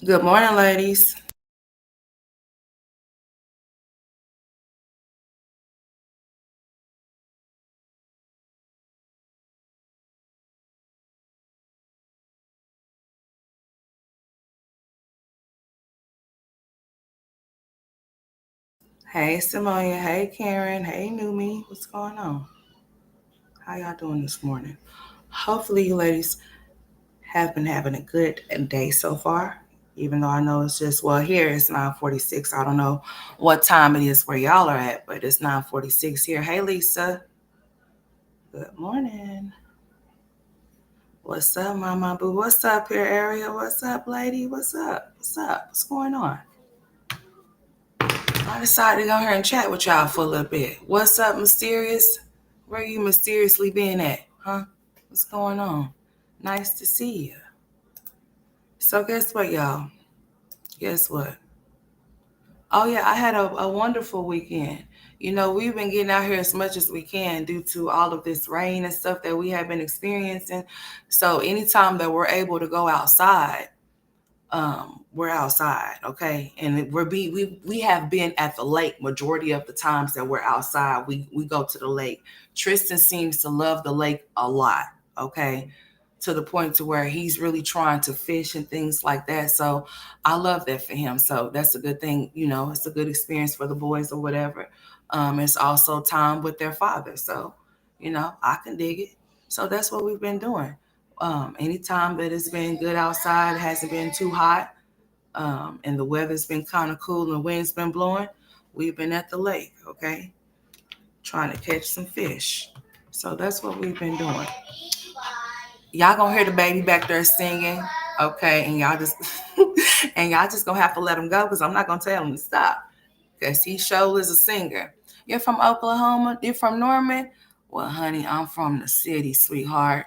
Good morning, ladies. Hey, Simonia. Hey, Karen. Hey, Numi. What's going on? How y'all doing this morning? Hopefully, you ladies have been having a good day so far. Even though I know it's just here it's 9:46. I don't know what time it is where y'all are at, but it's 9:46 here. Hey, Lisa. Good morning. What's up, Mama Boo? What's up here, Area? What's up, lady? What's up? What's up? What's going on? I decided to go here and chat with y'all for a little bit. What's up, Mysterious? Where you mysteriously been at? Huh? What's going on? Nice to see you. So guess what, y'all? Guess what? Oh yeah, I had a wonderful weekend. We've been getting out here as much as we can due to all of this rain and stuff that we have been experiencing. So anytime that we're able to go outside, we're outside, okay, and we have been at the lake majority of the times that we're outside. We go to the lake. Tristan seems to love the lake a lot, okay, to the point to where he's really trying to fish and things like that. So I love that for him. So that's a good thing. It's a good experience for the boys or whatever. It's also time with their father, so I can dig it. So that's what we've been doing. Anytime that it's been good outside, it hasn't been too hot, and the weather's been kind of cool and the wind's been blowing, we've been at the lake, okay, trying to catch some fish. So that's what we've been doing. Y'all gonna hear the baby back there singing, okay, and y'all just and y'all just gonna have to let him go because I'm not gonna tell him to stop because he sure is a singer. You're from Oklahoma? You're from Norman? Well, honey, I'm from the city, sweetheart.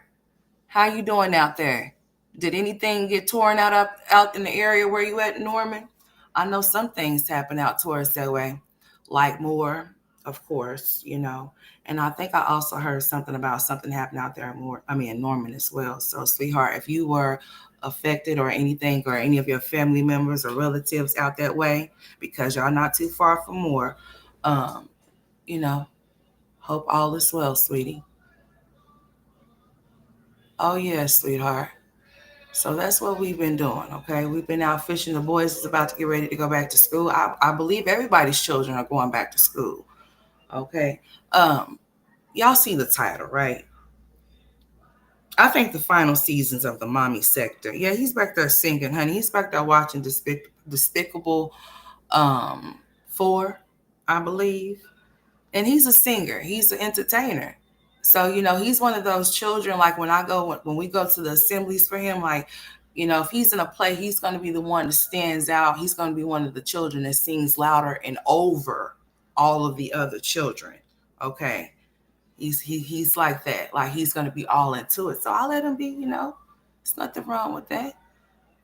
How you doing out there? Did anything get torn out in the area where you at, Norman? I know some things happen out towards that way, like more, of course, And I think I also heard something about something happening out there more. I mean, in Norman as well. So, sweetheart, if you were affected or anything, or any of your family members or relatives out that way, because y'all not too far from more, um, you know, hope all is well, sweetie. Oh yeah, sweetheart. So that's what we've been doing, okay? We've been out fishing. The boys is about to get ready to go back to school. I believe everybody's children are going back to school, okay? Y'all see the title, right? I think the final seasons of the mommy sector. Yeah, he's back there singing, honey. He's back there watching Despicable um, 4, I believe. And he's a singer. He's an entertainer. So he's one of those children. Like when we go to the assemblies for him, like if he's in a play, he's going to be the one that stands out. He's going to be one of the children that sings louder and over all of the other children. Okay, he's like that. Like he's going to be all into it. So I'll let him be. There's nothing wrong with that.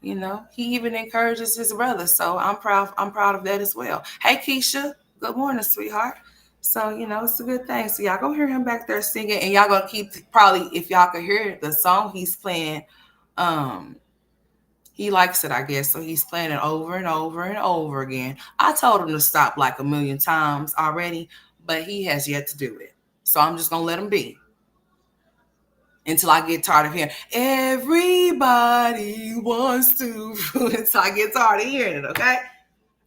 He even encourages his brother. So I'm proud. I'm proud of that as well. Hey, Keisha. Good morning, sweetheart. So, it's a good thing. So y'all gonna hear him back there singing, and y'all gonna keep probably if y'all could hear the song he's playing, um, he likes it, I guess. So he's playing it over and over and over again. I told him to stop like a million times already, but he has yet to do it. So I'm just gonna let him be until I get tired of hearing everybody wants to until I get tired of hearing it, okay?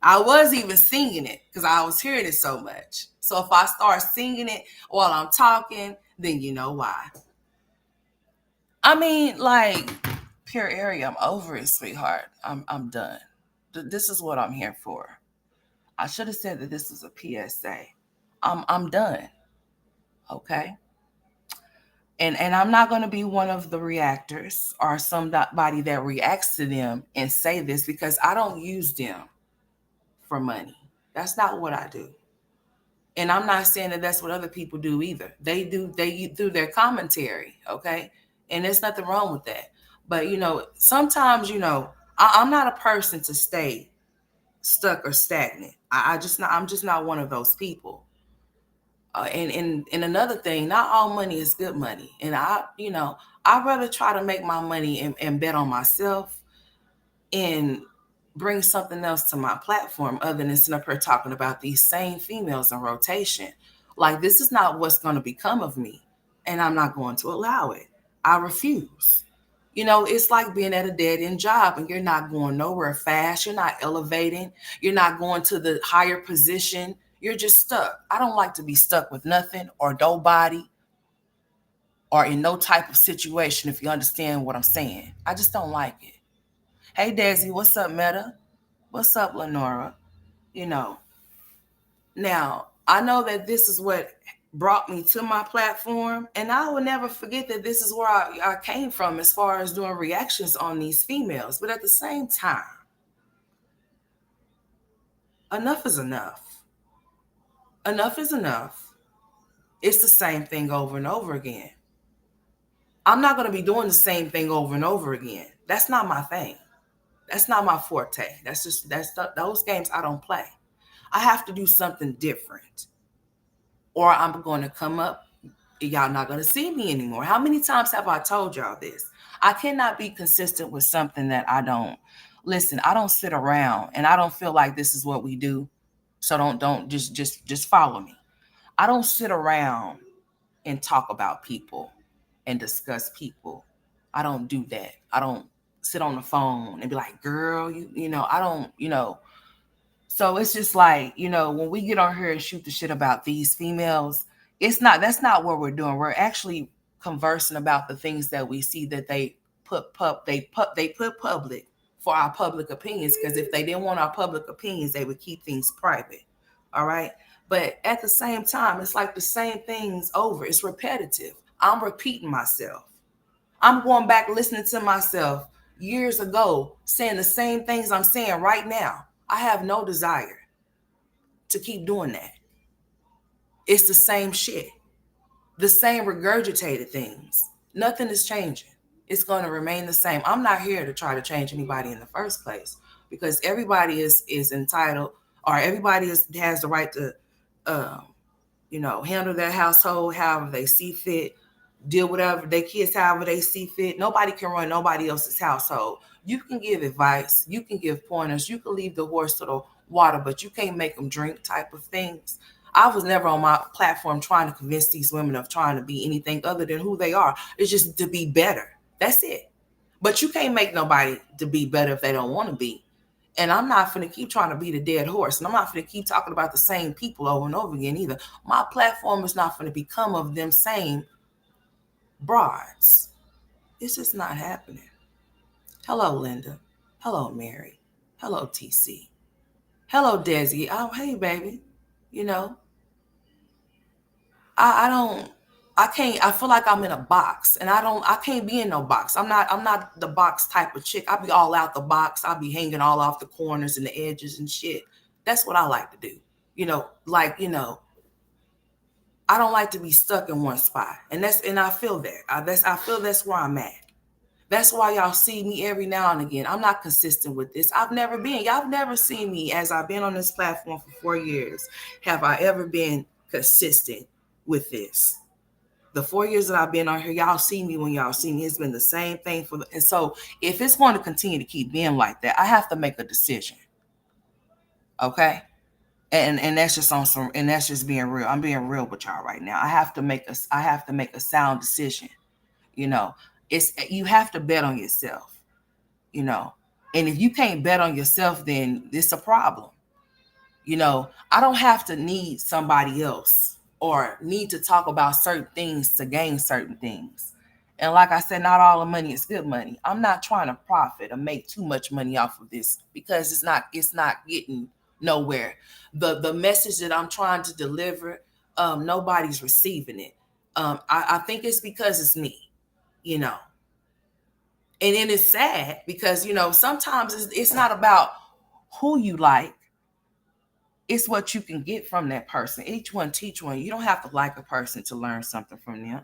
I was even singing it because I was hearing it so much. So if I start singing it while I'm talking, then you know why. I mean, like, pure area, I'm over it, sweetheart. I'm done. This is what I'm here for. I should have said that this was a PSA. I'm done. Okay. And I'm not going to be one of the reactors or somebody that reacts to them and say this because I don't use them for money. That's not what I do. And I'm not saying that that's what other people do either. They do their commentary, okay? And there's nothing wrong with that. But sometimes I'm not a person to stay stuck or stagnant. I'm just not one of those people. And another thing, not all money is good money. And I'd rather try to make my money and bet on myself and bring something else to my platform other than sitting up here talking about these same females in rotation. Like, this is not what's going to become of me, and I'm not going to allow it. I refuse. It's like being at a dead end job and you're not going nowhere fast. You're not elevating. You're not going to the higher position. You're just stuck. I don't like to be stuck with nothing or nobody or in no type of situation, if you understand what I'm saying. I just don't like it. Hey, Desi, what's up, Meta? What's up, Lenora? You know, Now, I know that this is what brought me to my platform, and I will never forget that this is where I came from as far as doing reactions on these females. But at the same time, enough is enough. Enough is enough. It's the same thing over and over again. I'm not going to be doing the same thing over and over again. That's not my thing. That's not my forte. Those games I don't play. I have to do something different, or I'm going to come up. Y'all not going to see me anymore. How many times have I told y'all this? I cannot be consistent with something that I don't listen. I don't sit around and I don't feel like this is what we do. So don't just follow me. I don't sit around and talk about people and discuss people. I don't do that. I don't sit on the phone and be like, girl, I don't. So it's just like, when we get on here and shoot the shit about these females, that's not what we're doing. We're actually conversing about the things that we see that they put public for our public opinions. Because if they didn't want our public opinions, they would keep things private. All right. But at the same time, it's like the same things over. It's repetitive. I'm repeating myself. I'm going back listening to myself years ago, saying the same things I'm saying right now. I have no desire to keep doing that. It's the same shit, the same regurgitated things. Nothing is changing. It's going to remain the same. I'm not here to try to change anybody in the first place, because everybody is entitled, or has the right to, handle their household however they see fit, deal whatever their kids however they see fit. Nobody can run nobody else's household. You can give advice, you can give pointers, you can leave the horse to the water, but you can't make them drink type of things. I was never on my platform trying to convince these women of trying to be anything other than who they are. It's just to be better. That's it. But you can't make nobody to be better if they don't want to be. And I'm not going to keep trying to beat a dead horse. And I'm not going to keep talking about the same people over and over again either. My platform is not going to become of them same broads. It's just not happening. Hello, Linda. Hello, Mary. Hello, TC. Hello, Desi. Oh, hey, baby. You know, I don't, I can't, I feel like I'm in a box, and I can't be in no box. I'm not the box type of chick. I be all out the box. I be hanging all off the corners and the edges and shit. That's what I like to do. I don't like to be stuck in one spot. And I feel that. I feel that's where I'm at. That's why y'all see me every now and again. I'm not consistent with this. Y'all have never seen me as I've been on this platform for 4 years. Have I ever been consistent with this? The 4 years that I've been on here, y'all see me when y'all see me. It's been the same thing and so if it's going to continue to keep being like that, I have to make a decision. Okay? And that's just on some, and that's just being real. I'm being real with y'all right now. I have to make a sound decision. You know, you have to bet on yourself, you know. And if you can't bet on yourself, then it's a problem. I don't have to need somebody else or need to talk about certain things to gain certain things. And like I said, not all the money is good money. I'm not trying to profit or make too much money off of this, because it's not getting nowhere. The message that I'm trying to deliver, nobody's receiving it. I think it's because it's me, you know. And then it's sad because, sometimes it's not about who you like. It's what you can get from that person. Each one teach one. You don't have to like a person to learn something from them.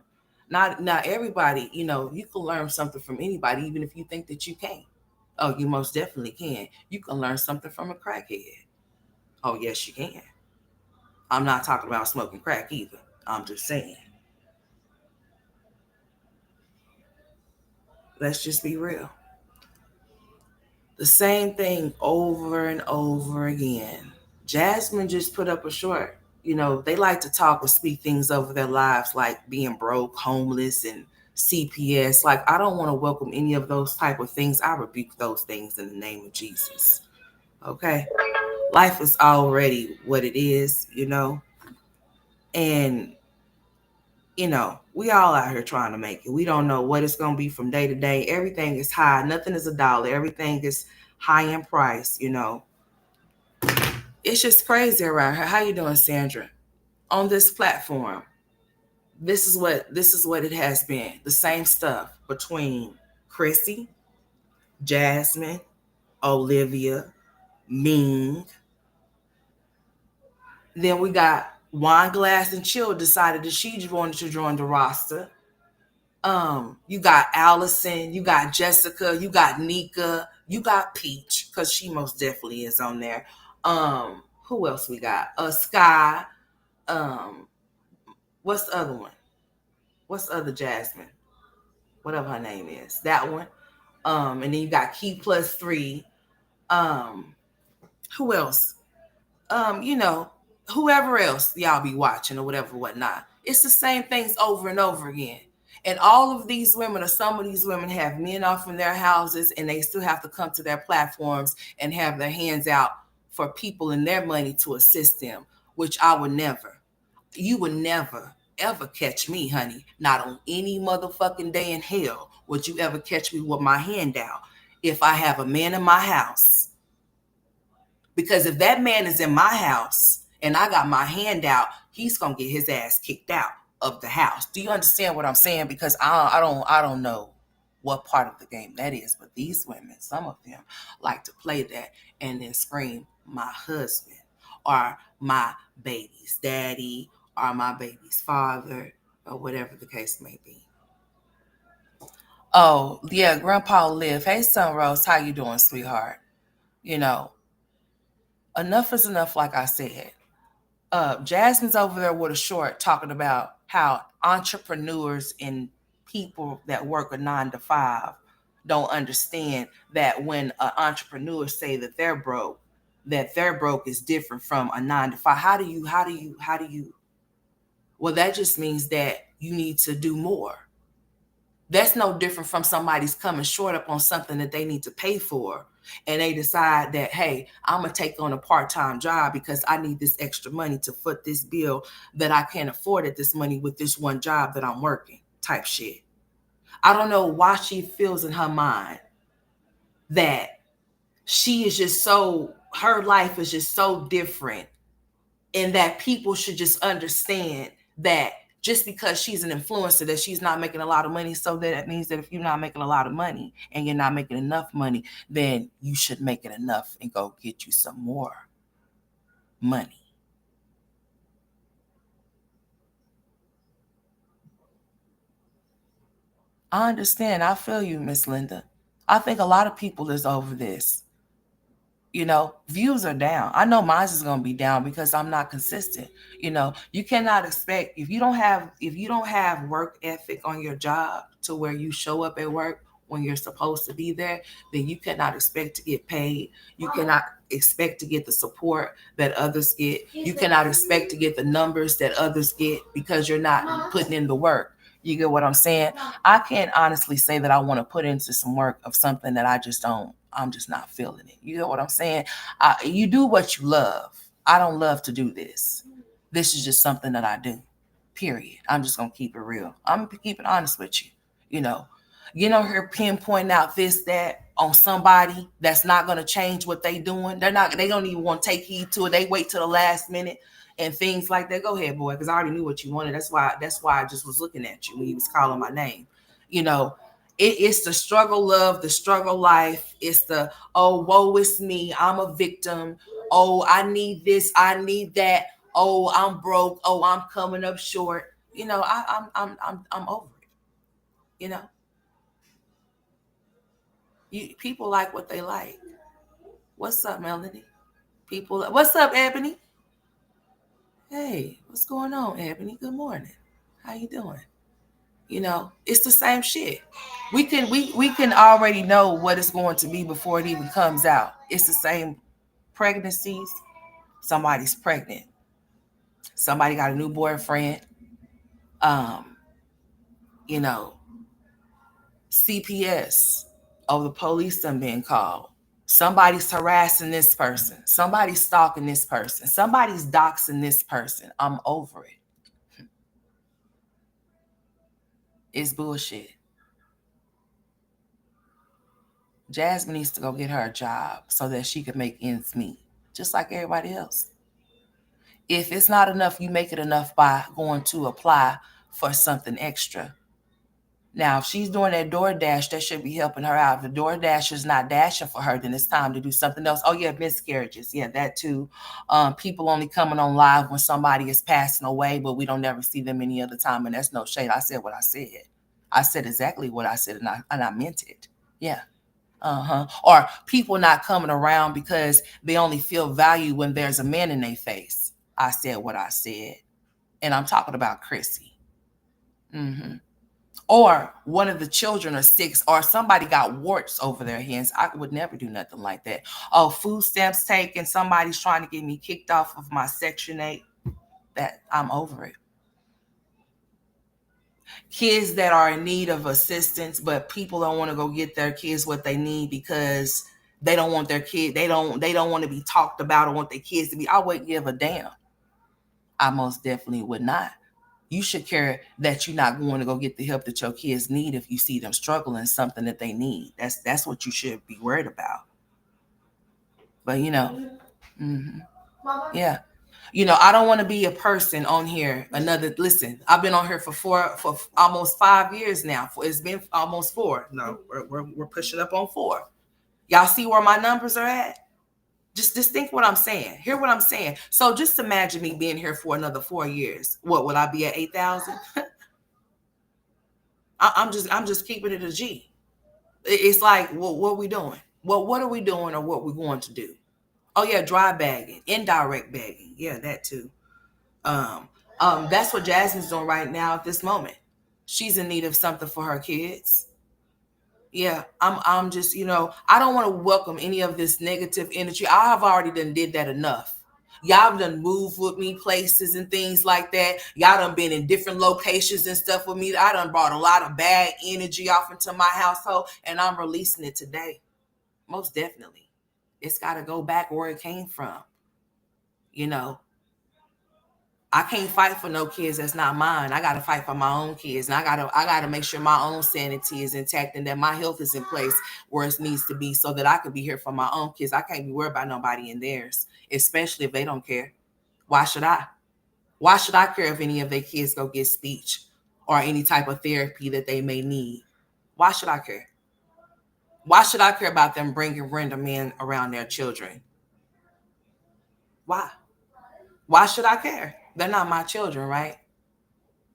Not everybody, you can learn something from anybody, even if you think that you can't. Oh, you most definitely can. You can learn something from a crackhead. Oh, yes, you can. I'm not talking about smoking crack either. I'm just saying. Let's just be real. The same thing over and over again. Jasmine just put up a short. They like to talk or speak things over their lives like being broke, homeless, and CPS. Like, I don't want to welcome any of those type of things. I rebuke those things in the name of Jesus. Okay? Life is already what it is. And we all out here trying to make it. We don't know what it's gonna be from day to day. Everything is high. Nothing is a dollar. Everything is high in price. It's just crazy around here. How you doing, Sandra? On this platform, this is what it has been. The same stuff between Chrissy, Jasmine, Olivia, Ming. Then we got Wine Glass and Chill decided that she wanted to join the roster. You got Allison, you got Jessica, you got Nika, you got Peach, because she most definitely is on there. Who else we got? Sky. Um, what's the other one? What's the other Jasmine? Whatever her name is. That one. And then you got Key Plus Three. Um, who else? um, you know, Whoever else y'all be watching or whatever, whatnot. It's the same things over and over again. And all of these women, or some of these women, have men off in their houses and they still have to come to their platforms and have their hands out for people and their money to assist them, which I would never. You would never, ever catch me, honey. Not on any motherfucking day in hell would you ever catch me with my hand out if I have a man in my house, because if that man is in my house and I got my hand out, he's gonna get his ass kicked out of the house. Do you understand what I'm saying? Because I don't know what part of the game that is, but these women, some of them, like to play that and then scream my husband or my baby's daddy or my baby's father or whatever the case may be. Oh yeah, Grandpa live. Hey Sunrose, how you doing, sweetheart? You know, enough is enough, like I said. Jasmine's over there with a short talking about how entrepreneurs and people that work a 9 to 5 don't understand that when entrepreneurs say that their broke is different from a 9 to 5. How do you? Well, that just means that you need to do more. That's no different from somebody's coming short up on something that they need to pay for. And they decide that, hey, I'm going to take on a part-time job because I need this extra money to foot this bill that I can't afford at this money with this one job that I'm working, type shit. I don't know why she feels in her mind that she is just so, her life is just so different, and that people should just understand that just because she's an influencer that she's not making a lot of money, so that it means that if you're not making a lot of money and you're not making enough money, then you should make it enough and go get you some more money. I understand. I feel you, Miss Linda. I think a lot of people is over this. Views are down. I know mine is going to be down because I'm not consistent. You cannot expect, if you don't have work ethic on your job to where you show up at work when you're supposed to be there, then you cannot expect to get paid. You cannot expect to get the support that others get. You cannot expect to get the numbers that others get because you're not putting in the work. You get what I'm saying? I can't honestly say that I want to put into some work of something that I'm just not feeling it. You know what I'm saying? You do what you love. I don't love to do this. This is just something that I do. Period. I'm just gonna keep it real. I'm gonna keep it honest with you. You know, her pinpointing out this, that on somebody that's not gonna change what they doing. They don't even want to take heed to it. They wait till the last minute and things like that. Go ahead, boy, because I already knew what you wanted. That's why I just was looking at you when you was calling my name. You know, it's the struggle love, the struggle life. It's the, oh, woe is me, I'm a victim. Oh, I need this, I need that. Oh, I'm broke. Oh, I'm coming up short. I'm over it. People like what they like. What's up, Melody? What's up, Ebony? Hey, what's going on, Ebony? Good morning. How you doing? It's the same shit. We can already know what it's going to be before it even comes out. It's the same pregnancies. Somebody's pregnant. Somebody got a new boyfriend. Um, you know, CPS. Oh, the police done been called. Somebody's harassing this person. Somebody's stalking this person. Somebody's doxing this person. I'm over it. It's bullshit. Jasmine needs to go get her a job so that she can make ends meet, just like everybody else. If it's not enough, you make it enough by going to apply for something extra. Now, if she's doing that DoorDash, that should be helping her out. If the DoorDash is not dashing for her, then it's time to do something else. Oh, yeah, miscarriages. Yeah, that too. People only coming on live when somebody is passing away, but we don't never see them any other time. And that's no shade. I said what I said. I said exactly what I said, and I meant it. Yeah. Uh-huh. Or people not coming around because they only feel value when there's a man in their face. I said what I said. And I'm talking about Chrissy. Mm-hmm. Or one of the children are sick, or somebody got warts over their hands. I would never do nothing like that. Oh, food stamps taken. Somebody's trying to get me kicked off of my Section 8. That I'm over it. Kids that are in need of assistance, but people don't want to go get their kids what they need because they don't want their kid. They don't want to be talked about or want their kids to be. I wouldn't give a damn. I most definitely would not. You should care that you're not going to go get the help that your kids need if you see them struggling something that they need. That's what you should be worried about. But mm-hmm. Yeah. I don't want to be a person on here. Listen, I've been on here for almost 5 years now. It's been almost 4. No, we're pushing up on 4. Y'all see where my numbers are at? Just think what I'm saying. Hear what I'm saying. So just imagine me being here for another 4 years. What would I be at 8,000? I'm just keeping it a G. It's like, well, what are we doing? Well, what are we doing or what we're going to do? Oh yeah, dry bagging, indirect bagging. Yeah, that too. Um, that's what Jasmine's doing right now at this moment. She's in need of something for her kids. Yeah, I'm just, I don't want to welcome any of this negative energy. I have already did that enough. Y'all done moved with me places and things like that. Y'all done been in different locations and stuff with me. I done brought a lot of bad energy off into my household, and I'm releasing it today. Most definitely. It's got to go back where it came from. You know, I can't fight for no kids that's not mine. I gotta fight for my own kids, and I gotta make sure my own sanity is intact and that my health is in place where it needs to be, so that I can be here for my own kids. I can't be worried about nobody in theirs, especially if they don't care. Why should I? Why should I care if any of their kids go get speech or any type of therapy that they may need? Why should I care? Why should I care about them bringing random men around their children? Why? Why should I care? They're not my children, right?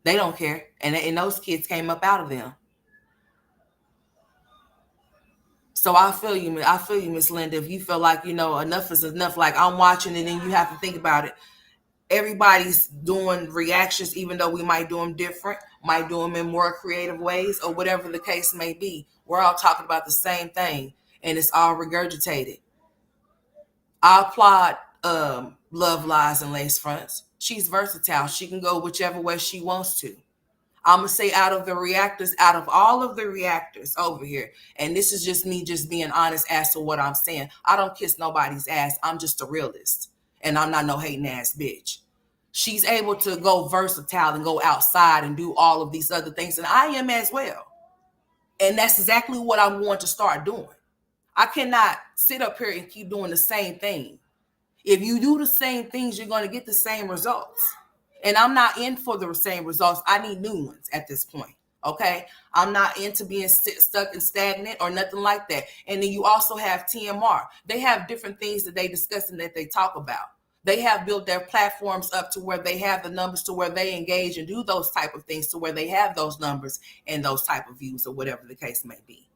They don't care. And those kids came up out of them. So I feel you. I feel you, Miss Linda. If you feel like, enough is enough, like I'm watching it and you have to think about it. Everybody's doing reactions, even though we might do them different, might do them in more creative ways, or whatever the case may be. We're all talking about the same thing, and it's all regurgitated. I applaud Love Lies and Lace Fronts. She's versatile. She can go whichever way she wants to. I'm gonna say out of all of the reactors over here, and this is just me just being honest as to what I'm saying. I don't kiss nobody's ass. I'm just a realist, and I'm not no hating ass bitch. She's able to go versatile and go outside and do all of these other things, and I am as well. And that's exactly what I'm going to start doing. I cannot sit up here and keep doing the same thing. If you do the same things, you're going to get the same results. And I'm not in for the same results. I need new ones at this point. Okay. I'm not into being stuck and stagnant or nothing like that. And then you also have TMR. They have different things that they discuss and that they talk about. They have built their platforms up to where they have the numbers to where they engage and do those type of things to where they have those numbers and those type of views or whatever the case may be.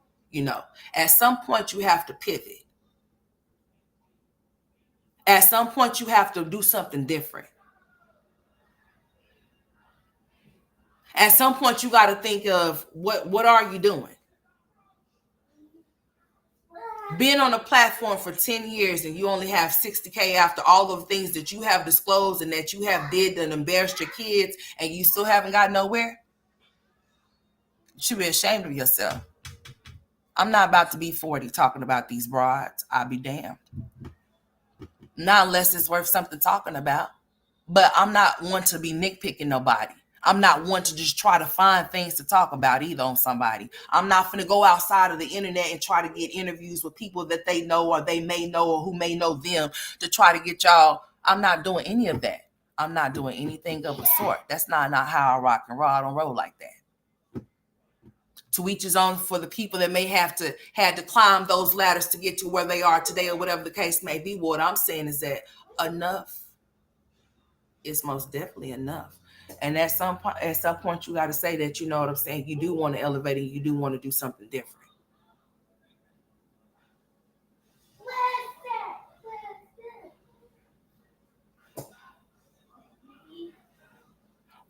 At some point you have to pivot. At some point you have to do something different. At some point you got to think of what are you doing? Being on a platform for 10 years and you only have 60K after all of the things that you have disclosed and that you have did and embarrassed your kids and you still haven't got nowhere, you should be ashamed of yourself. I'm not about to be 40 talking about these broads. I'll be damned. Not unless it's worth something talking about. But I'm not one to be nitpicking nobody. I'm not one to just try to find things to talk about either on somebody. I'm not going to go outside of the internet and try to get interviews with people that they know or they may know or who may know them to try to get y'all. I'm not doing any of that. I'm not doing anything of the sort. That's not how I rock and roll. I don't roll like that. To each his own. For the people that may had to climb those ladders to get to where they are today or whatever the case may be. What I'm saying is that enough is most definitely enough. And at some point you got to say that, you know what I'm saying, you do want to elevate and you do want to do something different.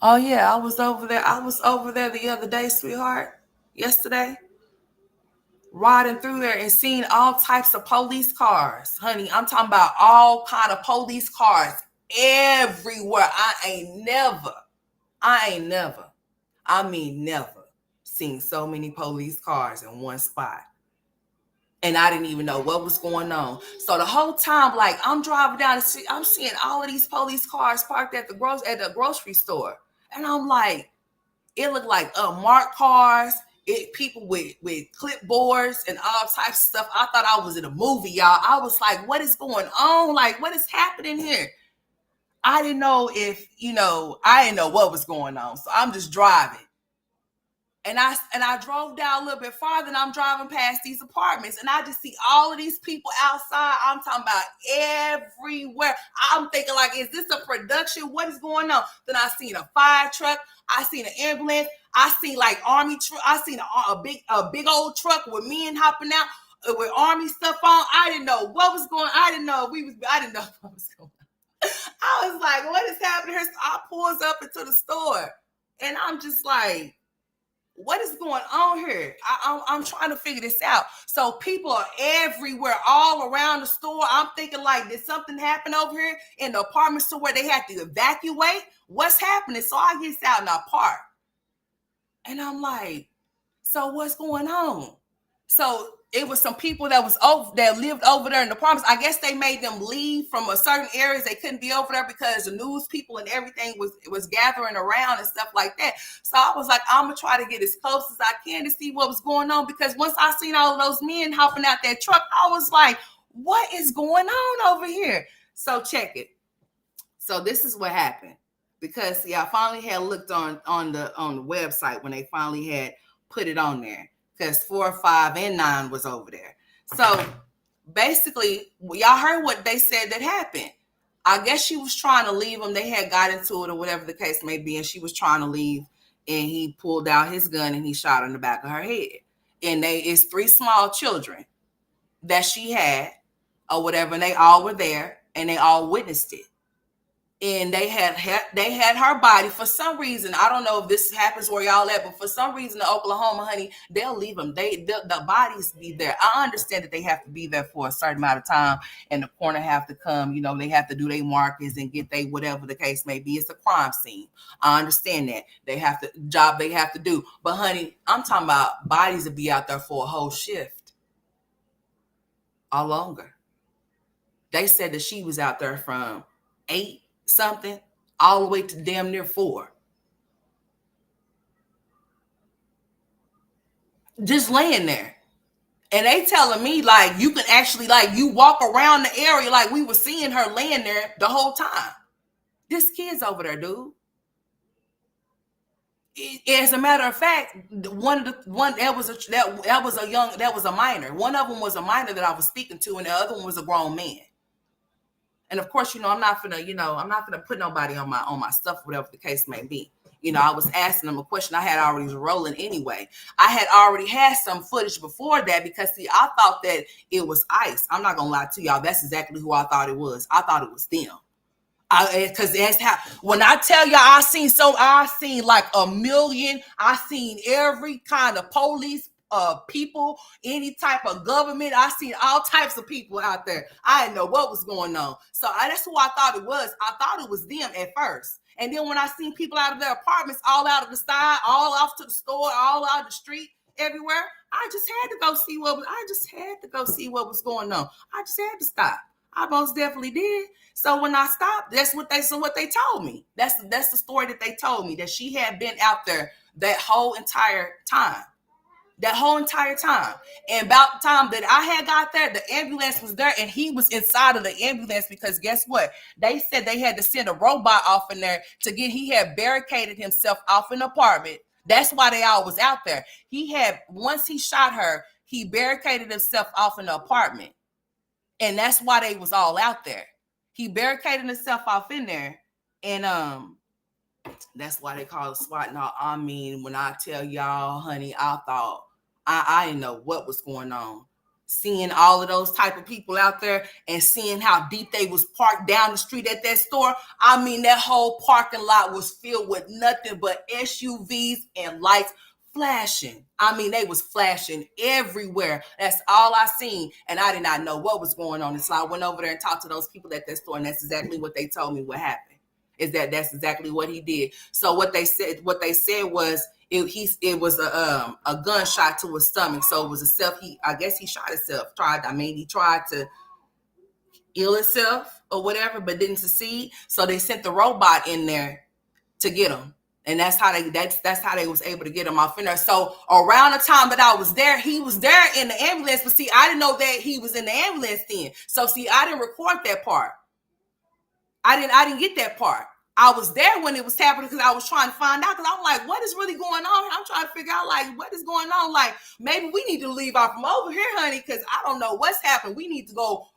Oh yeah, I was over there the other day, sweetheart, yesterday, riding through there and seeing all types of police cars. Honey, I'm talking about all kind of police cars everywhere. I mean never seen so many police cars in one spot. And I didn't even know what was going on. So the whole time, like, I'm driving down the street, I'm seeing all of these police cars parked at the grocery store. And I'm like, it looked like marked cars, people with clipboards and all types of stuff. I thought I was in a movie, y'all. I was like, what is going on? Like, what is happening here? I didn't know I didn't know what was going on. So I'm just driving. And I drove down a little bit farther and I'm driving past these apartments and I just see all of these people outside. I'm talking about everywhere. I'm thinking, like, is this a production? What is going on? Then I seen a fire truck. I seen an ambulance. I seen like army truck. I seen a big old truck with men hopping out with army stuff on. I didn't know what was going on. I didn't know what was going on. I was like, what is happening here? So I pulls up into the store and I'm just like, what is going on here? I'm trying to figure this out. So people are everywhere, all around the store. I'm thinking, like, did something happen over here in the apartment store where they had to evacuate? What's happening? So I get out and I park. And I'm like, so what's going on? So it was some people that lived over there in the apartments. I guess they made them leave from a certain areas. They couldn't be over there because the news people and everything was gathering around and stuff like that. So I was like, I'm gonna try to get as close as I can to see what was going on, because once I seen all of those men hopping out that truck, I was like, what is going on over here? So check it. So this is what happened, because see, I finally had looked on the website when they finally had put it on there, because 4, 5, and 9 was over there. So basically, y'all heard what they said that happened. I guess she was trying to leave him. They had got into it or whatever the case may be, and she was trying to leave, and he pulled out his gun and he shot her in the back of her head. And it's 3 small children that she had or whatever, and they all were there and they all witnessed it. And they had her body for some reason. I don't know if this happens where y'all at, but for some reason in Oklahoma, honey, they'll leave them. The bodies be there. I understand that they have to be there for a certain amount of time, and the coroner have to come. You know, they have to do their markers and get they whatever the case may be. It's a crime scene. I understand that they have to job they have to do. But honey, I'm talking about bodies will be out there for a whole shift or longer. They said that she was out there from 8 something all the way to damn near 4, just laying there. And they telling me, like, you can actually, like, you walk around the area, like we were seeing her laying there the whole time. This kid's over there, dude. As a matter of fact, that was a minor. One of them was a minor that I was speaking to, and the other one was a grown man. And of course, I'm not gonna put nobody on my stuff, whatever the case may be. I was asking them a question I had already rolling anyway. I had already had some footage before that, because see, I thought that it was ICE. I'm not gonna lie to y'all. That's exactly who I thought it was. I thought it was them. Because that's how, when I tell y'all, I seen like a million. I seen every kind of police people, any type of government. I seen all types of people out there. I didn't know what was going on. So that's who I thought it was. I thought it was them at first. And then when I seen people out of their apartments, all out of the side, all off to the store, all out of the street, everywhere, I just had to go see what was going on. I just had to stop. I most definitely did. So when I stopped, that's what they told me. That's the story that they told me, that she had been out there that whole entire time. And about the time that I had got there, the ambulance was there, and he was inside of the ambulance, because guess what? They said they had to send a robot off in there he had barricaded himself off an apartment. That's why they all was out there. Once he shot her, he barricaded himself off in the apartment. And that's why they was all out there. He barricaded himself off in there. And that's why they call it SWAT. Now, I mean, when I tell y'all, honey, I thought I didn't know what was going on. Seeing all of those type of people out there and seeing how deep they was parked down the street at that store. I mean, that whole parking lot was filled with nothing but SUVs and lights flashing. I mean, they was flashing everywhere. That's all I seen. And I did not know what was going on. And so I went over there and talked to those people at that store. And that's exactly what they told me what happened. That's exactly what he did. So what they said was it was a gunshot to his stomach. So it was I guess he shot himself. He tried to kill himself or whatever, but didn't succeed. So they sent the robot in there to get him. And that's how they was able to get him off in there. So around the time that I was there, he was there in the ambulance. But see, I didn't know that he was in the ambulance then. So see, I didn't record that part. I didn't get that part. I was there when it was happening because I was trying to find out, because I'm like, what is really going on? I'm trying to figure out, like, what is going on? Like, maybe we need to leave out from over here, honey, because I don't know what's happening. We need to go,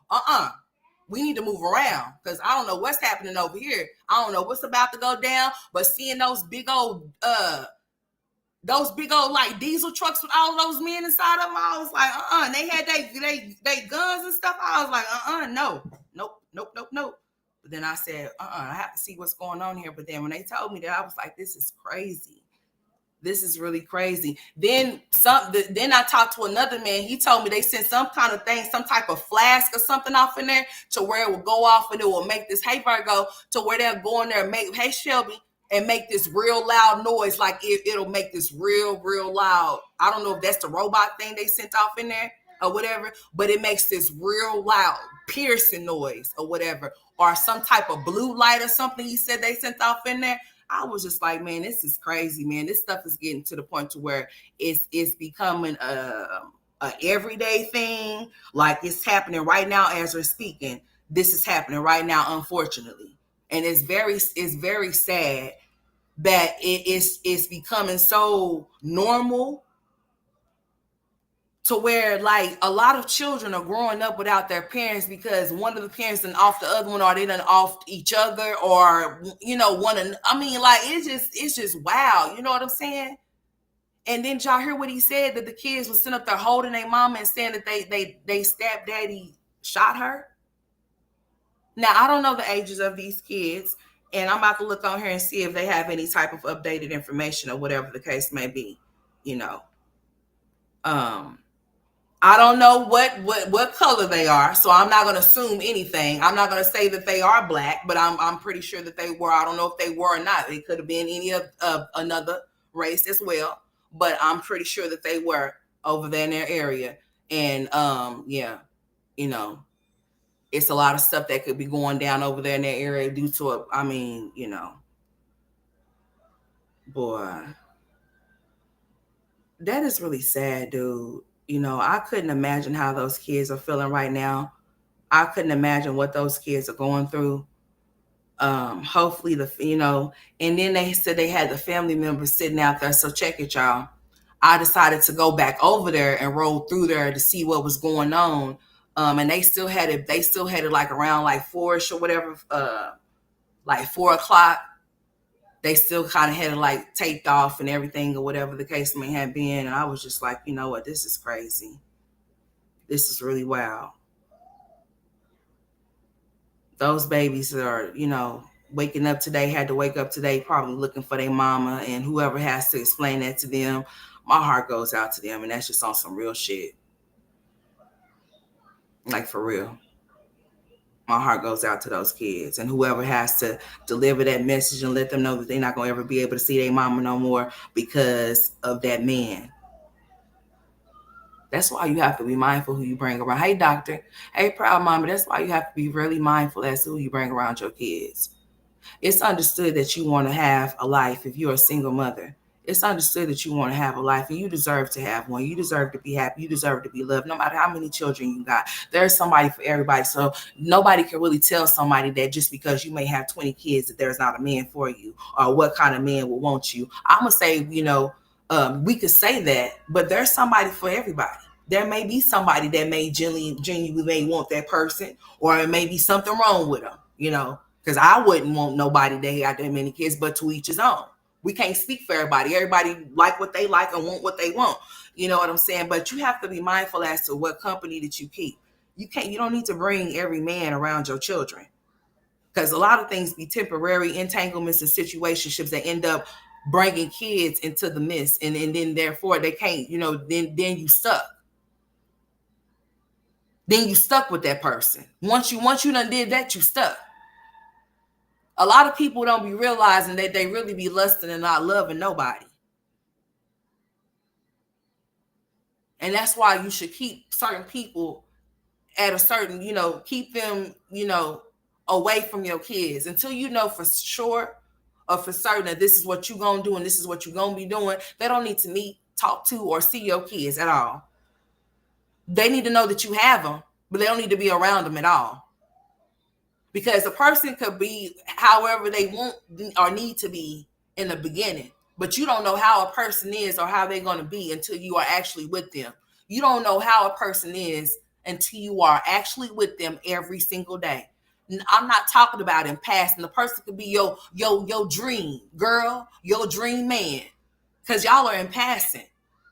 we need to move around, because I don't know what's happening over here. I don't know what's about to go down, but seeing those big old like diesel trucks with all of those men inside of them, I was like, and they had they guns and stuff. I was like, nope. But then I said, I have to see what's going on here. But then when they told me that, I was like, this is crazy. This is really crazy. Then I talked to another man. He told me they sent some kind of thing, some type of flask or something off in there to where it will go off and it will make this, hey Virgo, to where they'll go in there and make, hey Shelby, and make this real loud noise. Like it'll make this real loud. I don't know if that's the robot thing they sent off in there or whatever, but it makes this real loud piercing noise or whatever, or some type of blue light or something he said they sent off in there. I was just like, man, this is crazy, man. This stuff is getting to the point to where it's becoming a everyday thing. Like, it's happening right now as we're speaking. This is happening right now, unfortunately. And it's very sad that it's becoming so normal to where, like, a lot of children are growing up without their parents because one of the parents done off the other one, or they done off each other, or, I mean, like, it's just wow. You know what I'm saying? And then y'all hear what he said, that the kids was sitting up there holding their mama and saying that they stabbed daddy, shot her. Now, I don't know the ages of these kids, and I'm about to look on here and see if they have any type of updated information or whatever the case may be, I don't know what color they are, so I'm not going to assume anything. I'm not going to say that they are black, but I'm pretty sure that they were. I don't know if they were or not. It could have been any of another race as well, but I'm pretty sure that they were over there in their area. And it's a lot of stuff that could be going down over there in that area due to boy, that is really sad, dude. I couldn't imagine how those kids are feeling right now. I couldn't imagine what those kids are going through. Hopefully and then they said they had the family members sitting out there. So check it, y'all. I decided to go back over there and roll through there to see what was going on. And they still had it like around like 4ish or whatever, like 4:00. They still kind of had it like taped off and everything or whatever the case may have been. And I was just like, you know what? This is crazy. This is really wild. Those babies are, waking up today, had to wake up today, probably looking for their mama, and whoever has to explain that to them my heart goes out to them, and that's just on some real shit. Like, for real. My heart goes out to those kids, and whoever has to deliver that message and let them know that they're not going to ever be able to see their mama no more because of that man. That's why you have to be mindful who you bring around. Hey, doctor. Hey, proud mama. That's why you have to be really mindful as to who you bring around your kids. It's understood that you want to have a life if you're a single mother. It's understood that you want to have a life, and you deserve to have one. You deserve to be happy. You deserve to be loved, no matter how many children you got. There's somebody for everybody. So nobody can really tell somebody that just because you may have 20 kids that there's not a man for you, or what kind of man will want you. I'm going to say, we could say that, but there's somebody for everybody. There may be somebody that may genuinely may want that person, or it may be something wrong with them, because I wouldn't want nobody that got that many kids, but to each his own. We can't speak for everybody. Everybody like what they like and want what they want. You know what I'm saying? But you have to be mindful as to what company that you keep. You don't need to bring every man around your children, because a lot of things be temporary entanglements and situationships that end up bringing kids into the mist, and then therefore they can't, then you stuck. Then you stuck with that person. Once you done did that, you stuck. A lot of people don't be realizing that they really be lusting and not loving nobody. And that's why you should keep certain people at a certain, keep them, away from your kids until you know for sure or for certain that this is what you're going to do and this is what you're going to be doing. They don't need to meet, talk to, or see your kids at all. They need to know that you have them, but they don't need to be around them at all. Because a person could be however they want or need to be in the beginning, but you don't know how a person is or how they're going to be until you are actually with them. You don't know how a person is until you are actually with them every single day. I'm not talking about in past, and the person could be your dream girl, your dream man, because y'all are in passing,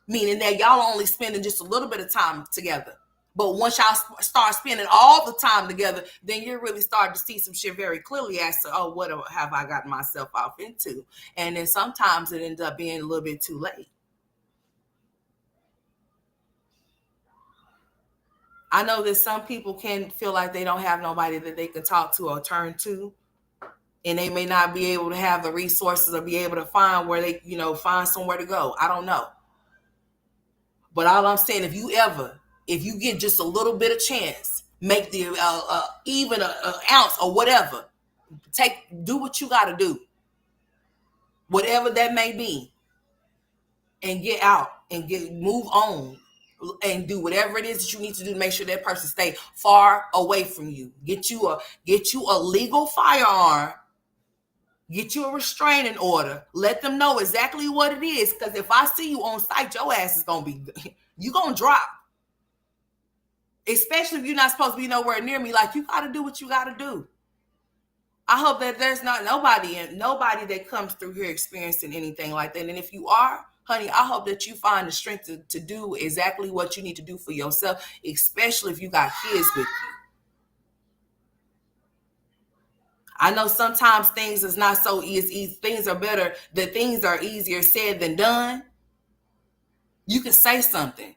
meaning that y'all are only spending just a little bit of time together. But once y'all start spending all the time together, then you're really starting to see some shit very clearly as to, oh, what have I gotten myself off into? And then sometimes it ends up being a little bit too late. I know that some people can feel like they don't have nobody that they can talk to or turn to, and they may not be able to have the resources or be able to find where they, find somewhere to go. I don't know. But all I'm saying, if you get just a little bit of chance, make the even an ounce or whatever, do what you got to do, whatever that may be, and get out and move on and do whatever it is that you need to do to make sure that person stay far away from you. Get you a legal firearm. Get you a restraining order. Let them know exactly what it is. Because if I see you on site, your ass is going to be, you going to drop. Especially if you're not supposed to be nowhere near me. Like, you got to do what you got to do. I hope that there's not nobody that comes through here experiencing anything like that. And if you are, honey, I hope that you find the strength to do exactly what you need to do for yourself, especially if you got kids with you. I know sometimes things is not so easy. Things are better. Things are easier said than done. You can say something,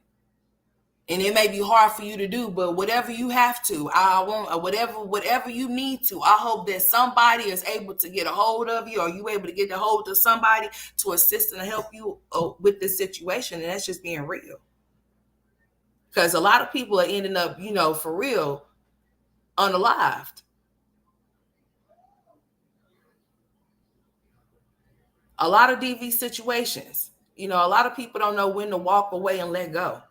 and it may be hard for you to do, but whatever you have to, I want whatever you need to. I hope that somebody is able to get a hold of you, or you able to get a hold of somebody to assist and help you with this situation. And that's just being real, because a lot of people are ending up, for real, unalived. A lot of DV situations, a lot of people don't know when to walk away and let go.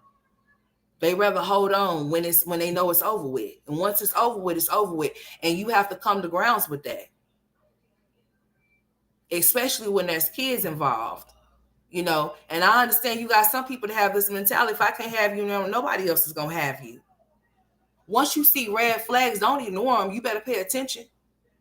They rather hold on when they know it's over with. And once it's over with, it's over with. And you have to come to grounds with that. Especially when there's kids involved, And I understand you got some people that have this mentality. If I can't have you, nobody else is going to have you. Once you see red flags, don't ignore them. You better pay attention.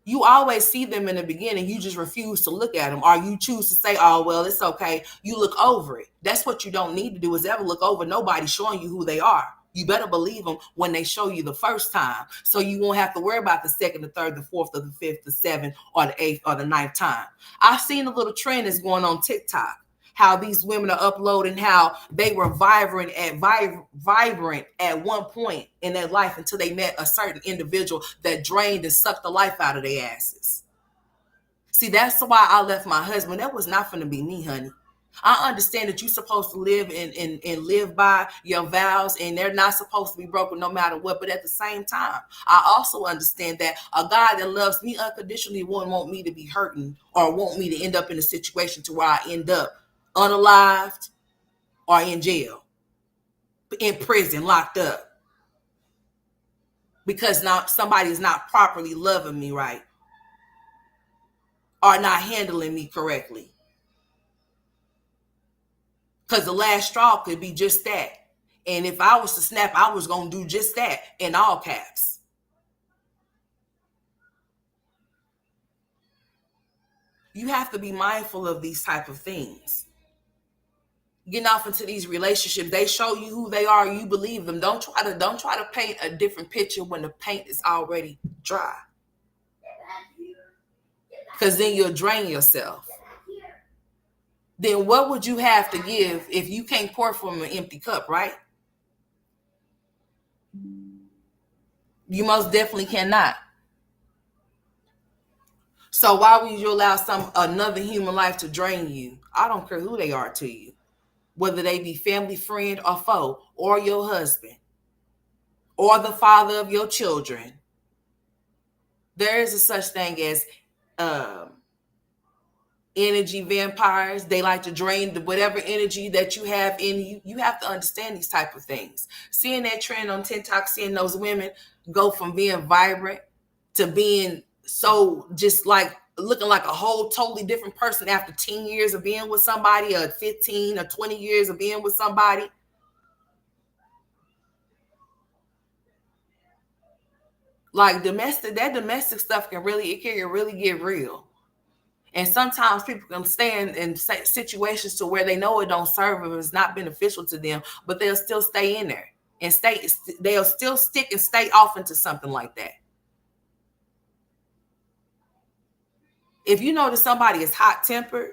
You always see them in the beginning. You just refuse to look at them, or you choose to say, oh, well, it's okay. You look over it. That's what you don't need to do, is ever look over nobody showing you who they are. You better believe them when they show you the first time, so you won't have to worry about the second, the third, the fourth, or the fifth, the seventh, or the eighth, or the ninth time. I've seen a little trend that's going on TikTok. how these women are uploading how they were vibrant at one point in their life until they met a certain individual that drained and sucked the life out of their asses. See, that's why I left my husband. That was not going to be me, honey. I understand that you're supposed to live and live by your vows, and they're not supposed to be broken no matter what. But at the same time, I also understand that a God that loves me unconditionally won't want me to be hurting or want me to end up in a situation to where I end up unalived or in jail, in prison, locked up, because now somebody's not properly loving me right or not handling me correctly. Because the last straw could be just that. And if I was to snap, I was going to do just that in all caps. You have to be mindful of these type of things. Getting off into these relationships, they show you who they are, you believe them. Don't try to paint a different picture when the paint is already dry. Because then you'll drain yourself. Then what would you have to give if you can't pour from an empty cup, right? You most definitely cannot. So why would you allow another human life to drain you? I don't care who they are to you, whether they be family, friend, or foe, or your husband, or the father of your children. There is a such thing as energy vampires. They like to drain whatever energy that you have in you. You have to understand these type of things. Seeing that trend on TikTok, seeing those women go from being vibrant to being so just like looking like a whole totally different person after 10 years of being with somebody, or 15 or 20 years of being with somebody. Like domestic stuff can really get real. And sometimes people can stand in situations to where they know it don't serve them, it's not beneficial to them, but they'll still stay in there and they'll still stick and stay off into something like that. If you know that somebody is hot-tempered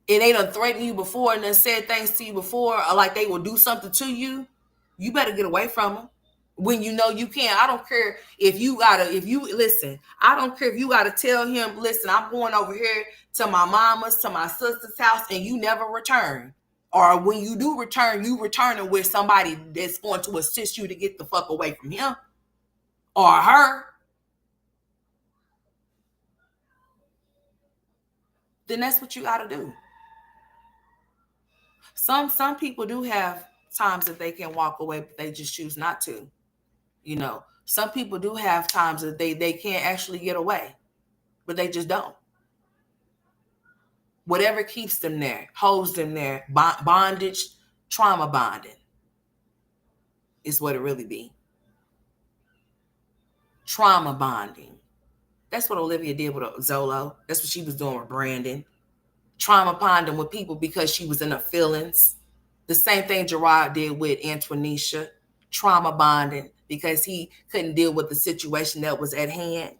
and they done threatened you before and done said things to you before, or like they will do something to you, you better get away from them. When you know you can't. I don't care if you listen, I don't care if you gotta tell him, listen, I'm going over here to my mama's, to my sister's house, and you never return. Or when you do return, you returning with somebody that's going to assist you to get the fuck away from him or her. Then that's what you gotta do. Some people do have times that they can walk away, but they just choose not to. You know, some people do have times that they can't actually get away, but they just don't. Whatever keeps them there, holds them there, bondage, trauma bonding is what it really be. Trauma bonding. That's what Olivia did with Zolo. That's what she was doing with Brandon. Trauma bonding with people because she was in her feelings. The same thing Gerard did with Antoinisha. Trauma bonding because he couldn't deal with the situation that was at hand.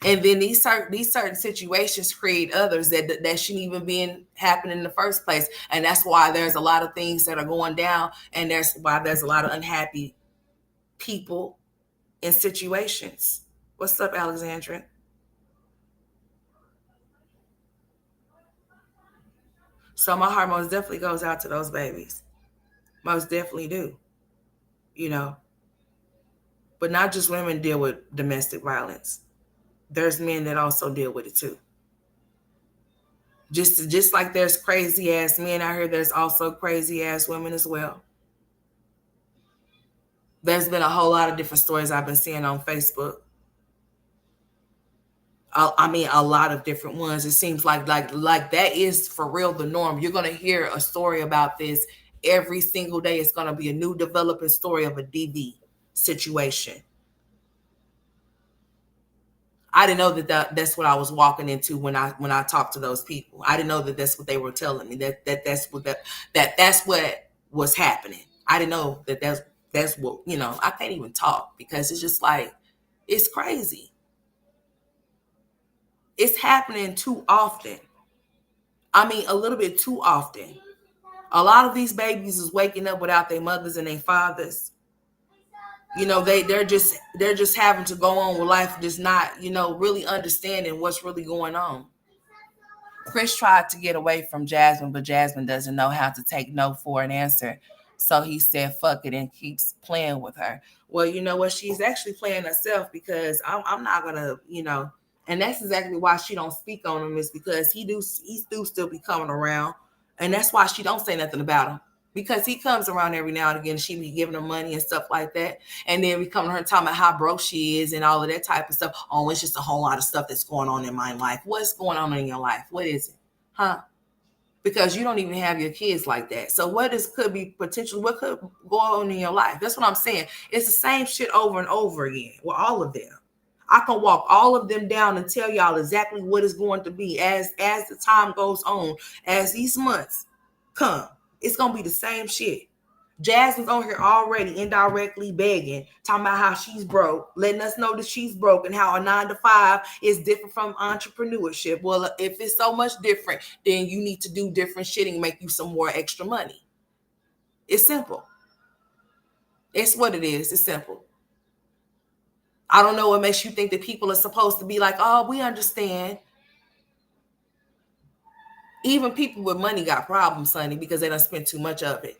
And then these certain situations create others that shouldn't even be happening in the first place. And that's why there's a lot of things that are going down, and there's why there's a lot of unhappy people in situations. What's up, Alexandra? So my heart most definitely goes out to those babies. Most definitely do. You know, but not just women deal with domestic violence. There's men that also deal with it too. Just like there's crazy ass men out here, there's also crazy ass women as well. There's been a whole lot of different stories I've been seeing on Facebook. I mean, a lot of different ones. It seems like that is for real the norm. You're gonna hear a story about this every single day. It's gonna be a new developing story of a DV situation. I didn't know that's what I was walking into when I talked to those people. I didn't know that that's what they were telling me. That's what was happening. I didn't know that's what, you know. I can't even talk because it's just like, it's crazy. It's happening too often. I mean, a little bit too often. A lot of these babies is waking up without their mothers and their fathers. You know, they're just having to go on with life, just not, really understanding what's really going on. Chris tried to get away from Jasmine, but Jasmine doesn't know how to take no for an answer. So he said, fuck it, and keeps playing with her. Well, you know what? She's actually playing herself, because I'm not going to, and that's exactly why she don't speak on him, is because he do still be coming around. And that's why she don't say nothing about him, because he comes around every now and again. She be giving him money and stuff like that. And then we come to her talking about how broke she is and all of that type of stuff. Oh, it's just a whole lot of stuff that's going on in my life. What's going on in your life? What is it? Huh? Because you don't even have your kids like that. So could be potentially, what could go on in your life? That's what I'm saying. It's the same shit over and over again with all of them. I can walk all of them down and tell y'all exactly what it's going to be as the time goes on, as these months come. It's gonna be the same shit. Jasmine's on here already indirectly begging, talking about how she's broke, letting us know that she's broke and how a 9 to 5 is different from entrepreneurship. Well, if it's so much different, then you need to do different shit and make you some more extra money. It's simple. It's what it is. It's simple. I don't know what makes you think that people are supposed to be like, oh, we understand. Even people with money got problems, Sonny, because they don't spend too much of it.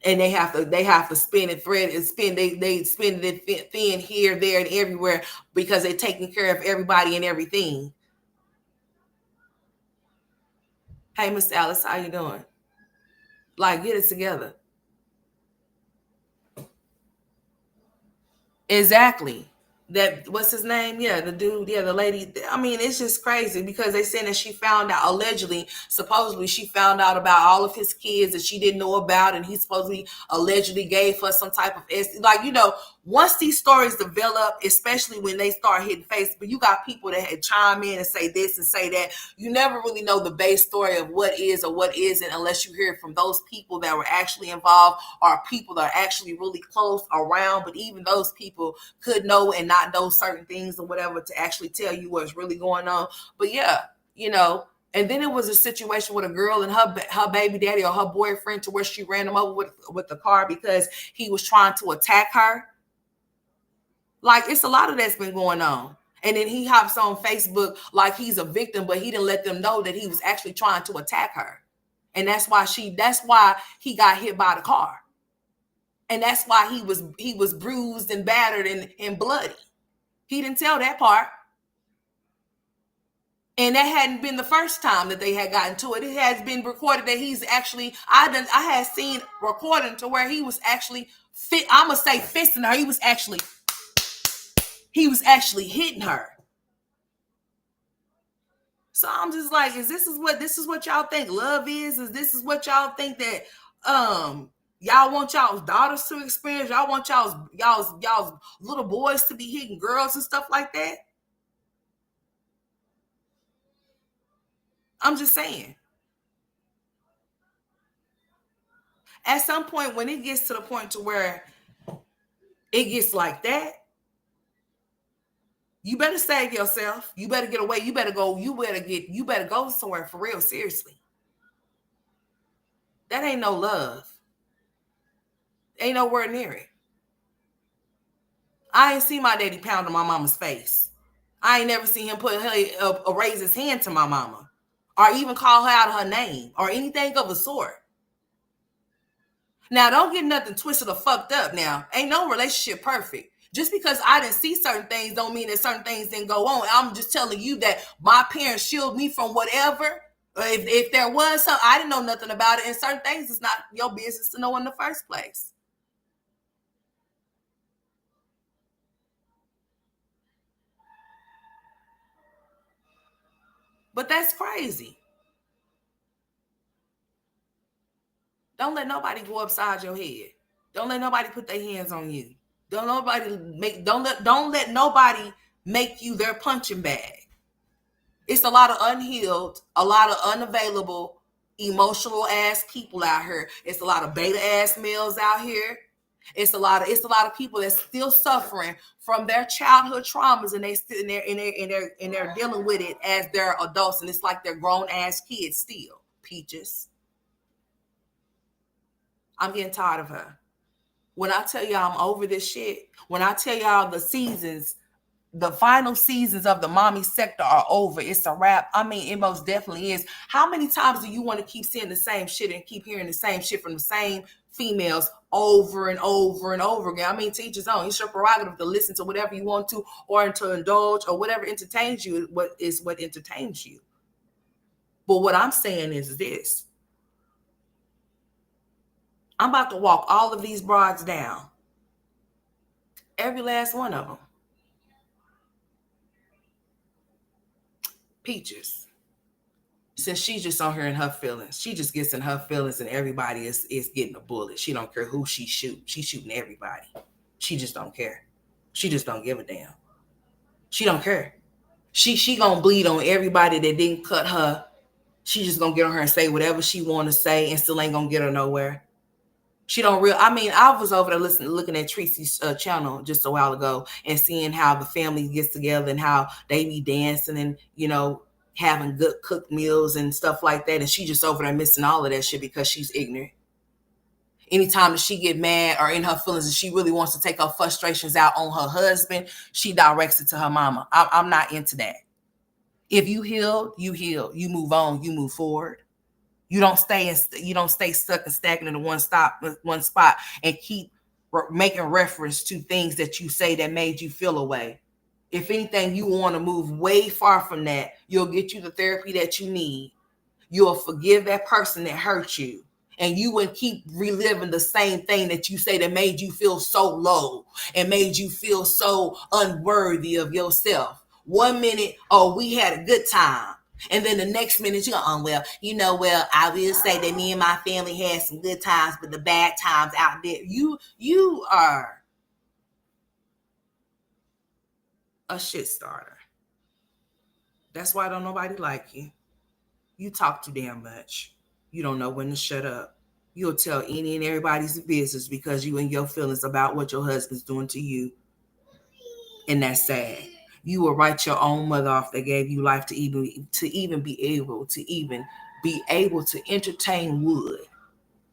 And they have to spend it, thread and spend, they spend it thin here, there, and everywhere, because they're taking care of everybody and everything. Hey, Miss Alice, how you doing? Like, get it together. Exactly. That, what's his name? Yeah, the dude, yeah, the lady. I mean, it's just crazy, because they saying that she found out, allegedly, supposedly she found out about all of his kids that she didn't know about, and he supposedly allegedly gave her some type of like, once these stories develop, especially when they start hitting Facebook, you got people that had chime in and say this and say that. You never really know the base story of what is or what isn't, unless you hear from those people that were actually involved, or people that are actually really close around. But even those people could know and not know certain things or whatever to actually tell you what's really going on. But yeah, and then it was a situation with a girl and her baby daddy or her boyfriend, to where she ran him over with the car because he was trying to attack her. Like, it's a lot of that's been going on. And then he hops on Facebook like he's a victim, but he didn't let them know that he was actually trying to attack her. And that's why he got hit by the car. And that's why he was bruised and battered and bloody. He didn't tell that part. And that hadn't been the first time that they had gotten to it. It has been recorded that he's actually, I had seen recording to where he was actually I'm gonna say fisting her. He was actually hitting her. So I'm just like, this is what y'all think love is? Is this what y'all think that y'all want y'all's daughters to experience? Y'all want y'all's little boys to be hitting girls and stuff like that? I'm just saying. At some point, when it gets to the point to where it gets like that, you better save yourself. You better get away. You better go somewhere for real, seriously. That ain't no love. Ain't nowhere near it. I ain't seen my daddy pound on my mama's face. I ain't never seen him raise his hand to my mama, or even call her out of her name, or anything of the sort. Now, don't get nothing twisted or fucked up. Now, ain't no relationship perfect. Just because I didn't see certain things don't mean that certain things didn't go on. I'm just telling you that my parents shielded me from whatever. If there was something, I didn't know nothing about it. And certain things, it's not your business to know in the first place. But that's crazy. Don't let nobody go upside your head. Don't let nobody put their hands on you. Don't let nobody make you their punching bag. It's a lot of unhealed, a lot of unavailable, emotional ass people out here. It's a lot of beta ass males out here. It's a lot of people that's still suffering from their childhood traumas, and they're dealing with it as they're adults, and it's like they're grown ass kids still. Peaches, I'm getting tired of her. When I tell y'all I'm over this shit, when I tell y'all the final seasons of the mommy sector are over, it's a wrap. I mean, it most definitely is. How many times do you want to keep seeing the same shit and keep hearing the same shit from the same females over and over and over again? I mean, to each his own. It's your prerogative to listen to whatever you want to, or to indulge, or whatever entertains you. What entertains you? But what I'm saying is this: I'm about to walk all of these broads down, every last one of them. Peaches, since she's just on her in her feelings, she just gets in her feelings, and everybody is getting a bullet. She don't care who she shoot. She's shooting everybody. She just don't care. She just don't give a damn. She don't care. She gonna bleed on everybody that didn't cut her. She just gonna get on her and say whatever she want to say, and still ain't gonna get her nowhere. She don't real. I mean, I was over there looking at Tracy's channel just a while ago and seeing how the family gets together and how they be dancing and, having good cooked meals and stuff like that. And she just over there missing all of that shit because she's ignorant. Anytime that she get mad or in her feelings and she really wants to take her frustrations out on her husband, she directs it to her mama. I'm not into that. If you heal, you heal. You move on. You move forward. You don't stay stuck and stagnant in one spot and keep making reference to things that you say that made you feel away. If anything, you want to move way far from that. You'll get you the therapy that you need. You'll forgive that person that hurt you. And you wouldn't keep reliving the same thing that you say that made you feel so low and made you feel so unworthy of yourself. 1 minute, oh, we had a good time. And then the next minute, you're well, I will say that me and my family had some good times, but the bad times out there, you are a shit starter. That's why don't nobody like you. You talk too damn much. You don't know when to shut up. You'll tell any and everybody's business because you and your feelings about what your husband's doing to you. And that's sad. You will write your own mother off that gave you life to even be able to entertain Wood.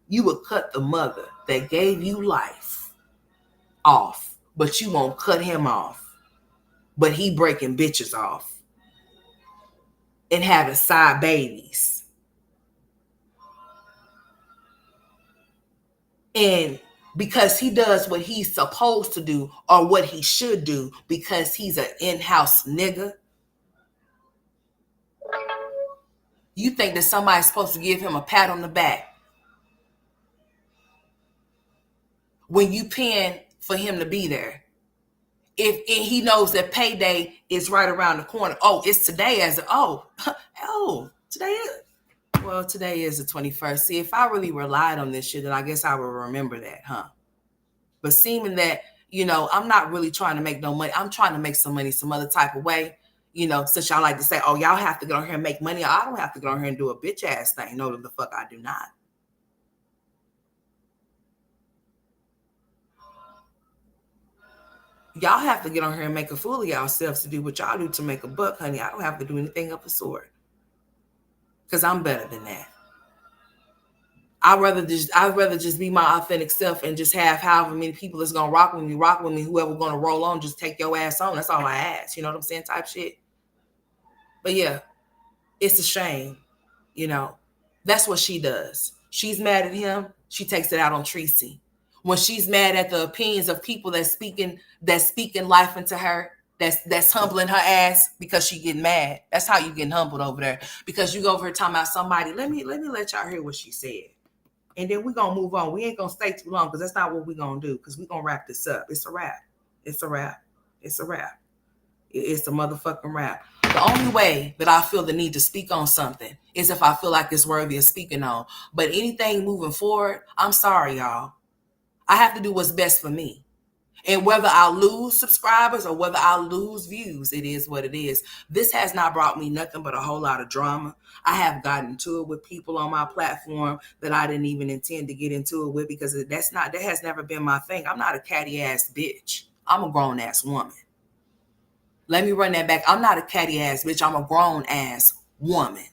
You will cut the mother that gave you life off, but you won't cut him off. But he breaking bitches off and having side babies. And because he does what he's supposed to do or what he should do because he's an in-house nigga, you think that somebody's supposed to give him a pat on the back when you paying for him to be there. If he knows that payday is right around the corner. Oh, it's today today is the 21st. See, if I really relied on this shit, then I guess I would remember that, huh? But seeming that, I'm not really trying to make no money. I'm trying to make some money some other type of way. Since y'all like to say, oh, y'all have to get on here and make money. I don't have to get on here and do a bitch ass thing. No, the fuck I do not. Y'all have to get on here and make a fool of yourselves to do what y'all do to make a buck, honey. I don't have to do anything of the sort. Because I'm better than that. I'd rather just be my authentic self and just have however many people that's gonna rock with me, whoever gonna roll on, just take your ass on. That's all I ask. You know what I'm saying? Type shit. But yeah, it's a shame. That's what she does. She's mad at him. She takes it out on Tracy. When she's mad at the opinions of people that's speaking life into her, that's humbling her ass because she getting mad. That's how you getting humbled over there. Because you go over here talking about somebody. Let me let y'all hear what she said. And then we're going to move on. We ain't going to stay too long because that's not what we're going to do because we're going to wrap this up. It's a wrap. It's a wrap. It's a wrap. It's a motherfucking wrap. The only way that I feel the need to speak on something is if I feel like it's worthy of speaking on. But anything moving forward, I'm sorry, y'all. I have to do what's best for me. And whether I lose subscribers or whether I lose views, it is what it is. This has not brought me nothing but a whole lot of drama. I have gotten into it with people on my platform that I didn't even intend to get into it with, because that has never been my thing. I'm not a catty ass bitch. I'm a grown ass woman. Let me run that back. I'm not a catty ass bitch. I'm a grown ass woman.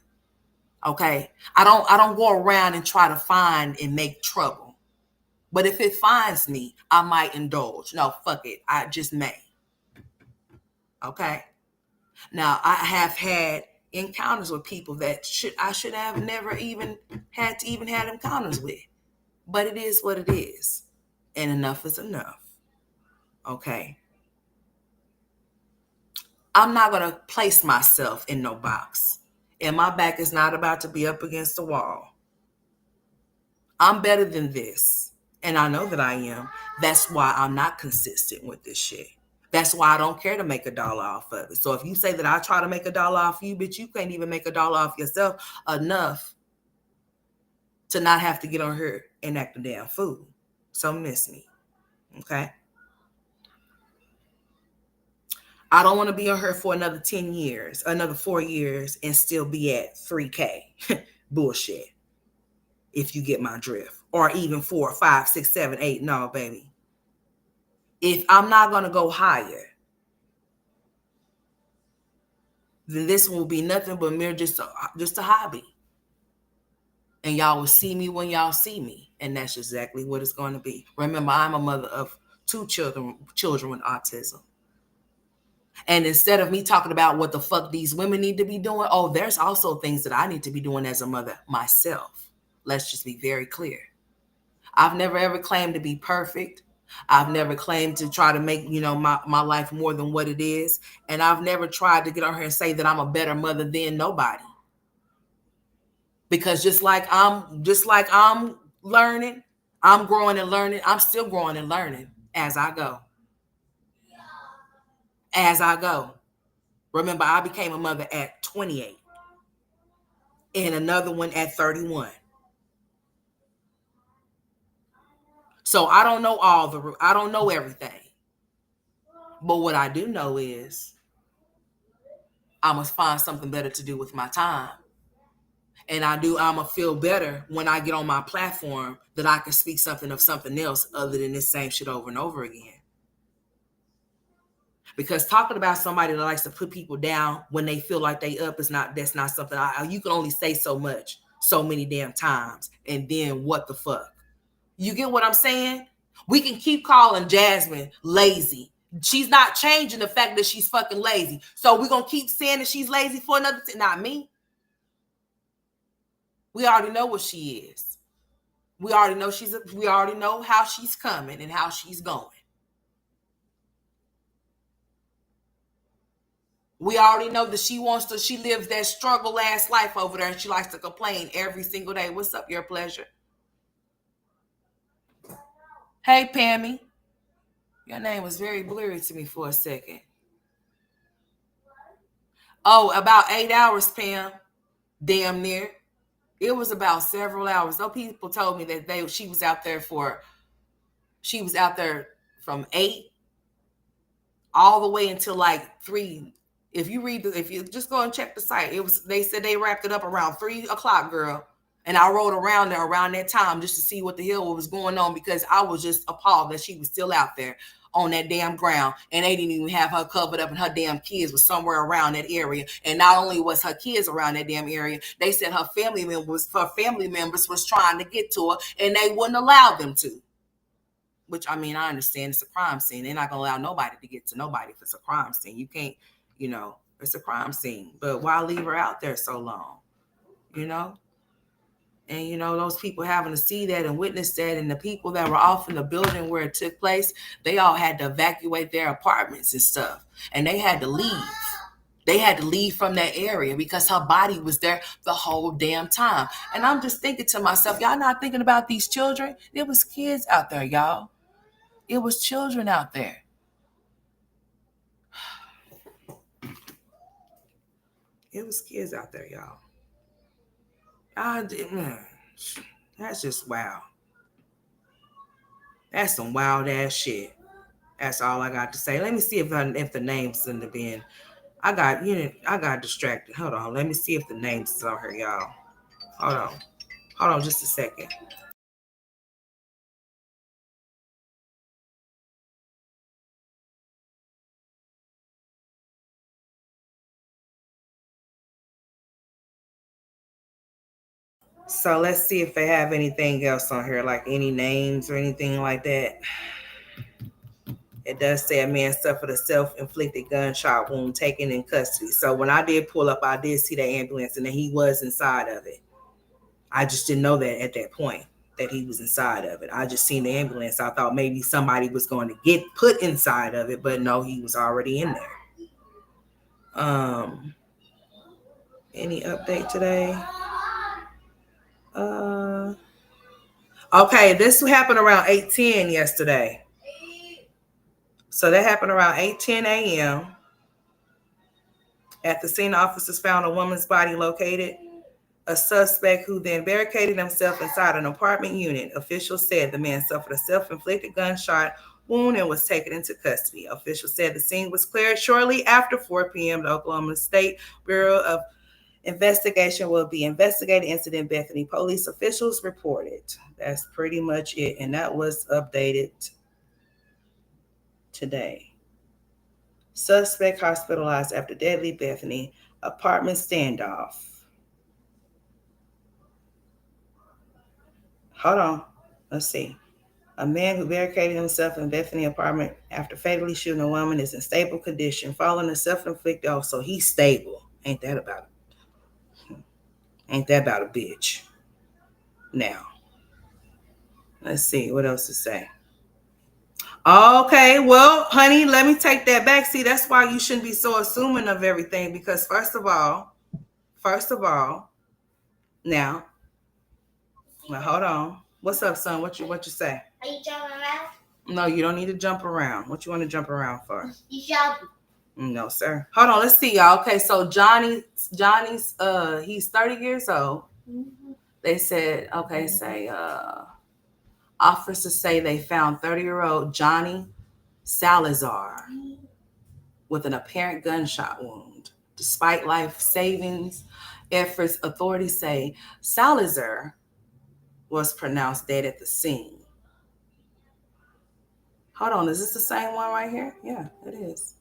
Okay? I don't go around and try to find and make trouble. But if it finds me, I might indulge. No, fuck it. I just may. Okay? Now, I have had encounters with people that I should have never even had to even have encounters with. But it is what it is. And enough is enough. Okay? I'm not going to place myself in no box. And my back is not about to be up against the wall. I'm better than this. And I know that I am. That's why I'm not consistent with this shit. That's why I don't care to make $1 off of it. So if you say that I try to make $1 off you, bitch, you can't even make $1 off yourself enough to not have to get on here and act a damn fool. So miss me. Okay? I don't want to be on her for another 10 years, another 4 years, and still be at 3K. Bullshit. If you get my drift. Or even 4, 5, 6, 7, 8. No, baby. If I'm not going to go higher, then this will be nothing but mere just a hobby. And y'all will see me when y'all see me. And that's exactly what it's going to be. Remember, I'm a mother of 2 children with autism. And instead of me talking about what the fuck these women need to be doing, there's also things that I need to be doing as a mother myself. Let's just be very clear. I've never ever claimed to be perfect. I've never claimed to try to make, my life more than what it is. And I've never tried to get on here and say that I'm a better mother than nobody. Because just like I'm learning, I'm growing and learning. I'm still growing and learning as I go. As I go. Remember, I became a mother at 28 and another one at 31. So I don't know I don't know everything. But what I do know is I must find something better to do with my time. And I'm going to feel better when I get on my platform that I can speak something of something else other than this same shit over and over again. Because talking about somebody that likes to put people down when they feel like they up that's not something you can only say so much, so many damn times. And then what the fuck? You get what I'm saying? We can keep calling Jasmine lazy. She's not changing the fact that she's fucking lazy. So we're going to keep saying that she's lazy for another not me. We already know what she is. We already know how she's coming and how she's going. We already know that she lives that struggle ass life over there and she likes to complain every single day. What's up, your pleasure? Hey, Pammy. Your name was very blurry to me for a second. Oh, about 8 hours, Pam. Damn near. It was about several hours. Those people told me that she was out there from 8 all the way until like 3. If you just go and check the site, they said they wrapped it up around 3:00, girl. And I rode around there around that time just to see what the hell was going on, because I was just appalled that she was still out there on that damn ground, and they didn't even have her covered up, and her damn kids was somewhere around that area. And not only was her kids around that damn area, they said her family members was trying to get to her, and they wouldn't allow them to. Which, I mean, I understand it's a crime scene. They're not going to allow nobody to get to nobody if it's a crime scene. You can't, it's a crime scene. But why leave her out there so long? And, those people having to see that and witness that, and the people that were off in the building where it took place, they all had to evacuate their apartments and stuff. And they had to leave. They had to leave from that area because her body was there the whole damn time. And I'm just thinking to myself, y'all not thinking about these children? There was kids out there, y'all. It was children out there. It was kids out there, y'all. That's just wow. That's some wild ass shit. That's all I got to say. Let me see if the names in the bin. I got distracted. Hold on. Let me see if the names is on here, y'all. Hold on. Hold on just a second. So let's see if they have anything else on here, like any names or anything like that. It does say a man suffered a self-inflicted gunshot wound taken in custody. So when I did pull up, I did see the ambulance and then he was inside of it. I just didn't know that at that point that he was inside of it. I just seen the ambulance. I thought maybe somebody was going to get put inside of it, but no, he was already in there. Um, any update today? Uh, okay, this happened around 8:10 yesterday. So that happened around 8:10 a.m. At the scene, officers found a woman's body located. A suspect who then barricaded himself inside an apartment unit. Officials said the man suffered a self-inflicted gunshot wound and was taken into custody. Officials said the scene was cleared shortly after 4 p.m. The Oklahoma State Bureau of Investigation will be investigating incident, Bethany police officials reported. That's pretty much it. And that was updated today. Suspect hospitalized after deadly Bethany apartment standoff. Hold on. Let's see. A man who barricaded himself in Bethany apartment after fatally shooting a woman is in stable condition following a self-inflicted. Oh, so he's stable. Ain't that about a bitch? Now, let's see what else to say. Okay, well, honey, let me take that back. See, that's why you shouldn't be so assuming of everything because first of all, now, well, hold on. What's up, son? What you say? Are you jumping around? No, you don't need to jump around. What you want to jump around for? You jumping. No, sir. Hold on, let's see, y'all. Okay, so Johnny's he's 30 years old. Mm-hmm. They said, okay, say officers say they found 30-year-old Johnny Salazar with an apparent gunshot wound. Despite life savings efforts, authorities say Salazar was pronounced dead at the scene. Hold on, is this the same one right here? Yeah, it is.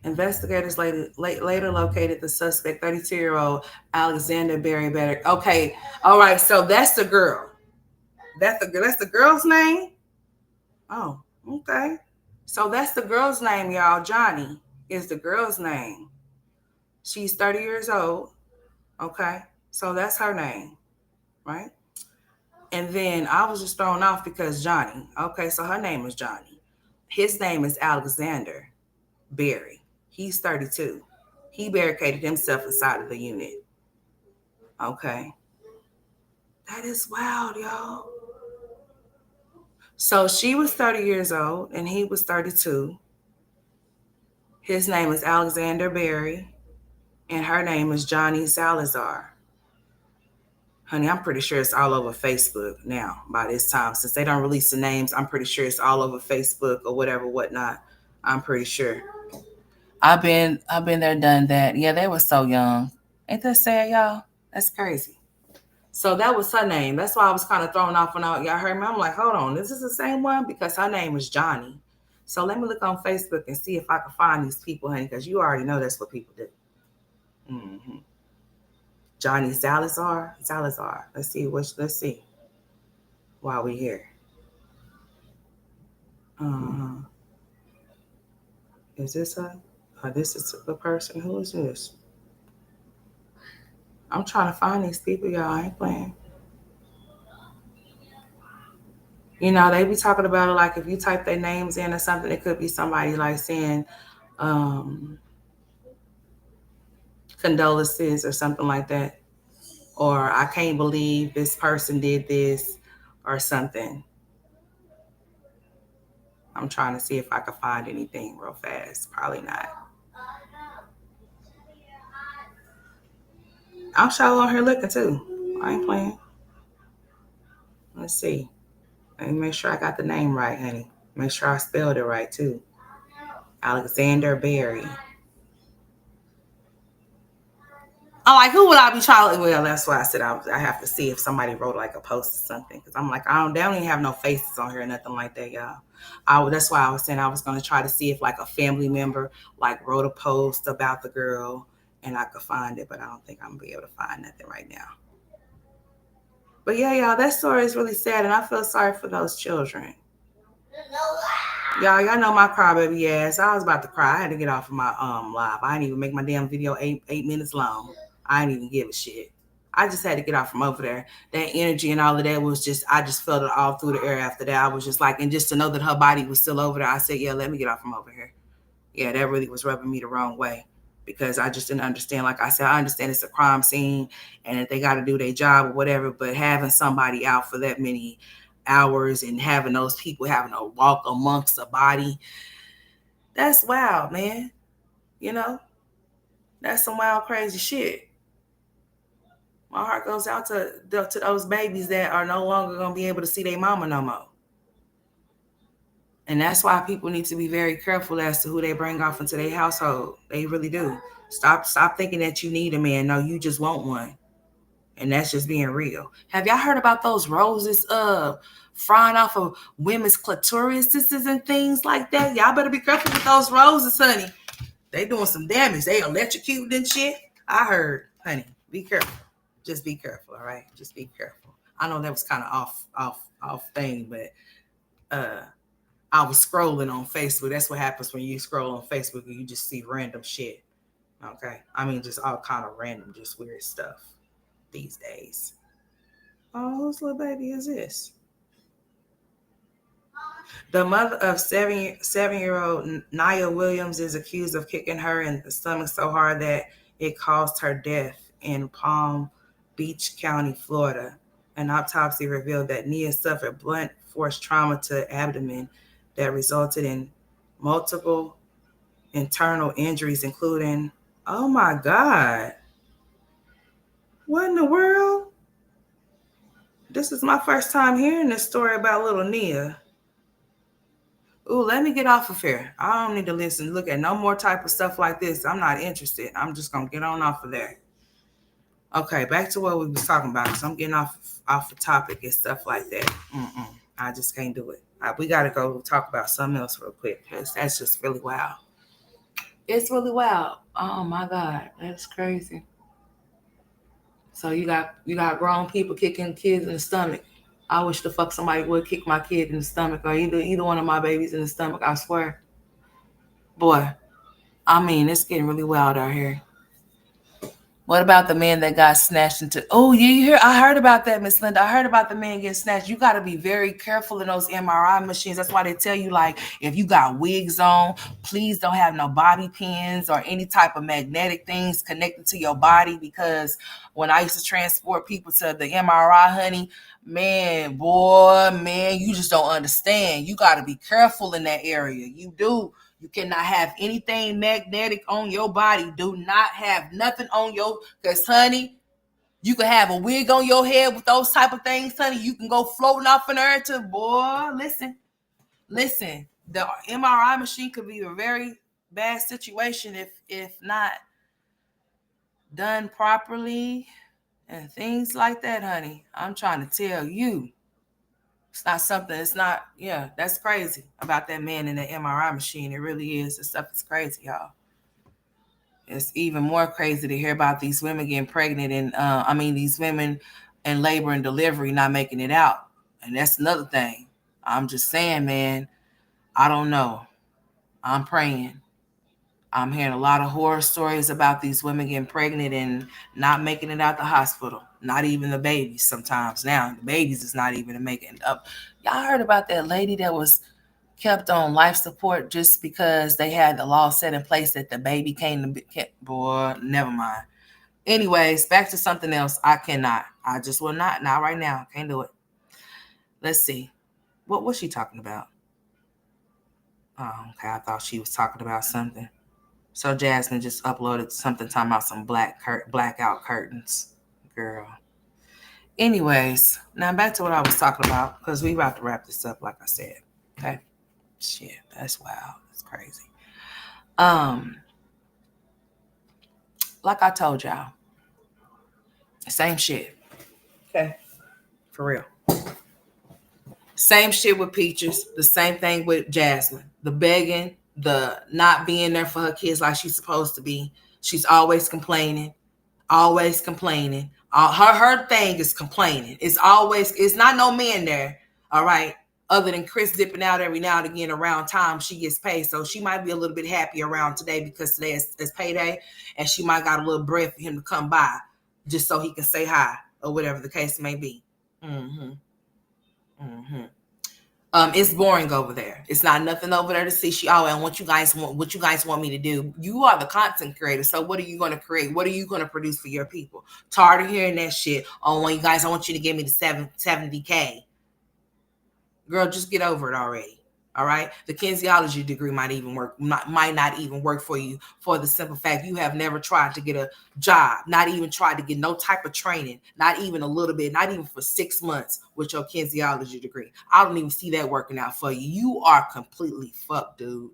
Investigators later located the suspect, 32-year-old Alexander Berry Better. Okay, all right, so that's the girl. That's the girl's name? Oh, okay. So that's the girl's name, y'all. Johnny is the girl's name. She's 30 years old. Okay. So that's her name, right? And then I was just thrown off because Johnny. Okay, so her name is Johnny. His name is Alexander Berry. He's 32. He barricaded himself inside of the unit. Okay. That is wild, y'all. So she was 30 years old and he was 32. His name is Alexander Berry and her name is Johnny Salazar. Honey, I'm pretty sure it's all over Facebook now by this time. Since they don't release the names, I'm pretty sure it's all over Facebook or whatever, whatnot. I'm pretty sure. I've been there, done that. Yeah, they were so young. Ain't that sad, y'all? That's crazy. So that was her name. That's why I was kind of thrown off when y'all heard me. I'm like, hold on, is this the same one? Because her name is Johnny. So let me look on Facebook and see if I can find these people, honey, because you already know that's what people do. Mm-hmm. Johnny Salazar. Let's see. While we here. Uh-huh. Is this her? This is the person. Who is this? I'm trying to find these people, y'all. I ain't playing. You know, they be talking about it like if you type their names in or something, it could be somebody like saying condolences or something like that. Or I can't believe this person did this or something. I'm trying to see if I can find anything real fast. Probably not. I'm sure on here looking too. I ain't playing. Let's see. Let me make sure I got the name right, honey. Make sure I spelled it right too. Alexander Berry. I'm like, who would I be trying? Well, that's why I said I have to see if somebody wrote like a post or something. Because I'm like, they don't even have no faces on here or nothing like that, y'all. That's why I was saying I was going to try to see if like a family member like wrote a post about the girl and I could find it. But I don't think I'm going to be able to find nothing right now. But yeah, y'all, that story is really sad. And I feel sorry for those children. Y'all know my crybaby ass. I was about to cry. I had to get off of my live. I didn't even make my damn video eight minutes long. I didn't even give a shit. I just had to get off from over there. That energy and all of that was just, I just felt it all through the air after that. I was just like, and just to know that her body was still over there, I said, yeah, let me get off from over here. Yeah, that really was rubbing me the wrong way because I just didn't understand. Like I said, I understand it's a crime scene and that they got to do their job or whatever, but having somebody out for that many hours and having those people having to walk amongst the body, that's wild, man. You know, that's some wild, crazy shit. My heart goes out to those babies that are no longer going to be able to see their mama no more. And that's why people need to be very careful as to who they bring off into their household. They really do. Stop thinking that you need a man. No, you just want one. And that's just being real. Have y'all heard about those roses frying off of women's clitorises and things like that? Y'all better be careful with those roses, honey. They doing some damage. They electrocuted and shit. I heard, honey, be careful. Just be careful, all right? Just be careful. I know that was kind of off thing, but I was scrolling on Facebook. That's what happens when you scroll on Facebook and you just see random shit. Okay? I mean, just all kind of random, just weird stuff these days. Oh, whose little baby is this? The mother of seven-year-old Nia Williams is accused of kicking her in the stomach so hard that it caused her death in Palm Beach County, Florida. An autopsy revealed that Nia suffered blunt force trauma to the abdomen that resulted in multiple internal injuries, including, oh my God, what in the world? This is my first time hearing this story about little Nia. Ooh, let me get off of here. I don't need to look at no more type of stuff like this. I'm not interested. I'm just gonna get on off of there. Okay, back to what we was talking about. So I'm getting off the topic and stuff like that. I just can't do it. We gotta go talk about something else real quick because that's just really wild. It's really wild. Oh my God, that's crazy. So you got grown people kicking kids in the stomach. I wish the fuck somebody would kick my kid in the stomach or either one of my babies in the stomach. I swear, boy. I mean, it's getting really wild out here. What about the man that got snatched into? Oh, you hear? I heard about that, Miss Linda. I heard about the man getting snatched. You got to be very careful in those MRI machines. That's why they tell you, like, if you got wigs on, please don't have no bobby pins or any type of magnetic things connected to your body. Because when I used to transport people to the MRI, honey, man, boy, man, you just don't understand. You got to be careful in that area. You do. You cannot have anything magnetic on your body. Do not have nothing on because honey, you can have a wig on your head with those type of things, honey. You can go floating off in there to, boy, listen. The MRI machine could be a very bad situation if not done properly and things like that, honey. I'm trying to tell you. That's crazy about that man in the MRI machine. It really is. The stuff is crazy, y'all. It's even more crazy to hear about these women getting pregnant and these women in labor and delivery not making it out. And that's another thing. I'm just saying, man, I don't know. I'm praying. I'm hearing a lot of horror stories about these women getting pregnant and not making it out the hospital. Not even the babies sometimes now. The babies is not even making it up. Y'all heard about that lady that was kept on life support just because they had the law set in place that the baby came to be. Boy, never mind. Anyways, back to something else. I cannot. I just will not. Not right now. Can't do it. Let's see. What was she talking about? Oh, okay. I thought she was talking about something. So Jasmine just uploaded something talking about some blackout curtains. Girl. Anyways, now back to what I was talking about because we about to wrap this up, like I said. Okay. Shit, that's wild. That's crazy. Um, like I told y'all, same shit. Okay, for real. Same shit with Peaches. The same thing with Jasmine. The begging, the not being there for her kids like she's supposed to be. She's always complaining, always complaining. Her thing is complaining. It's not no man there. All right. Other than Chris dipping out every now and again around time she gets paid. So she might be a little bit happy around today because today is payday and she might got a little bread for him to come by just so he can say hi or whatever the case may be. Mm-hmm. Mm-hmm. It's boring over there. It's not nothing over there to see. And what you guys want me to do. You are the content creator. So what are you going to create? What are you going to produce for your people? Tired of hearing that shit. Oh, well, you guys, I want you to give me the 70K. Girl, just get over it already. All right. The kinesiology degree might not even work for you for the simple fact you have never tried to get a job, not even tried to get no type of training, not even a little bit, not even for 6 months with your kinesiology degree. I don't even see that working out for you. You are completely fucked, dude.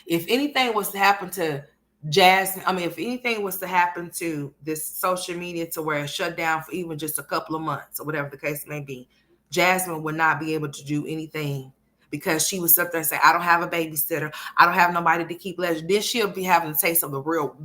If anything was to happen to if anything was to happen to this social media to where it shut down for even just a couple of months or whatever the case may be, Jasmine would not be able to do anything because she would sit there and say, I don't have a babysitter. I don't have nobody to keep leisure. Then she'll be having a taste of the real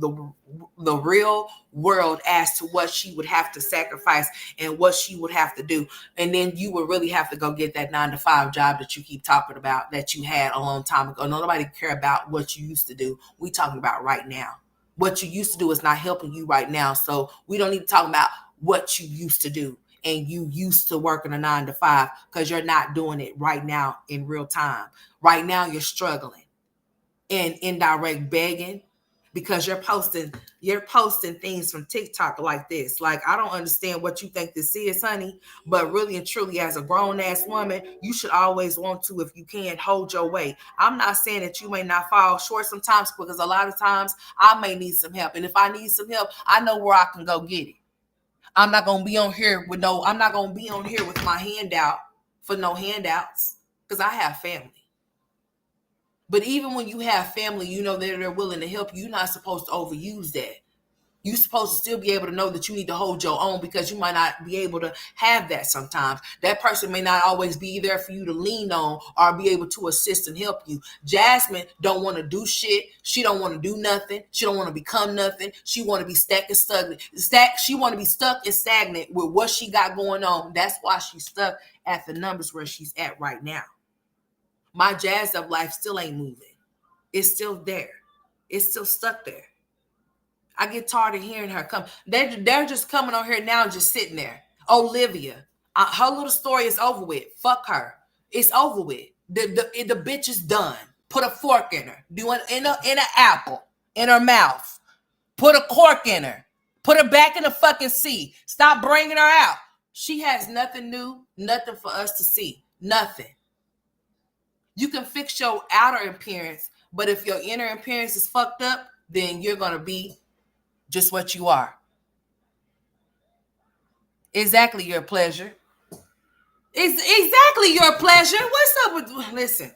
world as to what she would have to sacrifice and what she would have to do. And then you would really have to go get that 9-to-5 job that you keep talking about that you had a long time ago. Nobody care about what you used to do. We talking about right now. What you used to do is not helping you right now. So we don't need to talk about what you used to do. And you used to working a 9-to-5 because you're not doing it right now in real time. Right now, you're struggling and indirect begging because you're posting things from TikTok like this. Like, I don't understand what you think this is, honey, but really and truly, as a grown ass woman, you should always want to, if you can, hold your weight. I'm not saying that you may not fall short sometimes because a lot of times I may need some help. And if I need some help, I know where I can go get it. I'm not gonna be on here with my hand out for no handouts because I have family. But even when you have family, you know that they're willing to help you. You're not supposed to overuse that. You're supposed to still be able to know that you need to hold your own because you might not be able to have that sometimes. That person may not always be there for you to lean on or be able to assist and help you. Jasmine don't want to do shit. She don't want to do nothing. She don't want to become nothing. She want to be stuck and stagnant. She want to be stuck and stagnant with what she got going on. That's why she's stuck at the numbers where she's at right now. My jazz up life still ain't moving. It's still there. It's still stuck there. I get tired of hearing her come. They're just coming on here now, just sitting there. Olivia, her little story is over with. Fuck her. It's over with. The bitch is done. Put a fork in her. Do it in an apple in her mouth. Put a cork in her. Put her back in the fucking sea. Stop bringing her out. She has nothing new, nothing for us to see. Nothing. You can fix your outer appearance, but if your inner appearance is fucked up, then you're gonna be just what you are. Exactly your pleasure. It's exactly your pleasure. What's up with listen?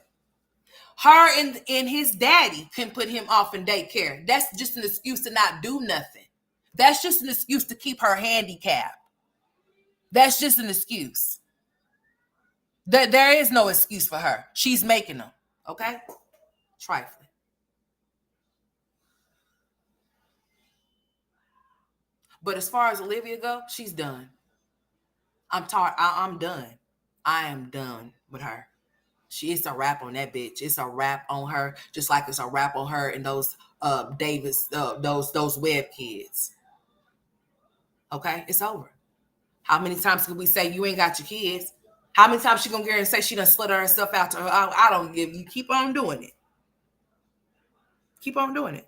Her and his daddy can put him off in daycare. That's just an excuse to not do nothing. That's just an excuse to keep her handicapped. That's just an excuse. There is no excuse for her. She's making them. Okay? Trifling. But as far as Olivia goes, she's done. I'm tired. I'm done. I am done with her. It's a wrap on that bitch. It's a wrap on her, just like it's a wrap on her and those Davis, those Webb kids. Okay, it's over. How many times can we say you ain't got your kids? How many times she gonna get her and say she done slit herself out to her? I don't give you. Keep on doing it. Keep on doing it.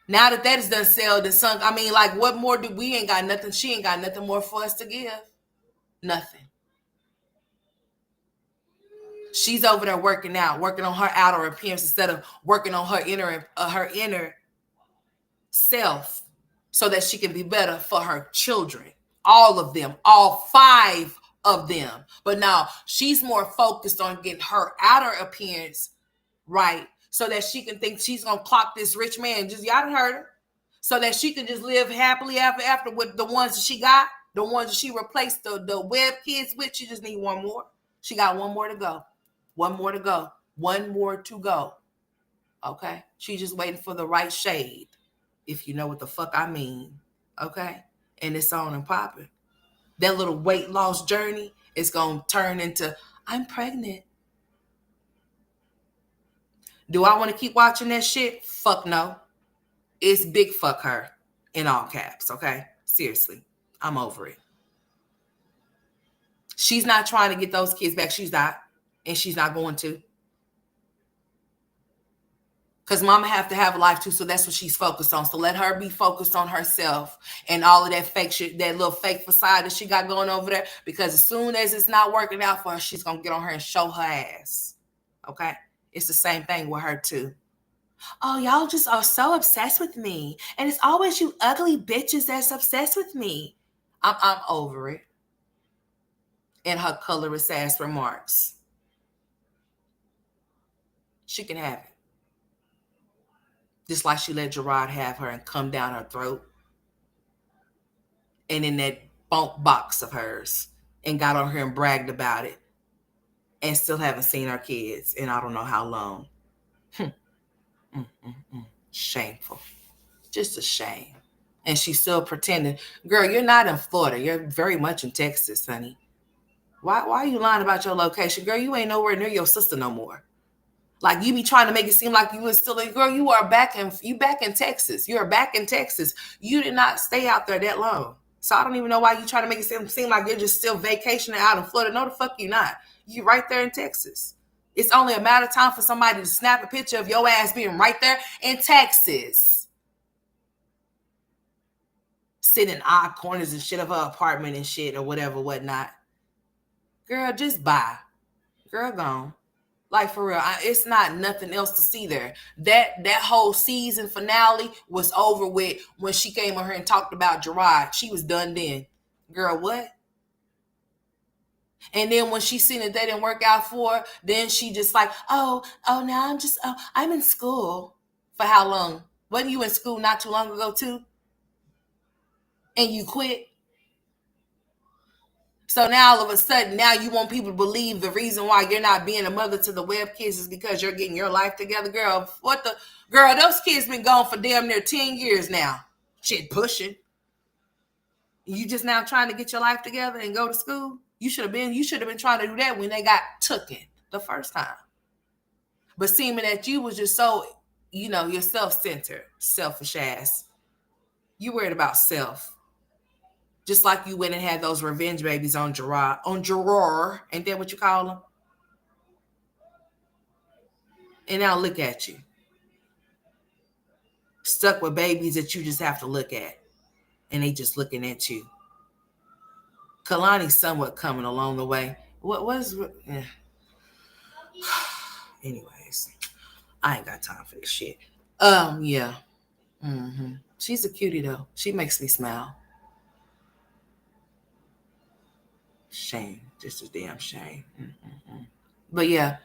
Now that is done sailed and sunk. I mean, like, what more do we ain't got nothing? She ain't got nothing more for us to give. Nothing. She's over there working out, working on her outer appearance instead of working on her inner self so that she can be better for her children. All of them, all 5 of them. But now she's more focused on getting her outer appearance right so that she can think she's gonna clock this rich man. Just y'all done heard her. So that she can just live happily ever after with the ones that she got, the ones that she replaced the web kids with. She just need one more. She got one more to go. One more to go. One more to go. Okay? She just waiting for the right shade, if you know what the fuck I mean. Okay? And it's on and popping. That little weight loss journey is going to turn into, I'm pregnant. Do I want to keep watching that shit? Fuck no. It's big fuck her in all caps, okay? Seriously. I'm over it. She's not trying to get those kids back. She's not. And she's not going to. Because mama have to have a life too, so that's what she's focused on. So let her be focused on herself and all of that fake shit, that little fake facade that she got going over there. Because as soon as it's not working out for her, she's going to get on her and show her ass. Okay? It's the same thing with her too. Oh, y'all just are so obsessed with me. And it's always you ugly bitches that's obsessed with me. I'm over it. In her colorist ass remarks. She can have it. Just like she let Gerard have her and come down her throat. And in that bunk box of hers. And got on her and bragged about it. And still haven't seen her kids in I don't know how long. Shameful. Just a shame. And she's still pretending. Girl, you're not in Florida. You're very much in Texas, honey. Why are you lying about your location? Girl, you ain't nowhere near your sister no more. Like you be trying to make it seem like you was still in, girl, you back in Texas. You're back in Texas. You did not stay out there that long. So I don't even know why you trying to make it seem like you're just still vacationing out in Florida. No, the fuck you not. You right there in Texas. It's only a matter of time for somebody to snap a picture of your ass being right there in Texas. Sitting in odd corners and shit of her apartment and shit or whatever, whatnot. Girl, just bye. Girl, gone. Like, for real, it's not nothing else to see there. That whole season finale was over with when she came on her and talked about Gerard. She was done then. Girl, what? And then when she seen that didn't work out for her, then she just like, now I'm in school. For how long? Wasn't you in school not too long ago too? And you quit? So now all of a sudden, now you want people to believe the reason why you're not being a mother to the web kids is because you're getting your life together. Girl, girl, those kids been gone for damn near 10 years now. Shit pushing. You just now trying to get your life together and go to school? You should have been trying to do that when they got taken the first time. But seeming that you was just so, you're self-centered, selfish ass. You worried about self. Just like you went and had those revenge babies on Gerard. Ain't that what you call them? And now look at you. Stuck with babies that you just have to look at. And they just looking at you. Kalani's somewhat coming along the way. Anyways, I ain't got time for this shit. Yeah. She's a cutie though. She makes me smile. Shame. Just a damn shame. But yeah,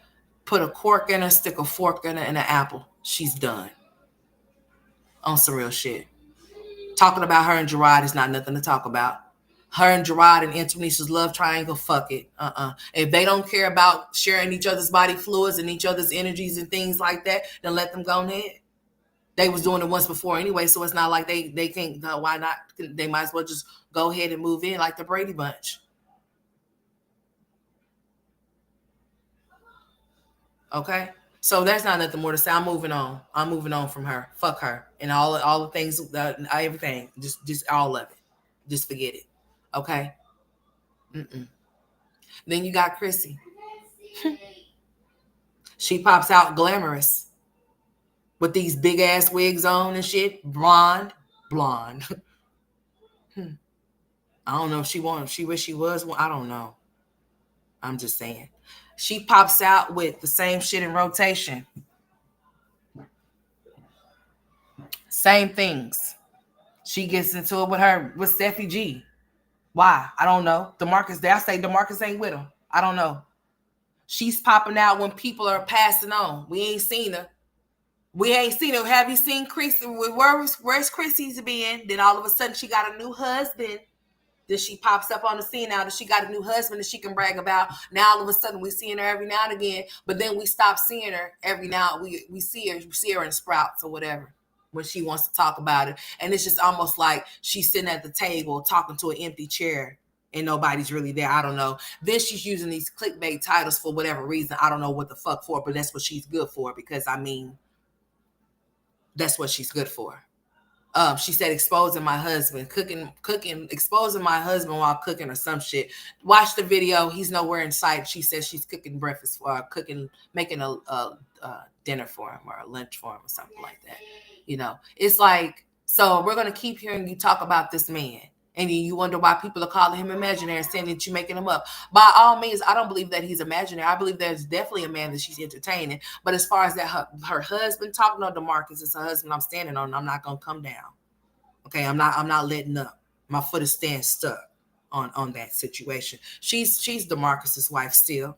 put a cork in her, stick a fork in her, and an apple. She's done. On some real shit. Talking about her and Gerard is not nothing to talk about. Her and Gerard and Antonisha's love triangle, fuck it. If they don't care about sharing each other's body fluids and each other's energies and things like that, then let them go ahead. They was doing it once before anyway, so it's not like they can't. Why not? They might as well just go ahead and move in like the Brady Bunch. Okay? So there's not nothing more to say. I'm moving on. I'm moving on from her. Fuck her. And all the things, everything. Just all of it. Just forget it. Okay? Then you got Chrissy. She pops out glamorous. With these big ass wigs on and shit. Blonde. I don't know if she wish she was. I don't know. I'm just saying. She pops out with the same shit in rotation. Same things. She gets into it with Steffi G. Why? I don't know. DeMarcus, I say DeMarcus ain't with him. I don't know. She's popping out when people are passing on. We ain't seen her. We ain't seen her. Have you seen Chris? Where's Chrissy's been? Then all of a sudden she got a new husband. Then she pops up on the scene now that she got a new husband that she can brag about. Now all of a sudden we seeing her every now and again, but then we stop seeing her every now. We see her in Sprouts or whatever when she wants to talk about it, and it's just almost like she's sitting at the table talking to an empty chair and nobody's really there. I don't know. Then she's using these clickbait titles for whatever reason. I don't know what the fuck for, but that's what she's good for because I mean, that's what she's good for. She said exposing my husband, exposing my husband while cooking or some shit. Watch the video. He's nowhere in sight. She says she's cooking breakfast for making a dinner for him or a lunch for him or something like that. You know, it's like, so we're going to keep hearing you talk about this man. And you wonder why people are calling him imaginary and saying that you're making him up. By all means, I don't believe that he's imaginary. I believe there's definitely a man that she's entertaining. But as far as that her husband talking on DeMarcus, it's a husband I'm standing on. And I'm not gonna come down. Okay, I'm not letting up. My foot is staying stuck on that situation. She's DeMarcus's wife still.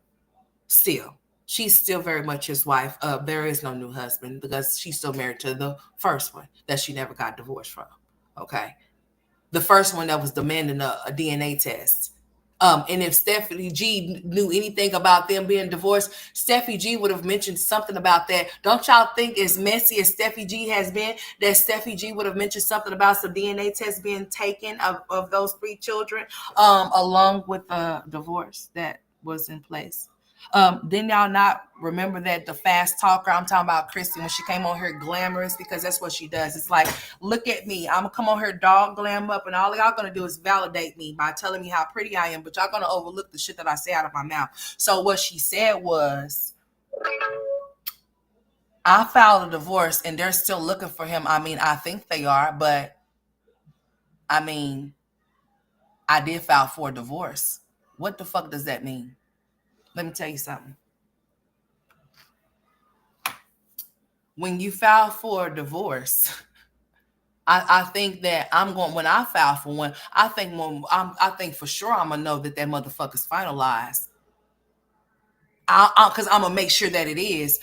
She's still very much his wife. There is no new husband because she's still married to the first one that she never got divorced from. Okay. The first one that was demanding a DNA test. And if Stephanie G knew anything about them being divorced, Steffi G would have mentioned something about that. Don't y'all think, as messy as Steffi G has been, that Steffi G would have mentioned something about some DNA tests being taken of those 3 children, along with the divorce that was in place? Didn't y'all not remember that the fast talker, I'm talking about Christy, when she came on here glamorous, because that's what she does. It's like, look at me. I'm gonna come on here dog glam up, and all y'all gonna do is validate me by telling me how pretty I am, but y'all gonna overlook the shit that I say out of my mouth. So what she said was, I filed a divorce and they're still looking for him. I mean, I think they are, but I mean, I did file for a divorce. What the fuck does that mean? Let me tell you something. When you file for a divorce, I think that when I file for one, I think for sure I'm gonna know that motherfucker's finalized. Because I'm gonna make sure that it is.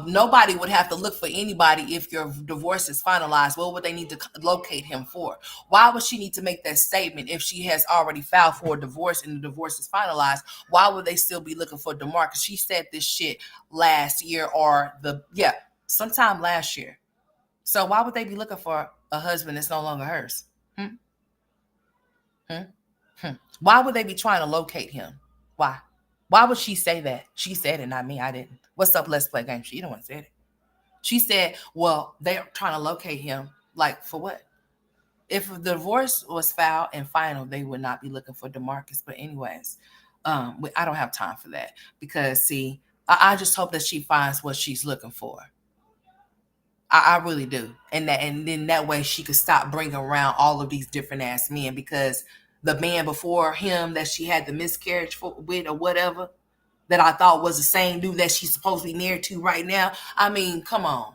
Nobody would have to look for anybody if your divorce is finalized. What would they need to locate him for? Why would she need to make that statement if she has already filed for a divorce and the divorce is finalized? Why would they still be looking for DeMarcus? She said this shit last year sometime last year. So why would they be looking for a husband that's no longer hers? Hmm? Hmm? Hmm. Why would they be trying to locate him? Why? Why would she say that? She said it, not me. I didn't. What's up, Let's Play Game? She the one said it. She said, well, they're trying to locate him. Like, for what? If the divorce was filed and final, they would not be looking for DeMarcus. But anyways, I don't have time for that. Because, see, I just hope that she finds what she's looking for. I really do. And then that way she could stop bringing around all of these different ass men, because the man before him that she had the miscarriage with or whatever, that I thought was the same dude that she's supposed to be married to right now. I mean, come on.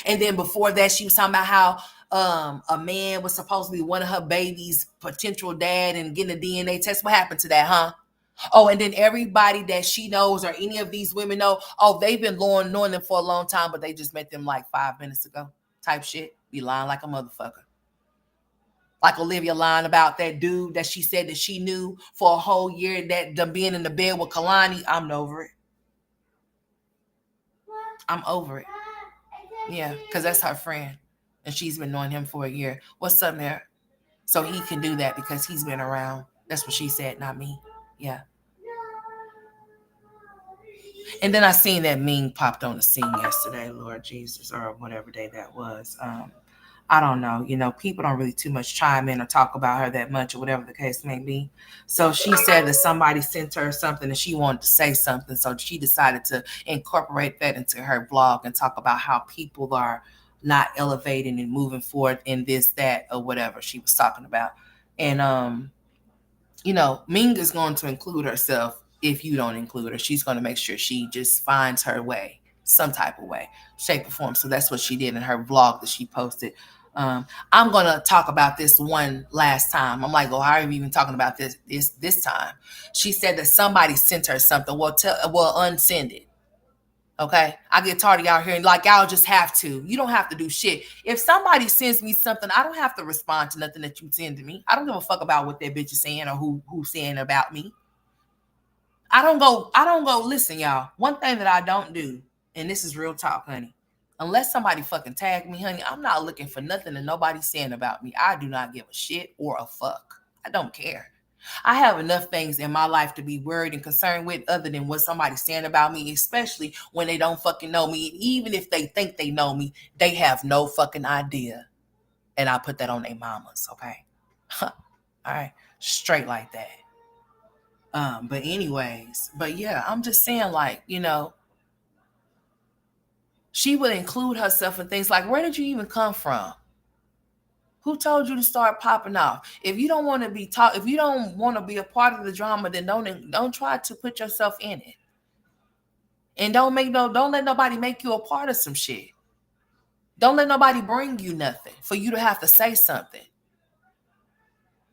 And then before that, she was talking about how a man was supposed to be one of her baby's potential dad and getting a DNA test. What happened to that, huh? Oh, and then everybody that she knows or any of these women know, oh, they've been knowing them for a long time, but they just met them like 5 minutes ago type shit. Be lying like a motherfucker. Like Olivia lying about that dude that she said that she knew for a whole year, that them being in the bed with Kalani. I'm over it. I'm over it. Yeah, because that's her friend. And she's been knowing him for a year. What's up there? So he can do that because he's been around. That's what she said, not me. Yeah. And then I seen that meme popped on the scene yesterday, Lord Jesus, or whatever day that was. I don't know. You know, people don't really too much chime in or talk about her that much or whatever the case may be. So she said that somebody sent her something and she wanted to say something. So she decided to incorporate that into her blog and talk about how people are not elevating and moving forward in this, that, or whatever she was talking about. And, you know, Ming is going to include herself. If you don't include her, she's going to make sure she just finds her way, some type of way, shape or form. So that's what she did in her vlog that she posted I'm gonna talk about this one last time. I'm like, oh, how are you even talking about this time? She said that somebody sent her something. Well, unsend it. Okay, I get tired of y'all hearing like y'all just have to. You don't have to do shit. If somebody sends me something, I don't have to respond to nothing that you send to me. I don't give a fuck about what that bitch is saying or who's saying about me. I don't go, listen, y'all. One thing that I don't do, and this is real talk, honey. Unless somebody fucking tag me, honey, I'm not looking for nothing that nobody's saying about me. I do not give a shit or a fuck. I don't care. I have enough things in my life to be worried and concerned with other than what somebody's saying about me, especially when they don't fucking know me. And even if they think they know me, they have no fucking idea. And I put that on their mamas, okay? All right. Straight like that. But anyways, but yeah, I'm just saying, like, she would include herself in things like, where did you even come from? Who told you to start popping off? If you don't want to if you don't want to be a part of the drama, then don't try to put yourself in it. And don't let nobody make you a part of some shit. Don't let nobody bring you nothing for you to have to say something.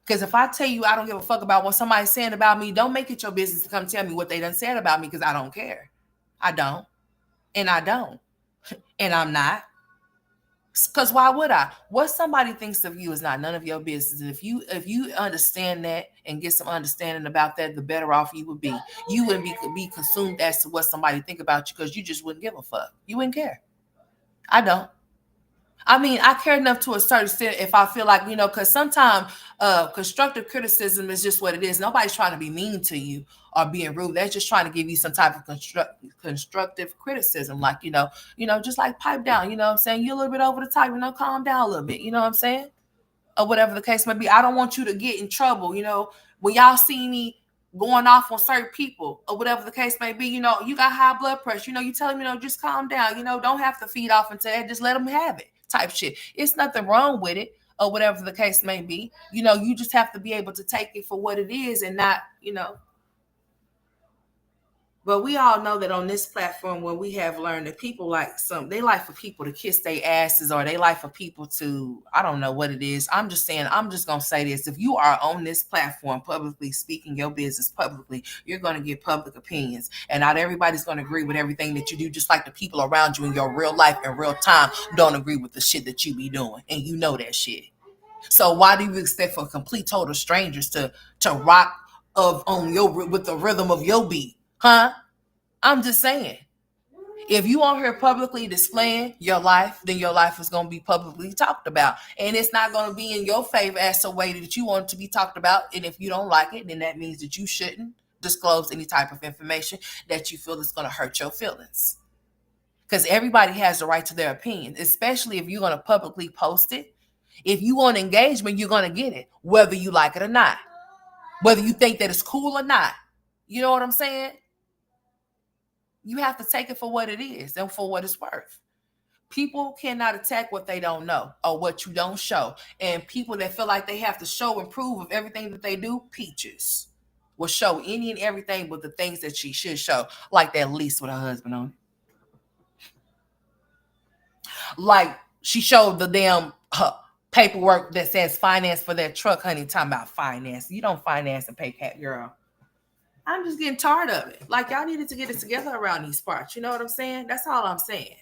Because if I tell you I don't give a fuck about what somebody's saying about me, don't make it your business to come tell me what they done said about me, because I don't care. I don't. And I don't. And I'm not. Because why would I? What somebody thinks of you is not none of your business. And if you understand that and get some understanding about that, the better off you would be. You wouldn't be consumed as to what somebody think about you, because you just wouldn't give a fuck. You wouldn't care. I don't. I mean, I care enough to a certain extent if I feel like, because sometimes constructive criticism is just what it is. Nobody's trying to be mean to you or being rude. They're just trying to give you some type of constructive criticism. Like, just like pipe down, you know what I'm saying? You're a little bit over the top, calm down a little bit, you know what I'm saying? Or whatever the case may be. I don't want you to get in trouble, when y'all see me going off on certain people or whatever the case may be, you got high blood pressure, you tell them, just calm down, don't have to feed off into that, just let them have it type shit. It's nothing wrong with it or whatever the case may be. You just have to be able to take it for what it is and not, But we all know that on this platform, where we have learned that people they like for people to kiss their asses, or they like for people to, I don't know what it is. I'm just saying, I'm just going to say this. If you are on this platform publicly speaking your business publicly, you're going to get public opinions. And not everybody's going to agree with everything that you do, just like the people around you in your real life in real time don't agree with the shit that you be doing. And you know that shit. So why do you expect for complete total strangers to rock with the rhythm of your beat? Huh? I'm just saying. If you on here publicly displaying your life, then your life is going to be publicly talked about. And it's not going to be in your favor as a way that you want it to be talked about. And if you don't like it, then that means that you shouldn't disclose any type of information that you feel is going to hurt your feelings. Because everybody has the right to their opinion, especially if you're going to publicly post it. If you want engagement, you're going to get it, whether you like it or not, whether you think that it's cool or not. You know what I'm saying? You have to take it for what it is and for what it's worth. People cannot attack what they don't know or what you don't show. And people that feel like they have to show and prove of everything that they do, peaches, will show any and everything but the things that she should show, like that lease with her husband on. Like she showed the damn paperwork that says finance for that truck, honey. Talking about finance. You don't finance and pay cat, girl. I'm just getting tired of it. Like, y'all needed to get it together around these parts. You know what I'm saying? That's all I'm saying.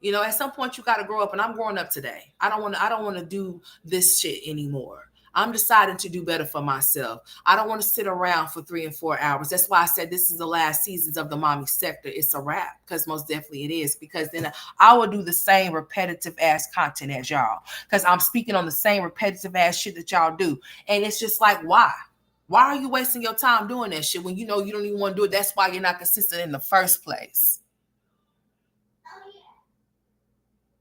At some point you got to grow up, and I'm growing up today. I don't want to do this shit anymore. I'm deciding to do better for myself. I don't want to sit around for 3 and 4 hours. That's why I said this is the last seasons of the mommy sector. It's a wrap, because most definitely it is. Because then I will do the same repetitive ass content as y'all, because I'm speaking on the same repetitive ass shit that y'all do. And it's just like, why? Why are you wasting your time doing that shit when you know you don't even want to do it? That's why you're not consistent in the first place.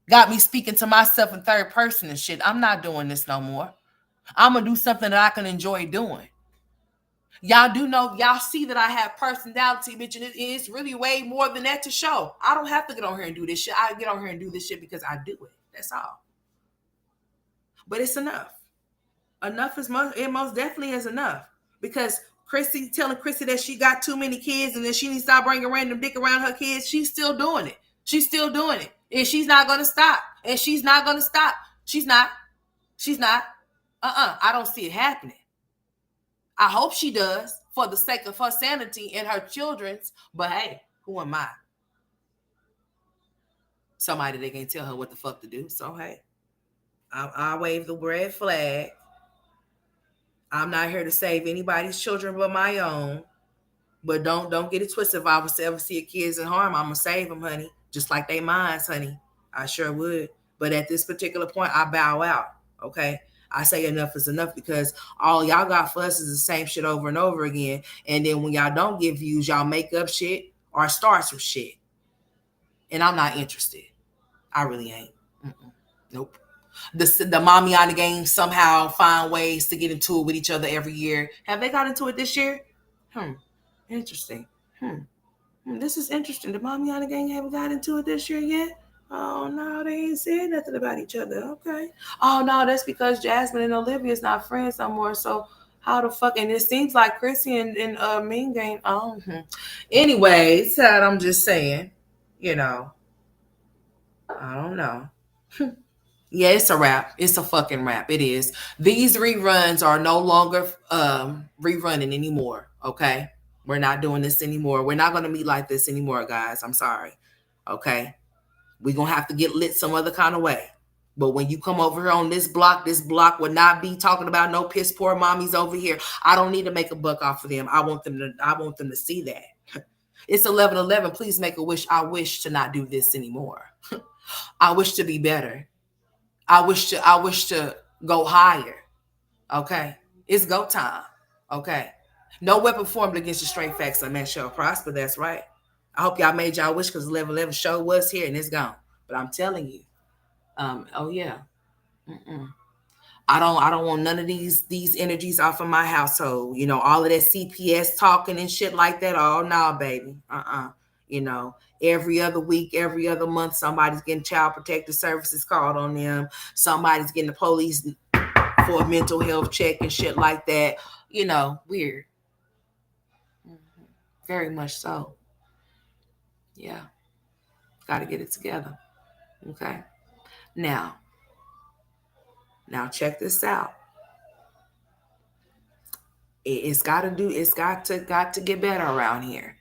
Got me speaking to myself in third person and shit. I'm not doing this no more. I'm going to do something that I can enjoy doing. Y'all do know, y'all see that I have personality, bitch, and it's really way more than that to show. I don't have to get on here and do this shit. I get on here and do this shit because I do it. That's all. But it's enough. Enough is it most definitely is enough. Because Chrissy telling Chrissy that she got too many kids and that she needs to stop bringing random dick around her kids, she's still doing it. She's still doing it. And she's not going to stop. And she's not going to stop. She's not. She's not. I don't see it happening. I hope she does for the sake of her sanity and her children's. But hey, who am I? Somebody that can't tell her what the fuck to do. So hey, I wave the red flag. I'm not here to save anybody's children but my own. But don't get it twisted. If I was to ever see a kids in harm, I'm gonna save them, honey. Just like they minds, honey. I sure would. But at this particular point, I bow out. Okay. I say enough is enough because all y'all got for us is the same shit over and over again. And then when y'all don't get views, y'all make up shit or start some shit. And I'm not interested. I really ain't. Nope. The mommy on the game somehow find ways to get into it with each other every year. Have they got into it this year? Interesting. This is interesting. The mommy on the gang haven't got into it this year yet. Oh no, they ain't said nothing about each other. Okay. Oh no, that's because Jasmine and Olivia's not friends no more. So how the fuck? And it seems like Chrissy and Mean Gang. Anyways, I'm just saying. I don't know. Yeah, it's a wrap. It's a fucking wrap. It is. These reruns are no longer rerunning anymore. Okay. We're not doing this anymore. We're not going to meet like this anymore, guys. I'm sorry. Okay. We're going to have to get lit some other kind of way. But when you come over here on this block will not be talking about no piss poor mommies over here. I don't need to make a buck off of them. I want them to see that. It's 11/11. Please make a wish. I wish to not do this anymore. I wish to be better. I wish to go higher. Okay. It's go time. Okay. No weapon formed against the straight facts of man shall prosper. That's right. I hope y'all made y'all wish because 11/11 show was here and it's gone. But I'm telling you, oh yeah. I don't want none of these energies off of my household. All of that CPS talking and shit like that. Oh no, baby. Every other week, every other month, somebody's getting child protective services called on them. Somebody's getting the police for a mental health check and shit like that. Weird. Very much so. Yeah. Got to get it together. Okay. Now check this out. It's got to get better around here.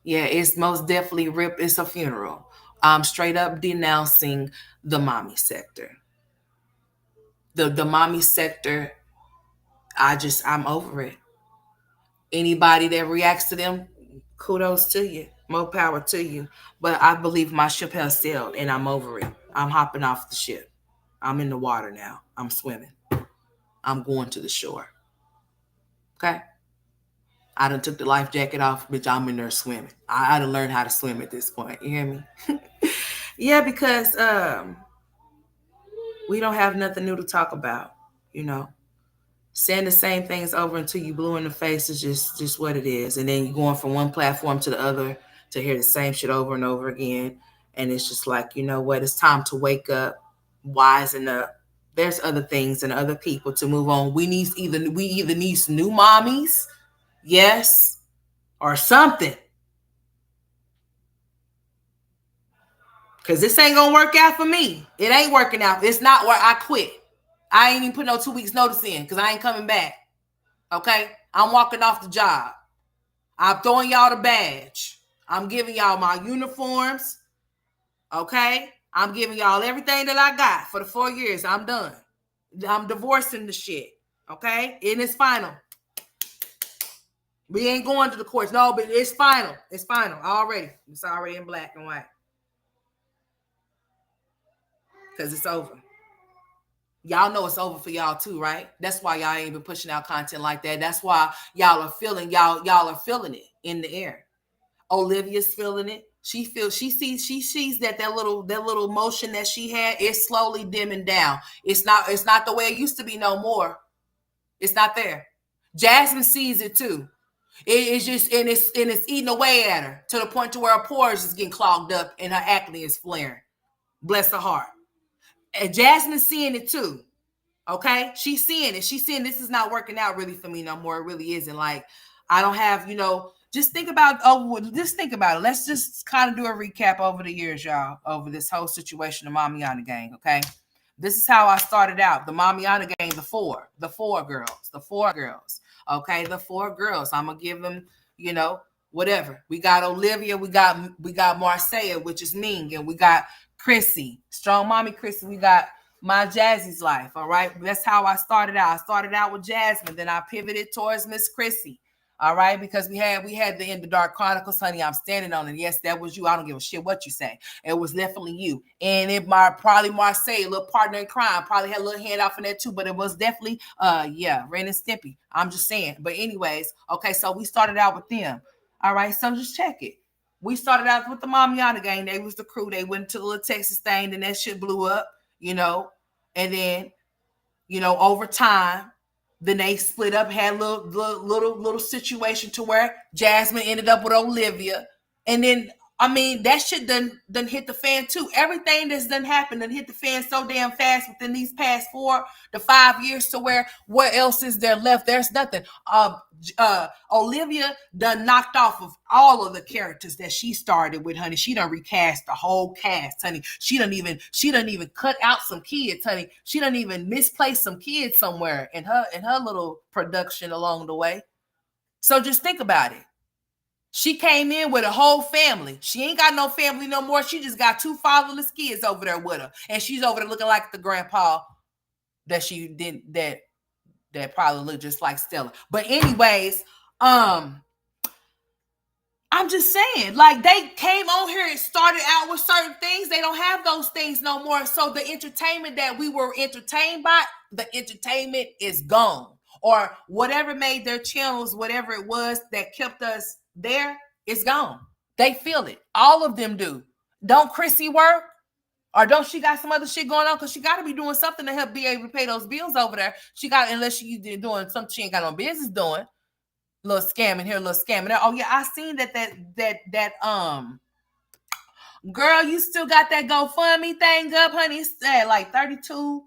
Yeah, it's most definitely it's a funeral. I'm straight up denouncing the mommy sector. The mommy sector, I'm over it. Anybody that reacts to them, kudos to you. More power to you. But I believe my ship has sailed and I'm over it. I'm hopping off the ship. I'm in the water now. I'm swimming. I'm going to the shore. Okay? I done took the life jacket off, bitch. I'm in there swimming. I done learned how to swim at this point. You hear me? Yeah, because we don't have nothing new to talk about. Saying the same things over until you blue in the face is just what it is. And then you're going from one platform to the other to hear the same shit over and over again. And it's just like, you know what? It's time to wake up, wisen up. There's other things and other people to move on. We either need some new mommies, yes, or something. Because this ain't going to work out for me. It ain't working out. It's not where I quit. I ain't even put no 2 weeks notice in because I ain't coming back. Okay? I'm walking off the job. I'm throwing y'all the badge. I'm giving y'all my uniforms. Okay? I'm giving y'all everything that I got for the 4 years. I'm done. I'm divorcing the shit. Okay? And it's final. We ain't going to the courts. No, but it's final. It's final already. It's already in black and white. Because it's over. Y'all know it's over for y'all too, right? That's why y'all ain't been pushing out content like that. That's why y'all are feeling it in the air. Olivia's feeling it. She sees that little motion that she had is slowly dimming down. It's not the way it used to be no more. It's not there. Jasmine sees it too. It's just and it's eating away at her to the point to where her pores is getting clogged up and her acne is flaring. Bless her heart. And Jasmine's seeing it too. Okay? She's seeing it. She's seeing this is not working out really for me no more. It really isn't. Like, I don't have, just think about it. Let's just kind of do a recap over the years, y'all, over this whole situation of Mommy on the Gang, okay? This is how I started out. The Mamiana game, the four girls. Okay, the four girls. I'm gonna give them, you know, whatever. We got Olivia, we got Marcia, which is Ming, and we got Chrissy, strong mommy Chrissy. We got my Jazzy's life. All right, that's how I started out. I started out with Jasmine, then I pivoted towards Miss Chrissy. All right, because we had the In the Dark Chronicles, honey. I'm standing on it. Yes, that was you. I don't give a shit what you say. It was definitely you. And it probably Marseille, a little partner in crime, probably had a little hand off in that too, but it was definitely yeah, Ren and Stimpy. I'm just saying. But anyways, okay, so we started out with them. All right, so just check it. We started out with the Mamiana gang. They was the crew. They went to the little Texas thing, and that shit blew up, you know. And then over time, then they split up, had a little situation to where Jasmine ended up with Olivia. And then, I mean, that shit done hit the fan too. Everything that's done happened done hit the fan so damn fast within these past 4 to 5 years to where what else is there left? There's nothing. Olivia done knocked off of all of the characters that she started with, honey. She done recast the whole cast, honey. She done even cut out some kids, honey. She done even misplaced some kids somewhere in her little production along the way. So just think about it. She came in with a whole family. She ain't got no family no more. She just got 2 fatherless kids over there with her. And she's over there looking like the grandpa that she did that probably looked just like Stella. But anyways, I'm just saying, like, they came on here and started out with certain things. They don't have those things no more. So the entertainment that we were entertained by, the entertainment is gone. Or whatever made their channels, whatever it was that kept us there, it's gone. They feel it. All of them do. Don't Chrissy work? Or don't she got some other shit going on? Because she got to be doing something to help be able to pay those bills over there. Unless she doing something she ain't got no business doing. Little scamming here, little scamming there. Oh yeah, I seen that girl, you still got that GoFundMe thing up, honey. It's at like 32.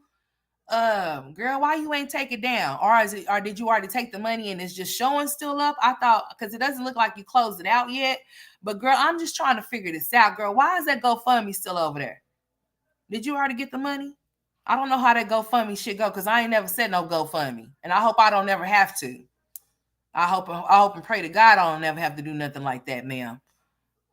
Girl, why you ain't take it down? Or did you already take the money and it's just showing still up? I thought, because it doesn't look like you closed it out yet. But girl, I'm just trying to figure this out, girl. Why is that GoFundMe still over there? Did you already get the money? I don't know how that GoFundMe shit go, because I ain't never said no GoFundMe. And I hope I don't never have to. I hope and pray to God I don't never have to do nothing like that, ma'am.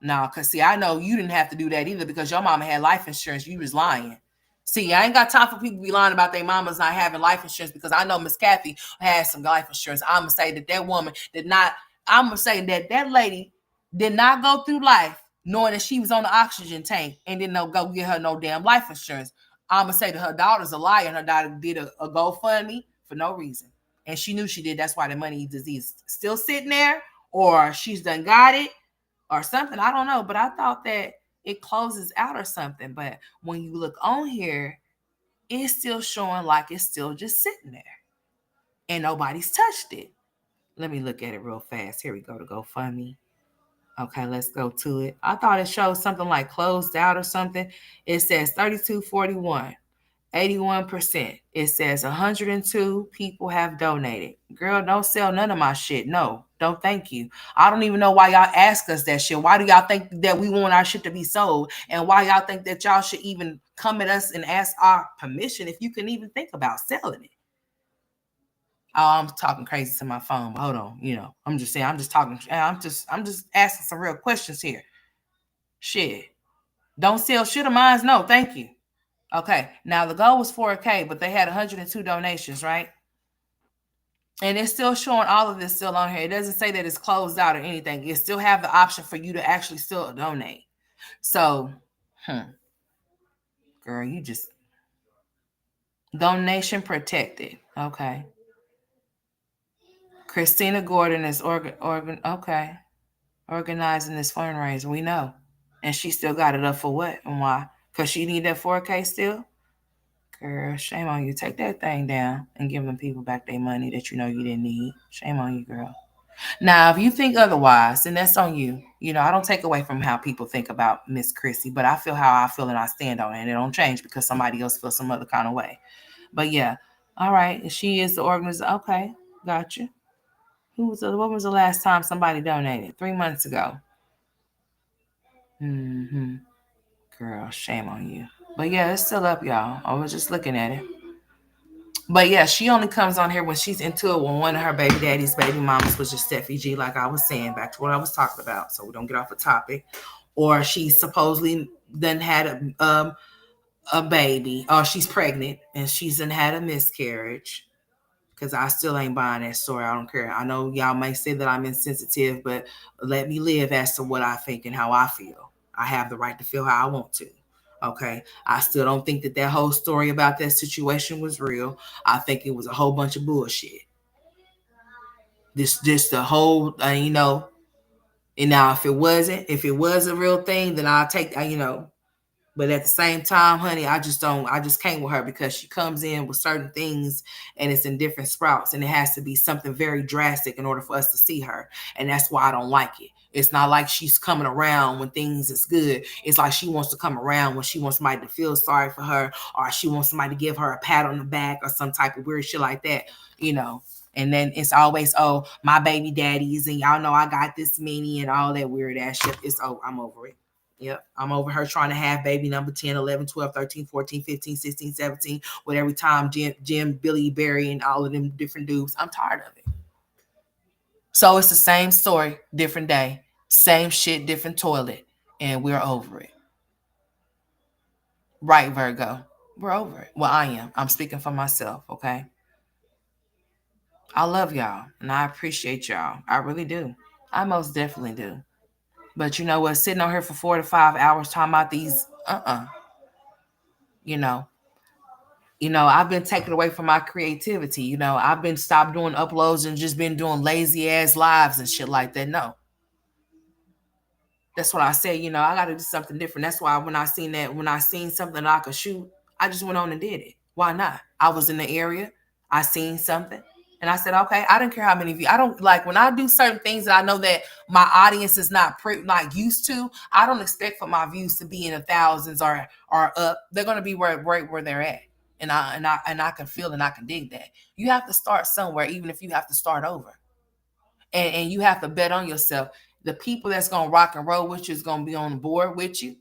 No, because see, I know you didn't have to do that either because your mama had life insurance. You was lying. See, I ain't got time for people to be lying about their mamas not having life insurance, because I know Miss Kathy has some life insurance. I'm going to say that woman did not, I'm going to say that lady did not go through life knowing that she was on the oxygen tank and didn't go get her no damn life insurance. I'm going to say that her daughter's a liar, and her daughter did a GoFundMe for no reason. And she knew she did. That's why the money is still sitting there, or she's done got it or something. I don't know. But I thought that it closes out or something. But when you look on here, it's still showing like it's still just sitting there. And nobody's touched it. Let me look at it real fast. Here we go to GoFundMe. Okay, let's go to it. I thought it showed something like closed out or something. It says 3241. 81%. It says 102 people have donated. Girl, don't sell none of my shit. No, don't, thank you. I don't even know why y'all ask us that shit. Why do y'all think that we want our shit to be sold? And why y'all think that y'all should even come at us and ask our permission if you can even think about selling it? Oh, I'm talking crazy to my phone. Hold on. I'm just saying, I'm just talking. I'm just asking some real questions here. Shit. Don't sell shit of mine. No, thank you. Okay, now the goal was 4K, but they had 102 donations, right? And it's still showing all of this still on here. It doesn't say that it's closed out or anything. It still have the option for you to actually still donate. So, girl, you just donation protected. Okay. Christina Gordon is okay, organizing this fundraiser. We know, and she still got it up for what and why? Because she need that 4K still. Girl, shame on you. Take that thing down and give them people back their money that you know you didn't need. Shame on you, girl. Now, if you think otherwise, then that's on you. I don't take away from how people think about Miss Chrissy, but I feel how I feel and I stand on it. And it don't change because somebody else feels some other kind of way. But yeah, all right. She is the organizer. Okay, gotcha. What was the last time somebody donated? 3 months ago. Girl, shame on you. But yeah, it's still up, y'all. I was just looking at it. But yeah, she only comes on here when she's into it, when one of her baby daddy's baby mamas was just Steffi G, like I was saying, back to what I was talking about, so we don't get off the topic. Or she supposedly then had a baby, or she's pregnant and she's then had a miscarriage. Because I still ain't buying that story. I don't care. I know y'all might say that I'm insensitive, but let me live as to what I think and how I feel. I have the right to feel how I want to. Okay. I still don't think that that whole story about that situation was real. I think it was a whole bunch of bullshit. This just the whole, and now if it was a real thing, then I'll take, but at the same time, honey, I just can't with her because she comes in with certain things and it's in different sprouts and it has to be something very drastic in order for us to see her. And that's why I don't like it. It's not like she's coming around when things is good. It's like she wants to come around when she wants somebody to feel sorry for her, or she wants somebody to give her a pat on the back or some type of weird shit like that, you know. And then it's always, oh, my baby daddies, and y'all know I got this many and all that weird ass shit. I'm over it. Yep. I'm over her trying to have baby number 10, 11, 12, 13, 14, 15, 16, 17, with every time Jim, Billy, Barry, and all of them different dudes. I'm tired of it. So it's the same story, different day. Same shit, different toilet. And we're over it. Right, Virgo. We're over it. Well, I am. I'm speaking for myself, okay? I love y'all and I appreciate y'all. I really do. I most definitely do. But you know what? Sitting on here for 4 to 5 hours talking about these, you know, I've been taken away from my creativity. I've been stopped doing uploads and just been doing lazy ass lives and shit like that. No, that's what I say. I got to do something different. That's why when I seen something that I could shoot, I just went on and did it. Why not? I was in the area. I seen something. And I said, okay, I don't care how many of you. I don't like when I do certain things that I know that my audience is not used to. I don't expect for my views to be in the thousands or up. They're gonna be right where they're at. And I can feel and I can dig that. You have to start somewhere, even if you have to start over. And you have to bet on yourself. The people that's gonna rock and roll with you is gonna be on the board with you,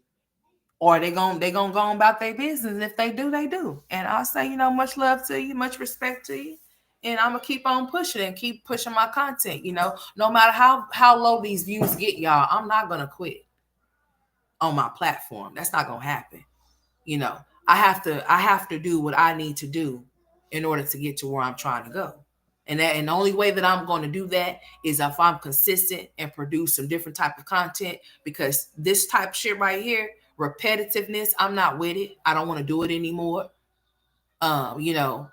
or they gonna go on about their business. And if they do, they do. And I'll say, much love to you, much respect to you. And I'm gonna keep on pushing and keep pushing my content. No matter how low these views get, y'all, I'm not gonna quit on my platform. That's not gonna happen. You know, I have to do what I need to do in order to get to where I'm trying to go. And the only way that I'm going to do that is if I'm consistent and produce some different type of content, because this type of shit right here, repetitiveness, I'm not with it. I don't want to do it anymore. You know,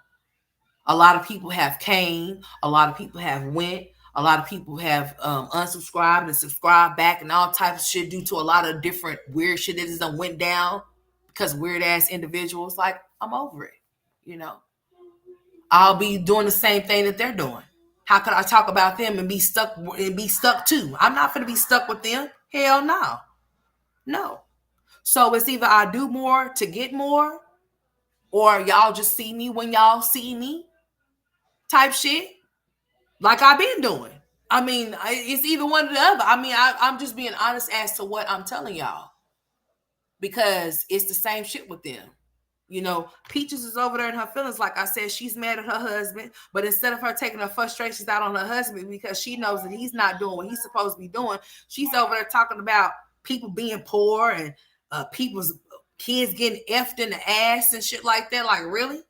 a lot of people have came, a lot of people have went, a lot of people have unsubscribed and subscribed back and all types of shit due to a lot of different weird shit that just went down because weird ass individuals. Like, I'm over it. You know, I'll be doing the same thing that they're doing. How could I talk about them and be stuck too? I'm not going to be stuck with them. Hell no. No. So it's either I do more to get more, or y'all just see me when y'all see me type shit, like I've been doing. I mean, it's either one or the other. I mean, I'm just being honest as to what I'm telling y'all, because it's the same shit with them. Peaches is over there in her feelings. Like I said, she's mad at her husband, but instead of her taking her frustrations out on her husband because she knows that he's not doing what he's supposed to be doing, she's over there talking about people being poor and people's kids getting effed in the ass and shit like that. Like, really?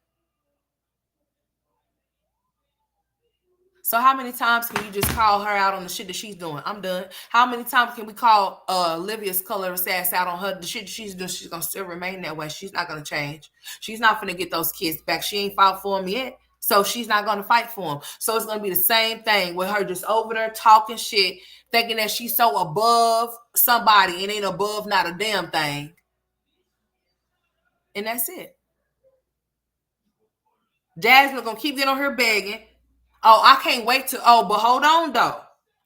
So how many times can you just call her out on the shit that she's doing? I'm done. How many times can we call Olivia's colorless ass out on her the shit that she's doing? She's gonna still remain that way. She's not gonna change. She's not gonna get those kids back. She ain't fought for them yet, so she's not gonna fight for them. So it's gonna be the same thing with her, just over there talking shit, thinking that she's so above somebody and ain't above not a damn thing. And that's it. Jasmine gonna keep getting on her begging. Oh, I can't wait to. Oh, but hold on though.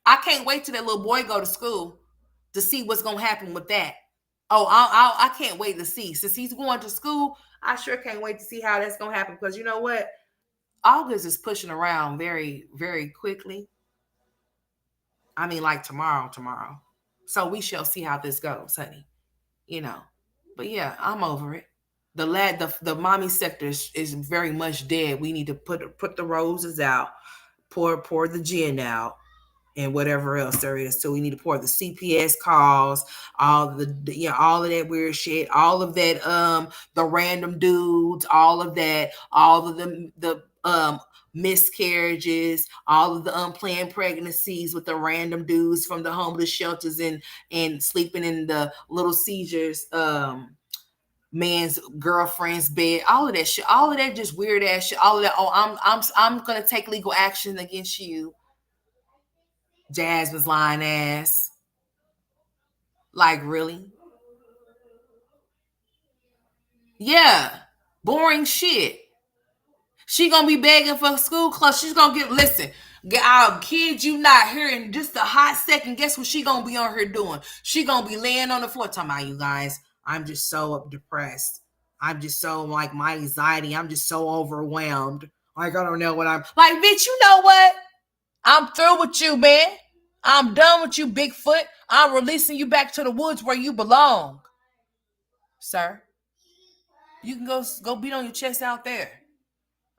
I can't wait till that little boy go to school to see what's gonna happen with that. Oh, I can't wait to see. Since he's going to school, I sure can't wait to see how that's gonna happen. Because you know what, August is pushing around very, very quickly. I mean, like tomorrow. So we shall see how this goes, honey. You know. But yeah, I'm over it. The mommy sector is very much dead. We need to put the roses out, pour the gin out, and whatever else there is. So we need to pour the CPS calls, all all of that weird shit, all of that, the random dudes, all of that, all of the miscarriages, all of the unplanned pregnancies with the random dudes from the homeless shelters and sleeping in the little seizures, man's girlfriend's bed, all of that shit, all of that just weird ass shit, all of that. Oh, I'm gonna take legal action against you, Jasmine's lying ass. Like, really? Yeah. Boring shit. She gonna be begging for school clothes. She's gonna listen. I'll kid you not, here in just a hot second. Guess what she gonna be on her doing? She gonna be laying on the floor talking about, you guys, I'm just so depressed. I'm just so, like, my anxiety. I'm just so overwhelmed. Like, I don't know what I'm like, bitch, you know what? I'm through with you, man. I'm done with you, Bigfoot. I'm releasing you back to the woods where you belong, sir. You can go beat on your chest out there.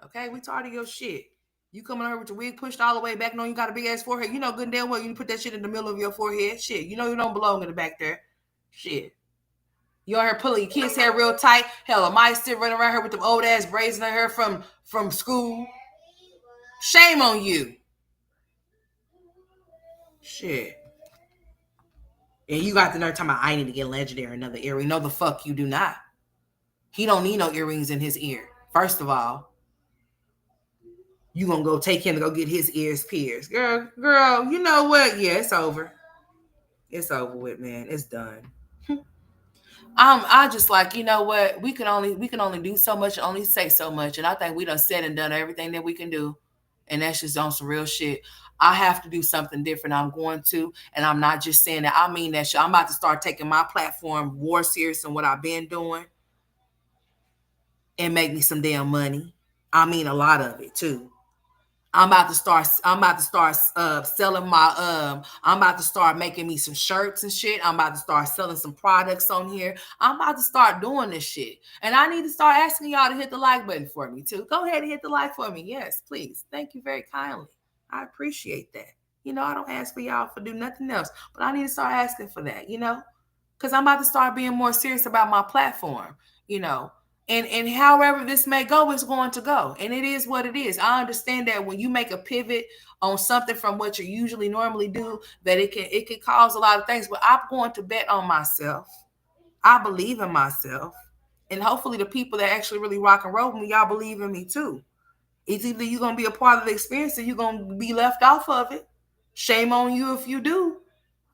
Okay, we tired of your shit. You coming over with your wig pushed all the way back, knowing you got a big ass forehead. You know good and damn well you put that shit in the middle of your forehead. Shit, you know you don't belong in the back there. Shit. You out here pulling your kids' hair real tight. Hell, a mice still running around here with them old ass braids in her hair from school. Shame on you. Shit. And you got the nerve talking about, I need to get legendary another earring. No, the fuck you do not. He don't need no earrings in his ear. First of all, you gonna go take him to go get his ears pierced. Girl, you know what? Yeah, it's over. It's over with, man. It's done. I just like, you know what? We can only do so much, only say so much. And I think we done said and done everything that we can do. And that's just on some real shit. I have to do something different. I'm going to, and I'm not just saying that. I mean that shit. I'm about to start taking my platform more serious than what I've been doing and make me some damn money. I mean a lot of it too. I'm about to start selling my I'm about to start making me some shirts and shit. I'm about to start selling some products on here. I'm about to start doing this shit. And I need to start asking y'all to hit the like button for me too. Go ahead and hit the like for me. Yes, please. Thank you very kindly. I appreciate that. You know, I don't ask for y'all for do nothing else, but I need to start asking for that, you know? Because I'm about to start being more serious about my platform, you know. And however this may go, it's going to go. And it is what it is. I understand that when you make a pivot on something from what you usually normally do, that it can cause a lot of things. But I'm going to bet on myself. I believe in myself. And hopefully the people that actually really rock and roll with me, y'all believe in me too. It's either you're going to be a part of the experience or you're going to be left off of it. Shame on you if you do.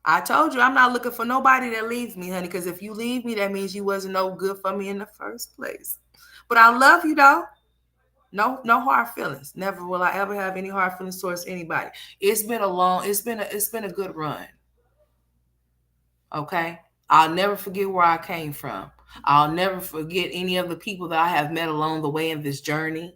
I told you I'm not looking for nobody that leaves me, honey, because if you leave me, that means you wasn't no good for me in the first place. But I love you though. No hard feelings. Never will I ever have any hard feelings towards anybody. It's been a good run. Okay. I'll never forget where I came from. I'll never forget any of the people that I have met along the way in this journey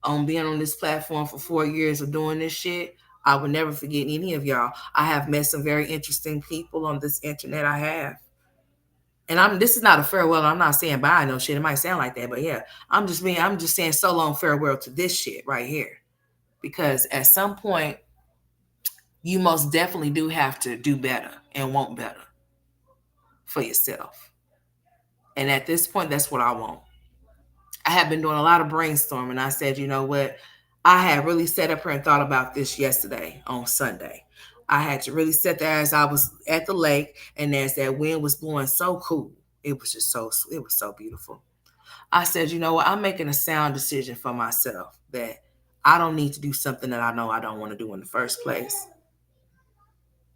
on being on this platform for 4 years of doing this shit. I will never forget any of y'all. I have met some very interesting people on this internet. I have. And this is not a farewell. I'm not saying bye no shit. It might sound like that, but yeah, I'm just saying so long farewell to this shit right here. Because at some point, you most definitely do have to do better and want better for yourself. And at this point, that's what I want. I have been doing a lot of brainstorming. I said, you know what? I had really sat up here and thought about this yesterday on Sunday. I had to really sit there as I was at the lake and as that wind was blowing so cool. It was just it was so beautiful. I said, you know what? I'm making a sound decision for myself that I don't need to do something that I know I don't want to do in the first place,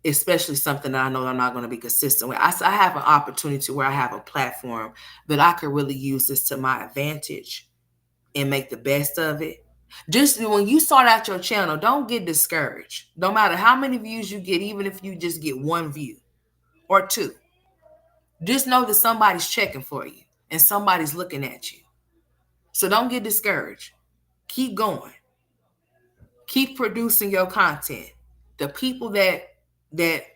especially something that I know I'm not going to be consistent with. I have an opportunity where I have a platform that I could really use this to my advantage and make the best of it. Just when you start out your channel, don't get discouraged. No matter how many views you get, even if you just get one view or two, just know that somebody's checking for you and somebody's looking at you. So don't get discouraged. Keep going. Keep producing your content. The people that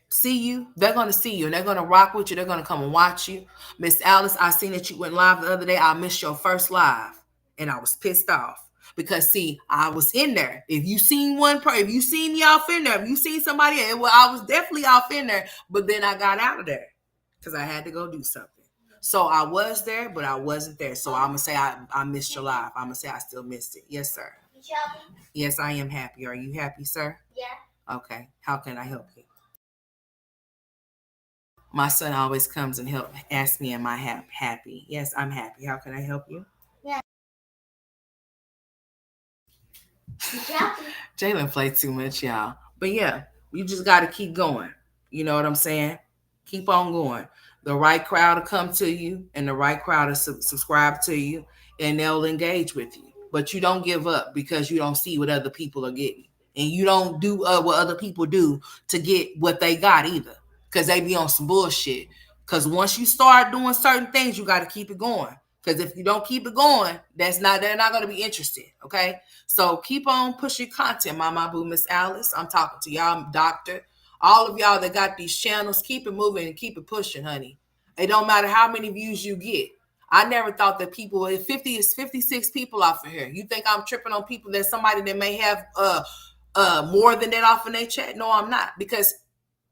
see you, they're going to see you and they're going to rock with you. They're going to come and watch you. Miss Alice, I seen that you went live the other day. I missed your first live and I was pissed off because see, I was in there. If you seen if you seen me off in there, if you seen somebody, well, I was definitely off in there, but then I got out of there because I had to go do something. So I was there, but I wasn't there. So I'm going to say I missed your live. I'm going to say I still missed it. Yes, sir. Yes, I am happy. Are you happy, sir? Yeah. Okay. How can I help you? My son always comes and ask me, am I happy? Yes, I'm happy. How can I help you? Yeah. Jalen played too much, y'all. But yeah, you just got to keep going. You know what I'm saying? Keep on going. The right crowd will come to you and the right crowd will subscribe to you and they'll engage with you. But you don't give up because you don't see what other people are getting. And you don't do what other people do to get what they got either. Because they be on some bullshit. Because once you start doing certain things, you got to keep it going. Because if you don't keep it going, they're not going to be interested. Okay. So keep on pushing content, my boo, Miss Alice. I'm talking to y'all, doctor. All of y'all that got these channels, keep it moving and keep it pushing, honey. It don't matter how many views you get. I never thought that people, 50 is 56 people off of here. You think I'm tripping on people that somebody that may have more than that off in their chat? No, I'm not. Because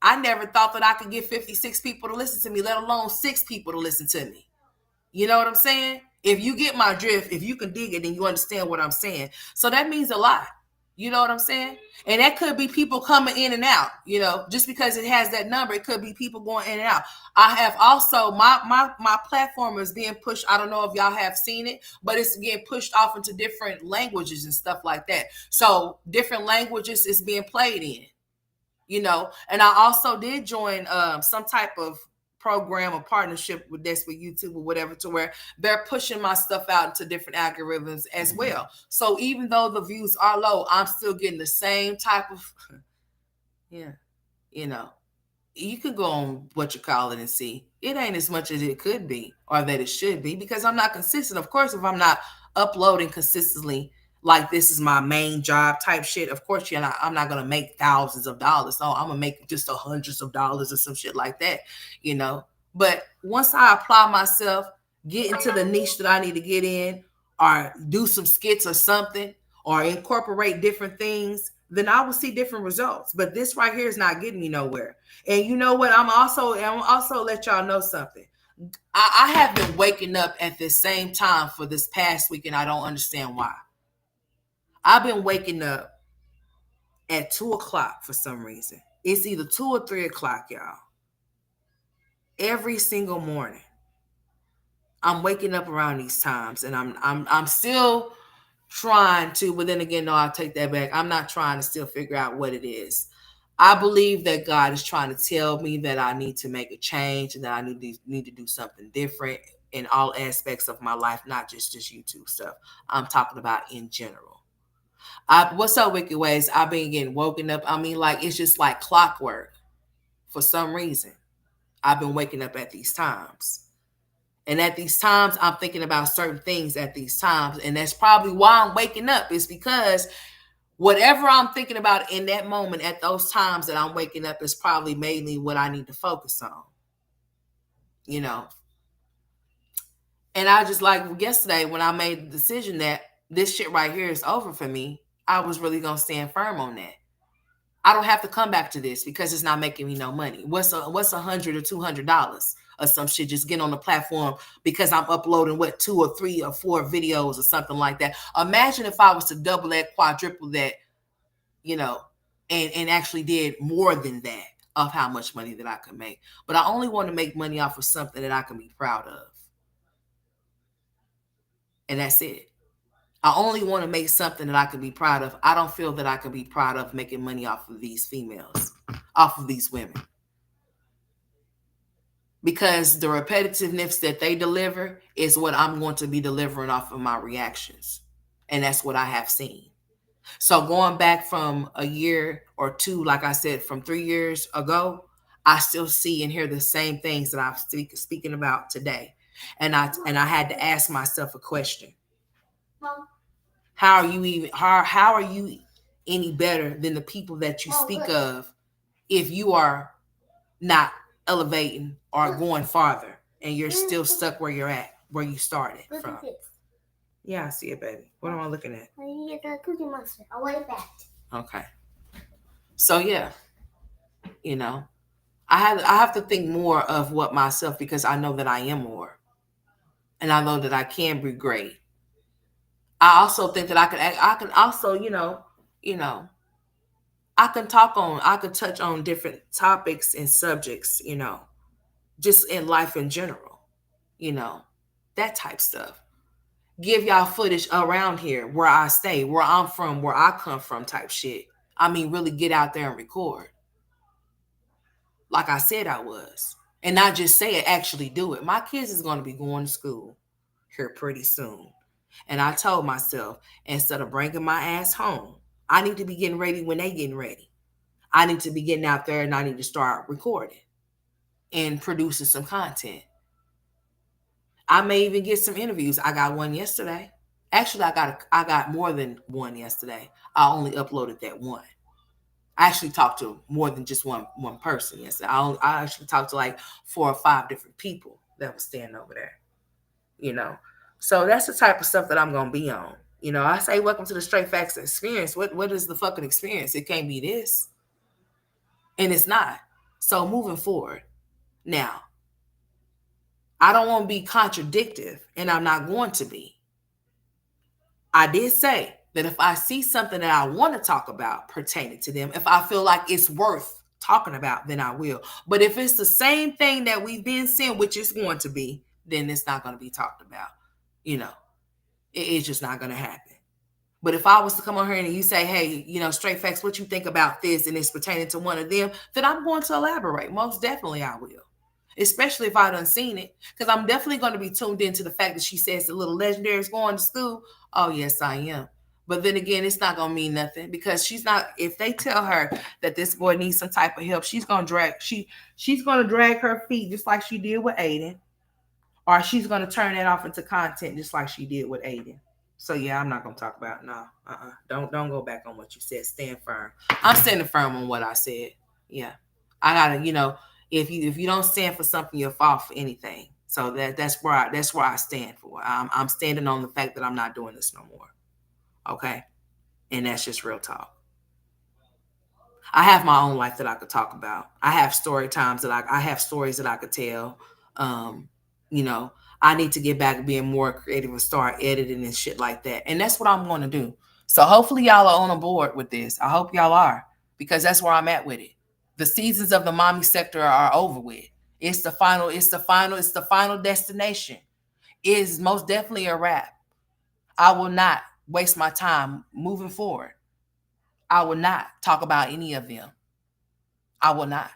I never thought that I could get 56 people to listen to me, let alone 6 people to listen to me. You know what I'm saying? If you get my drift, if you can dig it, then you understand what I'm saying. So that means a lot. You know what I'm saying? And that could be people coming in and out, you know, just because it has that number, it could be people going in and out. I have also, my platform is being pushed. I don't know if y'all have seen it, but it's getting pushed off into different languages and stuff like that. So different languages is being played in, you know. And I also did join some type of program or partnership with this with YouTube or whatever, to where they're pushing my stuff out into different algorithms as well. So even though the views are low, I'm still getting the same type of yeah, you know. You can go on what you call it and see it ain't as much as it could be or that it should be, because I'm not consistent. Of course, if I'm not uploading consistently, like this is my main job type shit, of course I'm not gonna make thousands of dollars. No, I'm gonna make just hundreds of dollars or some shit like that, you know. But once I apply myself, get into the niche that I need to get in, or do some skits or something, or incorporate different things, then I will see different results. But this right here is not getting me nowhere. And you know what? I'm also let y'all know something. I have been waking up at the same time for this past week, and I don't understand why. I've been waking up at 2:00 for some reason. It's either 2 or 3:00, y'all. Every single morning, I'm waking up around these times, and I'm still trying to. But then again, no, I'll take that back. I'm not trying to still figure out what it is. I believe that God is trying to tell me that I need to make a change and that I need to do something different in all aspects of my life, not just this YouTube stuff. I'm talking about in general. What's up, Wicked Ways? I've been getting woken up. I mean, like, it's just like clockwork. For some reason, I've been waking up at these times. And at these times, I'm thinking about certain things at these times. And that's probably why I'm waking up, is because whatever I'm thinking about in that moment at those times that I'm waking up is probably mainly what I need to focus on, you know. And I just, like yesterday when I made the decision that this shit right here is over for me, I was really going to stand firm on that. I don't have to come back to this because it's not making me no money. What's $100 or $200 or some shit just getting on the platform because I'm uploading 2 or 3 or 4 videos or something like that. Imagine if I was to double that, quadruple that, you know, and actually did more than that of how much money that I could make. But I only want to make money off of something that I can be proud of. And that's it. I only want to make something that I can be proud of. I don't feel that I can be proud of making money off of these females, off of these women. Because the repetitiveness that they deliver is what I'm going to be delivering off of my reactions. And that's what I have seen. So going back from a year or two, like I said, from 3 years ago, I still see and hear the same things that I'm speaking about today. And I had to ask myself a question. How are you any better than the people that you speak of if you are not elevating or going farther, and you're still stuck where you're at, where you started from. Yeah, I see it, baby. What am I looking at? You get the Cookie Monster. I'll wait it back. Okay. So yeah, you know, I have to think more of what myself, because I know that I am more, and I know that I can be great. I also think that I can also, I could touch on different topics and subjects, just in life in general, you know, that type stuff. Give y'all footage around here, where I stay, where I'm from, where I come from, type shit. I mean, really get out there and record. Like I said I was. And not just say it, actually do it. My kids is going to be going to school here pretty soon. And I told myself, instead of bringing my ass home, I need to be getting ready when they getting ready. I need to be getting out there, and I need to start recording and producing some content. I may even get some interviews. I got one yesterday. Actually, I got more than one yesterday. I only uploaded that one. I actually talked to more than just one person yesterday. I actually talked to like 4 or 5 different people that was standing over there. So that's the type of stuff that I'm gonna be on. I say welcome to the Straight Facts Experience. What is the fucking experience? It can't be this. And it's not. So moving forward. Now, I don't want to be contradictive, and I'm not going to be. I did say that if I see something that I want to talk about pertaining to them, if I feel like it's worth talking about, then I will. But if it's the same thing that we've been seeing, which it's going to be, then it's not going to be talked about. It's just not going to happen. But if I was to come on here and you say, hey, Straight Facts, what you think about this, and it's pertaining to one of them, then I'm going to elaborate. Most definitely I will. Especially if I done seen it. Because I'm definitely going to be tuned into the fact that she says the little legendary is going to school. Oh, yes, I am. But then again, it's not going to mean nothing, because she's not, if they tell her that this boy needs some type of help, she's going to drag her feet just like she did with Aiden. Or she's going to turn that off into content just like she did with Aiden. So yeah, I'm not gonna talk about it. No. Don't go back on what you said. Stand firm. I'm standing firm on what I said. Yeah, I gotta. If you don't stand for something, you'll fall for anything. So that's where I stand for. I'm standing on the fact that I'm not doing this no more. Okay, and that's just real talk. I have my own life that I could talk about. I have story times that I have stories that I could tell. You know, I need to get back to being more creative and start editing and shit like that. And that's what I'm going to do. So hopefully y'all are on board with this. I hope y'all are, because that's where I'm at with it. The seasons of the mommy sector are over with. It's the final destination. It is most definitely a wrap. I will not waste my time moving forward. I will not talk about any of them. I will not.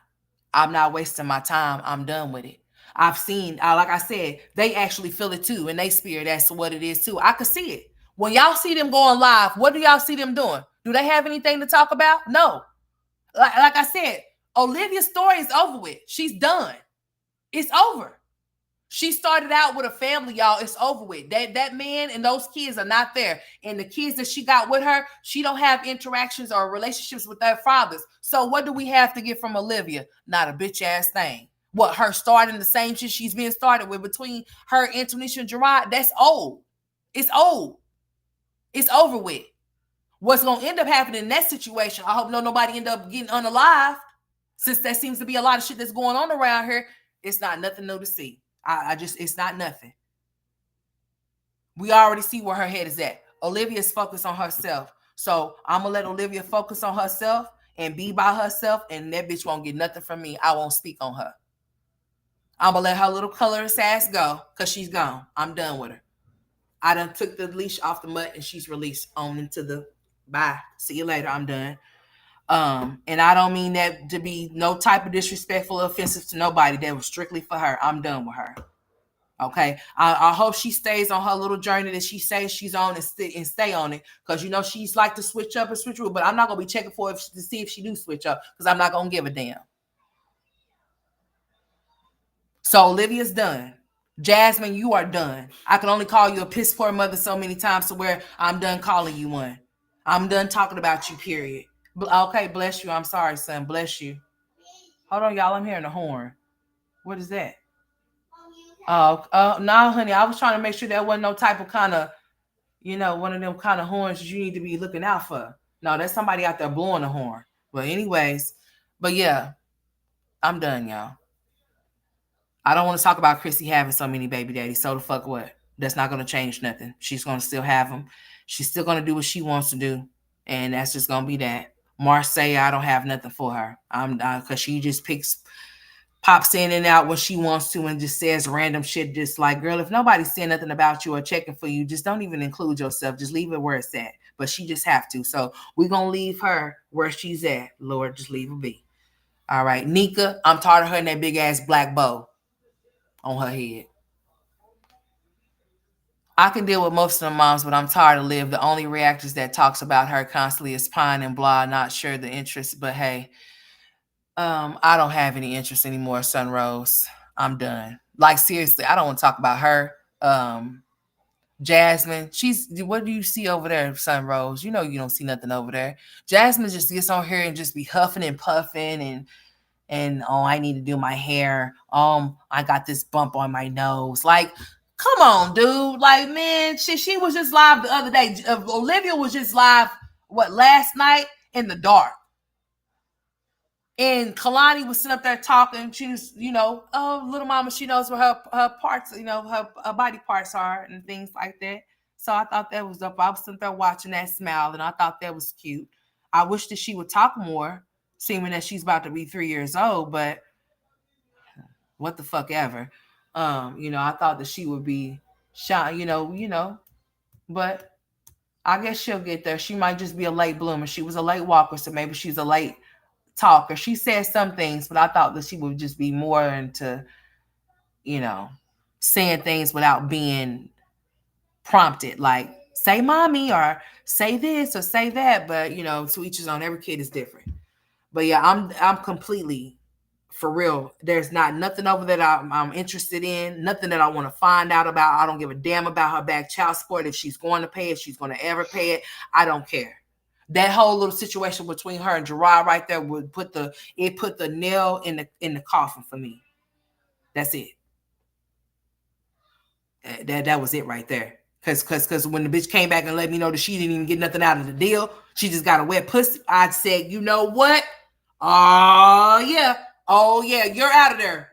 I'm not wasting my time. I'm done with it. I've seen, like I said, they actually feel it too, and they spirit as to what it is too. I could see it. When y'all see them going live, what do y'all see them doing? Do they have anything to talk about? No. Like I said, Olivia's story is over with. She's done. It's over. She started out with a family, y'all. It's over with. That man and those kids are not there. And the kids that she got with her, she don't have interactions or relationships with their fathers. So what do we have to get from Olivia? Not a bitch ass thing. What, her starting the same shit she's been started with between her and Tanisha and Gerard? That's old. It's old. It's over with. What's going to end up happening in that situation, I hope nobody end up getting unalived, since there seems to be a lot of shit that's going on around here. It's not nothing new to see. It's not nothing. We already see where her head is at. Olivia's focused on herself. So I'm going to let Olivia focus on herself and be by herself, and that bitch won't get nothing from me. I won't speak on her. I'm going to let her little colorless ass go, because she's gone. I'm done with her. I done took the leash off the mutt, and she's released on into the bye. See you later. I'm done. And I don't mean that to be no type of disrespectful or offensive to nobody. That was strictly for her. I'm done with her. Okay. I hope she stays on her little journey that she says she's on, and stay on it. Because she's like to switch up and switch through, but I'm not gonna be checking for it to see if she do switch up, because I'm not gonna give a damn. So Olivia's done. Jasmine, you are done. I can only call you a piss poor mother so many times to where I'm done calling you one. I'm done talking about you, period. Okay, bless you. I'm sorry, son. Bless you. Hold on, y'all. I'm hearing a horn. What is that? Oh, no, honey. I was trying to make sure there wasn't no type of kind of, one of them kind of horns that you need to be looking out for. No, there's somebody out there blowing a horn. But anyways, but yeah, I'm done, y'all. I don't want to talk about Chrissy having so many baby daddies. So the fuck what? That's not going to change nothing. She's going to still have them. She's still going to do what she wants to do. And that's just going to be that. Marseille, I don't have nothing for her. Because she just pops in and out when she wants to and just says random shit. Just like, girl, if nobody's saying nothing about you or checking for you, just don't even include yourself. Just leave it where it's at. But she just have to. So we're going to leave her where she's at. Lord, just leave her be. All right. Nika, I'm tired of her in that big ass black bow on her head. I can deal with most of the moms, but I'm tired of Liv. The only reactors that talks about her constantly is Pine and blah. Not sure the interest, but hey, I don't have any interest anymore, Sunrose. I'm done. Like seriously, I don't want to talk about her. Jasmine, what do you see over there, Sunrose? You know you don't see nothing over there. Jasmine just gets on here and just be huffing and puffing and oh, I need to do my hair. I got this bump on my nose. Like, come on, dude. Like, man, she was just live the other day. Olivia was just live, last night in the dark. And Kalani was sitting up there talking. She was, oh, little mama, she knows where her parts, her body parts are and things like that. So I thought that was up. I was sitting there watching that, smile, and I thought that was cute. I wish that she would talk more, seeming that she's about to be 3 years old, but what the fuck ever. I thought that she would be shy, but I guess she'll get there. She might just be a late bloomer. She was a late walker, so maybe she's a late talker. She said some things, but I thought that she would just be more into, saying things without being prompted, like say mommy or say this or say that. But to each his own. Every kid is different. But yeah, I'm completely for real. There's not nothing over that I'm interested in. Nothing that I want to find out about. I don't give a damn about her back child support. If she's going to pay it, she's going to ever pay it. I don't care. That whole little situation between her and Gerard right there would put the nail in the coffin for me. That's it. That was it right there. Cause when the bitch came back and let me know that she didn't even get nothing out of the deal, she just got a wet pussy. I said, you know what? Oh yeah, you're out of there,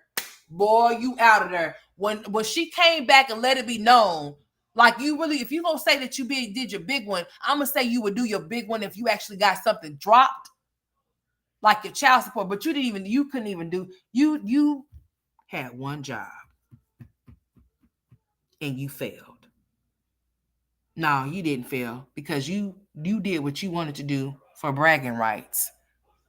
boy. You out of there. When she came back and let it be known, like you really, if you gonna say that you did your big one, I'm gonna say you would do your big one if you actually got something dropped, like your child support. But you couldn't even do. You had one job and you failed. No, you didn't fail because you did what you wanted to do for bragging rights,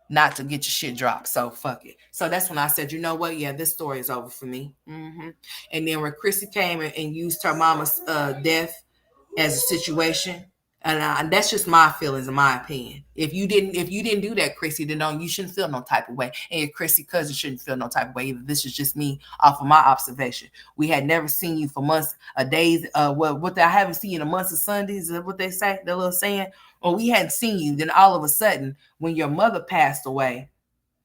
not to get your shit dropped. So fuck it. So that's when I said, you know what? Yeah, this story is over for me. Mm-hmm. And then when Chrissy came and used her mama's death as a situation, and that's just my feelings, in my opinion. If you didn't do that, Chrissy, then no, you shouldn't feel no type of way, and your Chrissy cousin shouldn't feel no type of way either. This is just me off of my observation. We had never seen you for months, days. I haven't seen you in a months of Sundays. Is what they say, the little saying. Or we hadn't seen you. Then all of a sudden, when your mother passed away,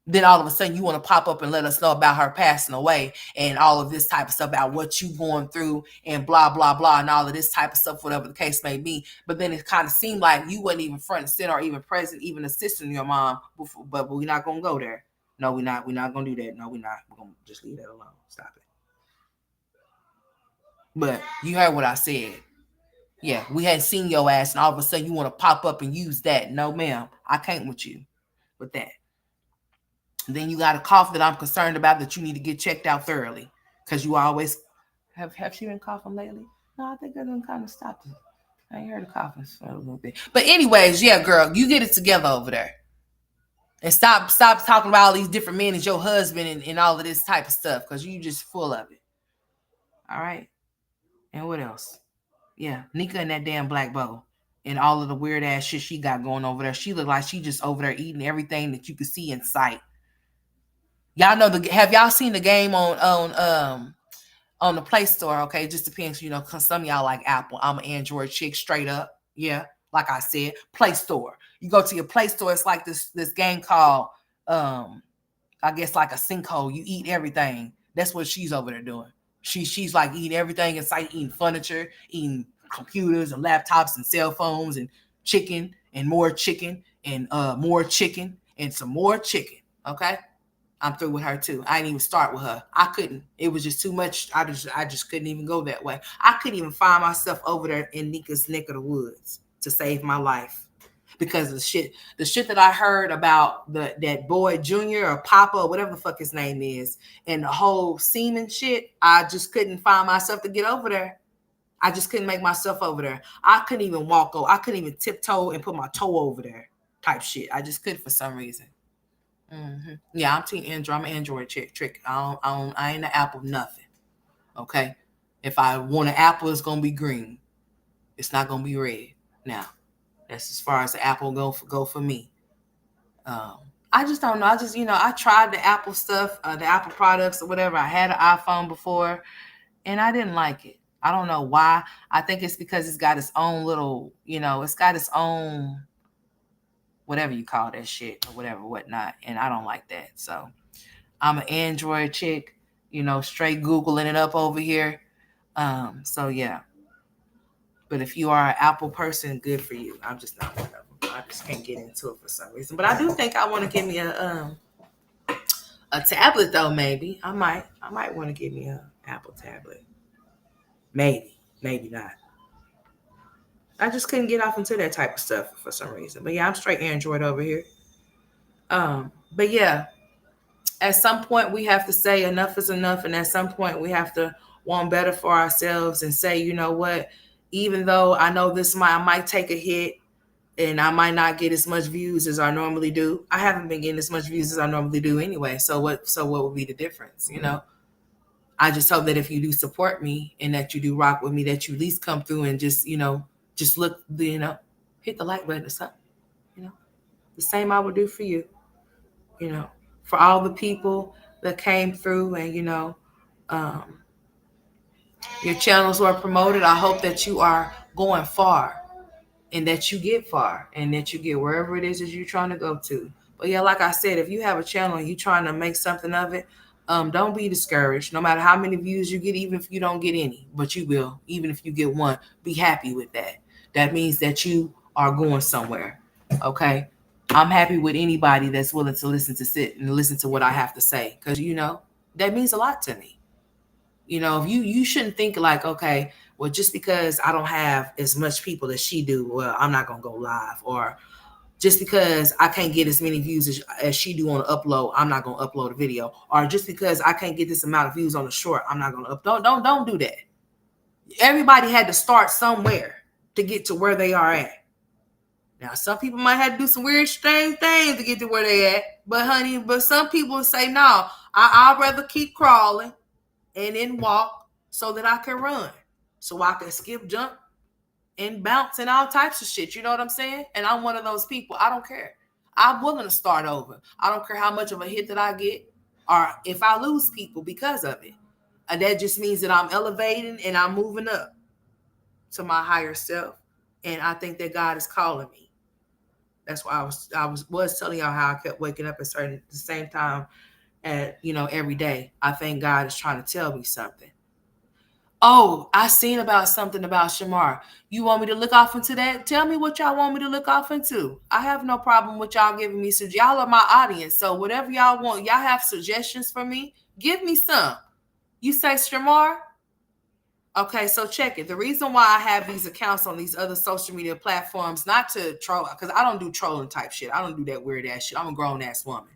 then all of a sudden you want to pop up and let us know about her passing away and all of this type of stuff about what you going through and blah, blah, blah, and all of this type of stuff, whatever the case may be. But then it kind of seemed like you wasn't even front and center or even present, even assisting your mom before, but we're not going to go there. No, we're not going to do that. No, we're not. We're going to just leave that alone. Stop it. But you heard what I said. Yeah, we hadn't seen your ass and all of a sudden you want to pop up and use that. No, ma'am, I can't with you with that. Then you got a cough that I'm concerned about that you need to get checked out thoroughly because you always have she been coughing lately? No, I think I done kind of stopped it. I ain't heard the coughing for a little bit. But anyways, yeah, girl, you get it together over there. And stop talking about all these different men as your husband and all of this type of stuff because you just full of it. All right. And what else? Yeah, Nika and that damn black bow. And all of the weird ass shit she got going over there. She looked like she just over there eating everything that you could see in sight. Y'all know have y'all seen the game on the Play Store? Okay, it just depends, because some of y'all like Apple. I'm an Android chick straight up. Yeah, like I said, Play Store. You go to your Play Store, it's like this game called I guess like a sinkhole. You eat everything. That's what she's over there doing. She's like eating everything in sight, eating furniture, eating computers and laptops and cell phones and chicken and more chicken and more chicken and some more chicken. Okay. I'm through with her too. I didn't even start with her. I couldn't. It was just too much. I just couldn't even go that way. I couldn't even find myself over there in Nika's neck of the woods to save my life because of the shit that I heard about that boy Junior or Papa or whatever the fuck his name is, and the whole semen shit. I just couldn't find myself to get over there. I just couldn't make myself over there. I couldn't even walk over. I couldn't even tiptoe and put my toe over there type shit. I just couldn't for some reason. Mm-hmm. Yeah, I'm Team Android. I'm an Android trick. I ain't an Apple nothing. Okay, if I want an apple, it's gonna be green. It's not gonna be red. Now, that's as far as the Apple go for me. I just don't know. I just I tried the Apple stuff, the Apple products or whatever. I had an iPhone before, and I didn't like it. I don't know why. I think it's because it's got its own little, it's got its own whatever you call that shit or whatever, whatnot. And I don't like that. So I'm an Android chick, straight Googling it up over here. So yeah. But if you are an Apple person, good for you. I'm just not one of them. I just can't get into it for some reason. But I do think I want to give me a tablet though, maybe. I might want to give me an Apple tablet. Maybe not. I just couldn't get off into that type of stuff for some reason. But yeah, I'm straight Android over here. But yeah, at some point we have to say enough is enough, and at some point we have to want better for ourselves and say, you know what, even though I know I might take a hit and I might not get as much views as I normally do. I haven't been getting as much views as I normally do anyway. So what would be the difference? I just hope that if you do support me and that you do rock with me, that you at least come through and just look, hit the like button or something. The same I would do for you. For all the people that came through and um, your channels were promoted. I hope that you are going far and that you get far and that you get wherever it is that you're trying to go to. But yeah, like I said, if you have a channel and you're trying to make something of it, don't be discouraged. No matter how many views you get, even if you don't get any, but you will, even if you get one, be happy with that. That means that you are going somewhere. Okay. I'm happy with anybody that's willing to sit and listen to what I have to say. Cause that means a lot to me. If you shouldn't think like, okay, well, just because I don't have as much people as she do, well, I'm not gonna go live. Or just because I can't get as many views as she do on the upload, I'm not gonna upload a video. Or just because I can't get this amount of views on the short, I'm not gonna upload. Don't do that. Everybody had to start somewhere to get to where they are at. Now, some people might have to do some weird, strange things to get to where they at. But honey, some people say, no, I'd rather keep crawling and then walk so that I can run. So I can skip, jump, and bounce and all types of shit. You know what I'm saying? And I'm one of those people. I don't care. I'm willing to start over. I don't care how much of a hit that I get or if I lose people because of it. And that just means that I'm elevating and I'm moving up to my higher self. And I think that God is calling me. That's why I was telling y'all how I kept waking up at the same time every day. I think God is trying to tell me something. Oh, I seen about something about Shamar. You want me to look off into that? Tell me what y'all want me to look off into. I have no problem with y'all giving me y'all are my audience. So whatever y'all want, y'all have suggestions for me, give me some. You say Shamar? Okay, so check it. The reason why I have these accounts on these other social media platforms, not to troll, because I don't do trolling type shit. I don't do that weird ass shit. I'm a grown ass woman.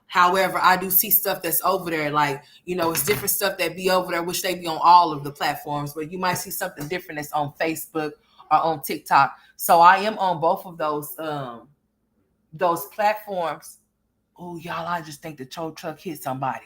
However, I do see stuff that's over there, like, it's different stuff that be over there, which they be on all of the platforms, but you might see something different that's on Facebook or on TikTok. So I am on both of those platforms. Oh, y'all, I just think the tow truck hit somebody.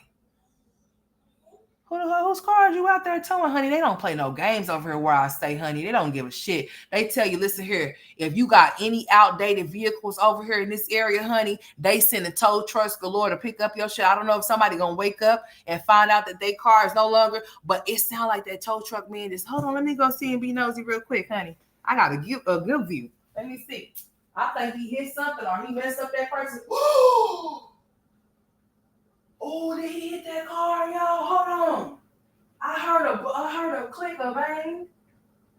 Whose car are you out there towing, honey? They don't play no games over here where I stay, honey. They don't give a shit. They tell you, listen here, if you got any outdated vehicles over here in this area, honey, they send a tow trucks galore to pick up your shit. I don't know if somebody gonna wake up and find out that their car is no longer, but it sounds like that tow truck man just, hold on, let me go see and be nosy real quick, honey. I got a good view. Let me see. I think he hit something or he messed up that person. Oh, did he hit that car, y'all? Hold on. I heard a click of bang.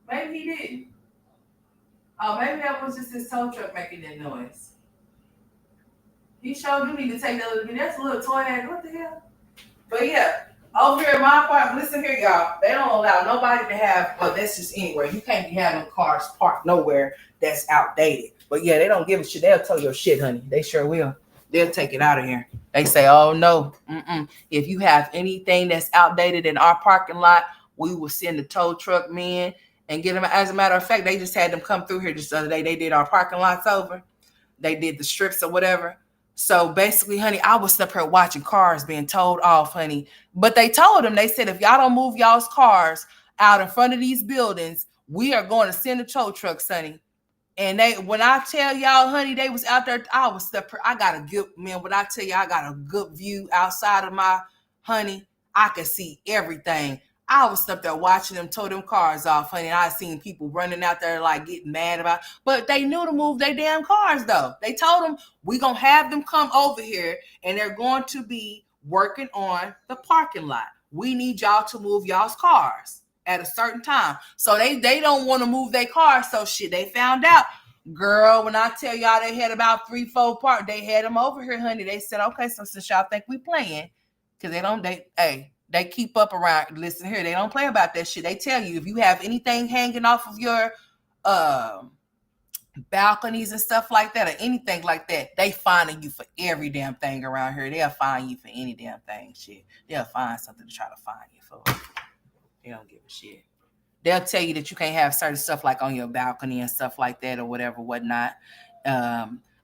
Maybe he didn't. Oh, maybe that was just his tow truck making that noise. He sure do need to take that little bit. That's a little toy ass. What the hell? But yeah, over here in my apartment, listen here, y'all. They don't allow nobody to have, well, that's just anywhere. You can't be having cars parked nowhere that's outdated. But yeah, they don't give a shit. They'll tow your shit, honey. They sure will. They'll take it out of here. They say, oh, no. If you have anything that's outdated in our parking lot, we will send the tow truck men and get them. As a matter of fact, they just had them come through here just the other day. They did our parking lots over. They did the strips or whatever. So basically, honey, I was up here watching cars being towed off, honey. But they told them, they said, if y'all don't move y'all's cars out in front of these buildings, we are going to send a tow truck, honey. And they, when I tell y'all, honey, they was out there. I got a good, man. When I tell you, I got a good view outside of my, honey, I could see everything. I was up there watching them tow them cars off, honey. And I seen people running out there like getting mad about it. But they knew to move their damn cars though. They told them, we gonna have them come over here and they're going to be working on the parking lot. We need y'all to move y'all's cars at a certain time. So they don't want to move their cars. So shit, they found out. Girl, when I tell y'all they had about 3-4 park, they had them over here, honey. They said, okay, so since y'all think we playing, because they keep up around. Listen here, they don't play about that shit. They tell you if you have anything hanging off of your balconies and stuff like that, or anything like that, they finding you for every damn thing around here. They'll find you for any damn thing. Shit, they'll find something to try to find you for. They don't give a shit. They'll tell you that you can't have certain stuff like on your balcony and stuff like that or whatever, whatnot.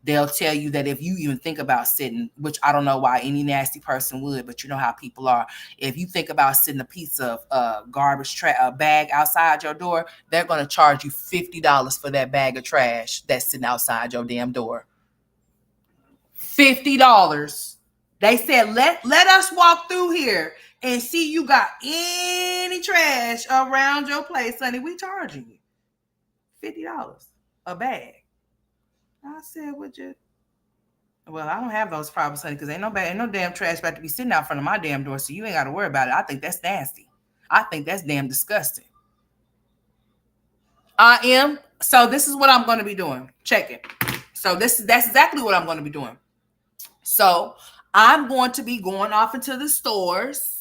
They'll tell you that if you even think about sitting, which I don't know why any nasty person would, but you know how people are. If you think about sitting a piece of garbage bag outside your door, they're going to charge you $50 for that bag of trash that's sitting outside your damn door. $50. They said, let us walk through here and see you got any trash around your place, honey. We charging you $50 a bag. I said, would you? Well, I don't have those problems, honey, because ain't no damn trash about to be sitting out front of my damn door, so you ain't got to worry about it. I think that's nasty. I think that's damn disgusting. I am. So this is what I'm going to be doing. Check it. So that's exactly what I'm going to be doing. So I'm going to be going off into the stores.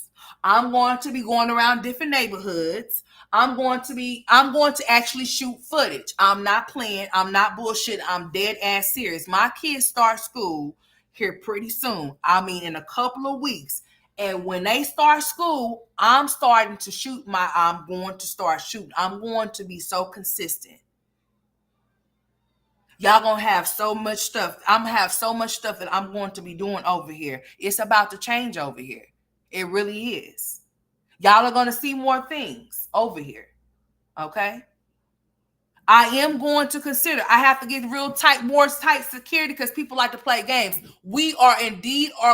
I'm going to be going around different neighborhoods. I'm going to actually shoot footage. I'm not playing. I'm not bullshit. I'm dead ass serious. My kids start school here pretty soon. I mean, in a couple of weeks. And when they start school, I'm going to start shooting. I'm going to be so consistent. Y'all gonna have so much stuff. I'm gonna have so much stuff that I'm going to be doing over here. It's about to change over here. It really is. Y'all are gonna see more things over here. Okay. I am going to consider. I have to get more tight security because people like to play games. We are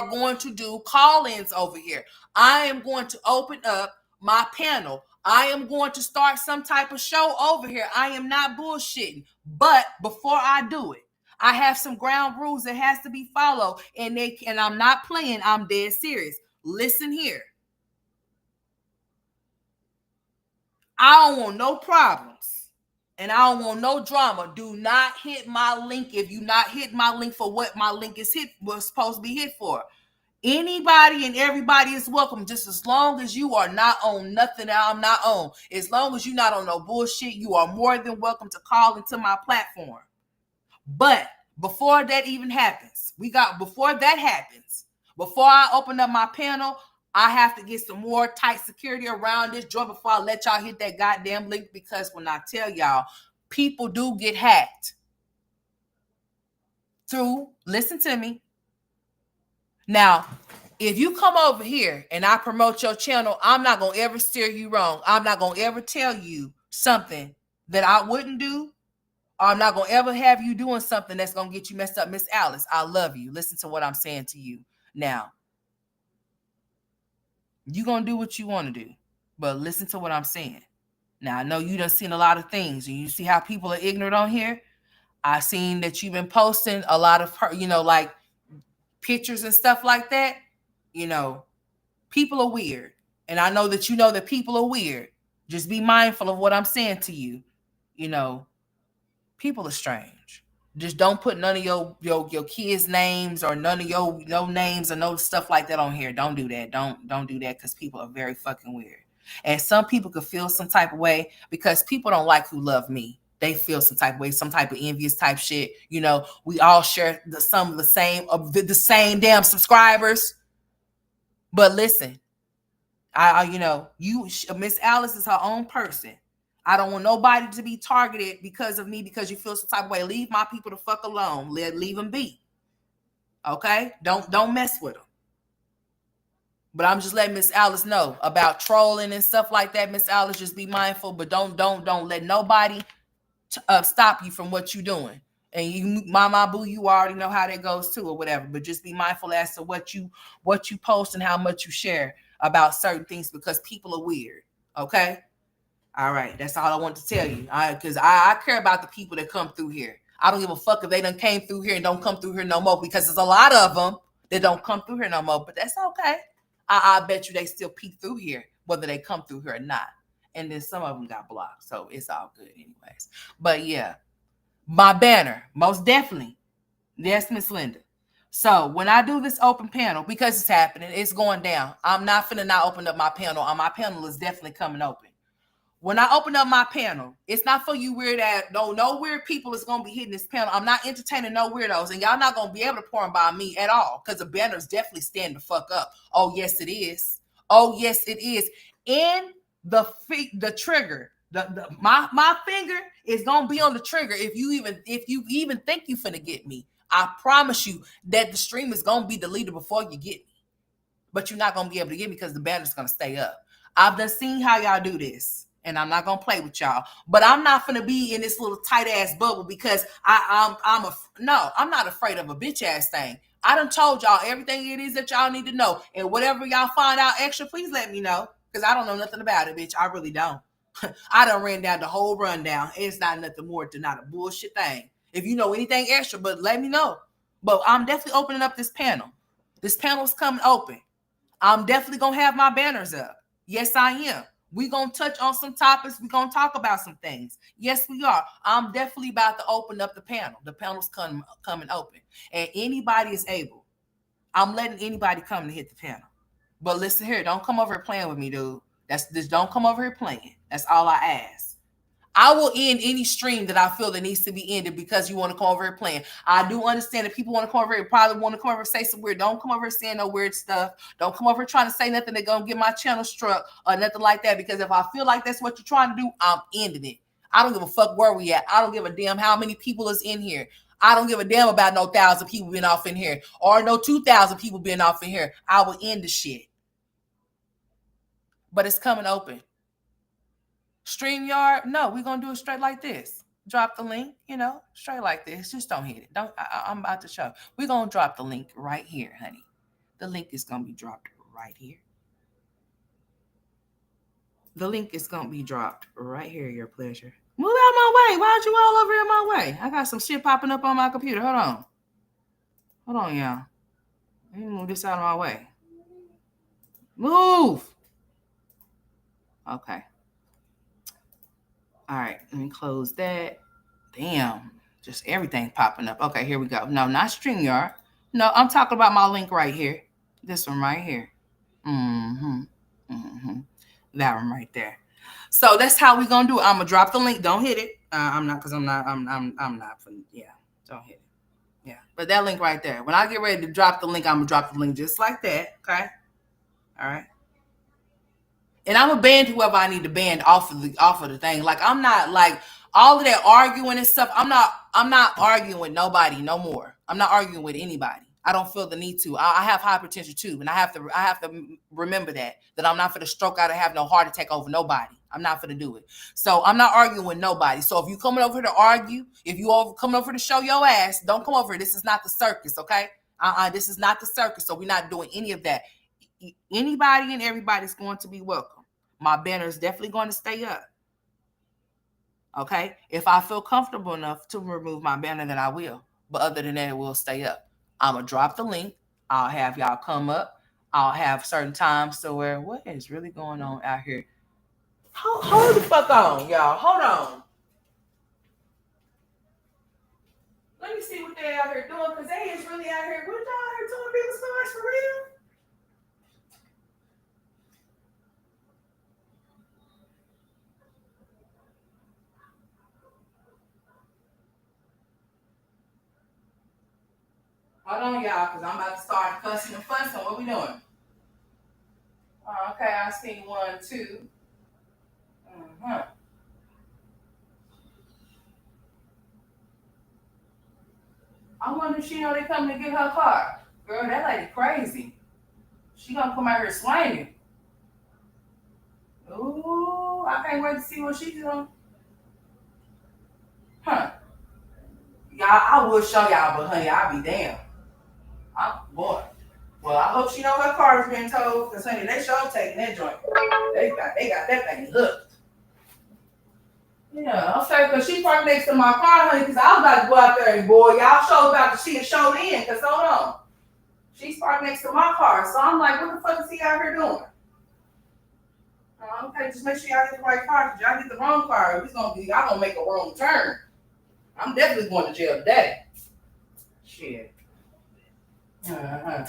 going to do call-ins over here. I am going to open up my panel. I am going to start some type of show over here. I am not bullshitting. But before I do it, I have some ground rules that has to be followed. And I'm not playing. I'm dead serious. Listen here. I don't want no problems. And I don't want no drama. Do not hit my link if you not hit my link for what my link was supposed to be hit for. Anybody and everybody is welcome, just as long as you are not on nothing that I'm not on. As long as you're not on no bullshit, you are more than welcome to call into my platform. But before that even happens, before I open up my panel, I have to get some more tight security around this joint before I let y'all hit that goddamn link, because when I tell y'all, people do get hacked listen to me. Now, if you come over here and I promote your channel, I'm not going to ever steer you wrong. I'm not going to ever tell you something that I wouldn't do. Or I'm not going to ever have you doing something that's going to get you messed up. Miss Alice, I love you. Listen to what I'm saying to you. Now, you're going to do what you want to do, but listen to what I'm saying. Now, I know you done seen a lot of things, and you see how people are ignorant on here. I seen that you've been posting a lot of, like pictures and stuff like that. You know, people are weird. And I know that you know that people are weird. Just be mindful of what I'm saying to you. You know, people are strange. Just don't put none of your kids' names or none of your no names or no stuff like that on here. Don't do that. Don't do that because people are very fucking weird. And some people could feel some type of way because people don't like who love me. They feel some type of way, some type of envious type shit. You know, we all share some of the same damn subscribers. But listen, you know, Miss Alice is her own person. I don't want nobody to be targeted because of me because you feel some type of way. Leave my people the fuck alone. Leave them be. Okay? Don't mess with them. But I'm just letting Miss Alice know about trolling and stuff like that. Miss Alice, just be mindful, but don't let nobody stop you from what you're doing. And you, mama boo, you already know how that goes too, or whatever. But just be mindful as to what you post and how much you share about certain things because people are weird. Okay. All right, that's all I want to tell you. Because I care about the people that come through here. I don't give a fuck if they done came through here and don't come through here no more because there's a lot of them that don't come through here no more. But that's okay. I bet you they still peek through here, whether they come through here or not. And then some of them got blocked, so it's all good anyways. But yeah, my banner, most definitely. Yes, Miss Linda. So when I do this open panel, because it's happening, it's going down. I'm not finna not open up my panel. My panel is definitely coming open. When I open up my panel, it's not for you weird ass. No weird people is gonna be hitting this panel. I'm not entertaining no weirdos, and y'all not gonna be able to pour them by me at all because the banners definitely stand the fuck up. Oh yes, it is. Oh yes, it is. In the trigger, my finger is gonna be on the trigger. If you even think you finna get me, I promise you that the stream is gonna be deleted before you get me. But you're not gonna be able to get me because the banner's gonna stay up. I've done seen how y'all do this, and I'm not gonna play with y'all. But I'm not gonna be in this little tight ass bubble because I'm not afraid of a bitch ass thing. I done told y'all everything it is that y'all need to know, and whatever y'all find out extra, please let me know because I don't know nothing about it, bitch. I really don't. I done ran down the whole rundown. It's not nothing more than not a bullshit thing. If you know anything extra, but let me know. But I'm definitely opening up this panel. This panel is coming open. I'm definitely gonna have my banners up. Yes, I am. We're gonna touch on some topics. We're gonna talk about some things. Yes, we are. I'm definitely about to open up the panel. The panel's coming open. And anybody is able. I'm letting anybody come to hit the panel. But listen here, don't come over here playing with me, dude. That's just don't come over here playing. That's all I ask. I will end any stream that I feel that needs to be ended because you want to come over here playing. I do understand that people want to come over here, probably want to come over and say some weird. Don't come over here saying no weird stuff. Don't come over here trying to say nothing that's gonna get my channel struck or nothing like that. Because if I feel like that's what you're trying to do, I'm ending it. I don't give a fuck where we at. I don't give a damn how many people is in here. I don't give a damn about no 1,000 people being off in here or no 2,000 people being off in here. I will end the shit. But it's coming open. StreamYard, no, we're gonna do it straight like this. Drop the link, straight like this. Just don't hit it. I'm about to show. We're gonna drop the link right here, honey. The link is gonna be dropped right here. The link is gonna be dropped right here, your pleasure. Move out of my way. Why aren't you all over in my way? I got some shit popping up on my computer. Hold on. Hold on, y'all. Let me move this out of my way. Move. Okay. All right, let me close that. Damn, just everything popping up. Okay, here we go. No, not StreamYard. No, I'm talking about my link right here. This one right here. That one right there. So that's how we gonna do it. I'm gonna drop the link. Don't hit it. I'm not. Yeah, don't hit it. Yeah, but that link right there. When I get ready to drop the link, I'm gonna drop the link just like that. Okay. All right. And I'm gonna ban whoever I need to ban off of the thing. Like I'm not like all of that arguing and stuff. I'm not arguing with nobody no more. I'm not arguing with anybody. I don't feel the need to. I have hypertension too, and I have to remember that I'm not for to stroke out and have no heart attack over nobody. I'm not for to do it. So I'm not arguing with nobody. So if you coming over to argue, if you coming over to show your ass, don't come over here. This is not the circus, okay? This is not the circus. So we're not doing any of that. Anybody and everybody's going to be welcome. My banner is definitely going to stay up. Okay? If I feel comfortable enough to remove my banner, then I will. But other than that, it will stay up. I'm going to drop the link. I'll have y'all come up. I'll have certain times to where what is really going on out here? Hold the fuck on, y'all. Hold on. Let me see what they out here doing, because they is really out here. What y'all out here doing people's cars for real? Hold on, y'all, because I'm about to start cussing and fussing. What we doing? Okay, I see 1, 2. Mm-hmm. I wonder if she know they coming to get her car. Girl, that lady crazy. She gonna come out here swinging. Ooh, I can't wait to see what she's doing. Huh. Y'all, I would show y'all, but honey, I'll be damned. I'm boy. Well, I hope she know her car is being towed, because honey, they sure taking that joint. They got that thing hooked. Yeah, okay, because she parked next to my car, honey, because I was about to go out there and boy, y'all showed about to see it showed in, because hold on. She's parked next to my car, so I'm like, what the fuck is he out here doing? Okay, just make sure y'all get the right car, because y'all get the wrong car, y'all gonna make a wrong turn. I'm definitely going to jail today. Shit. Uh-huh.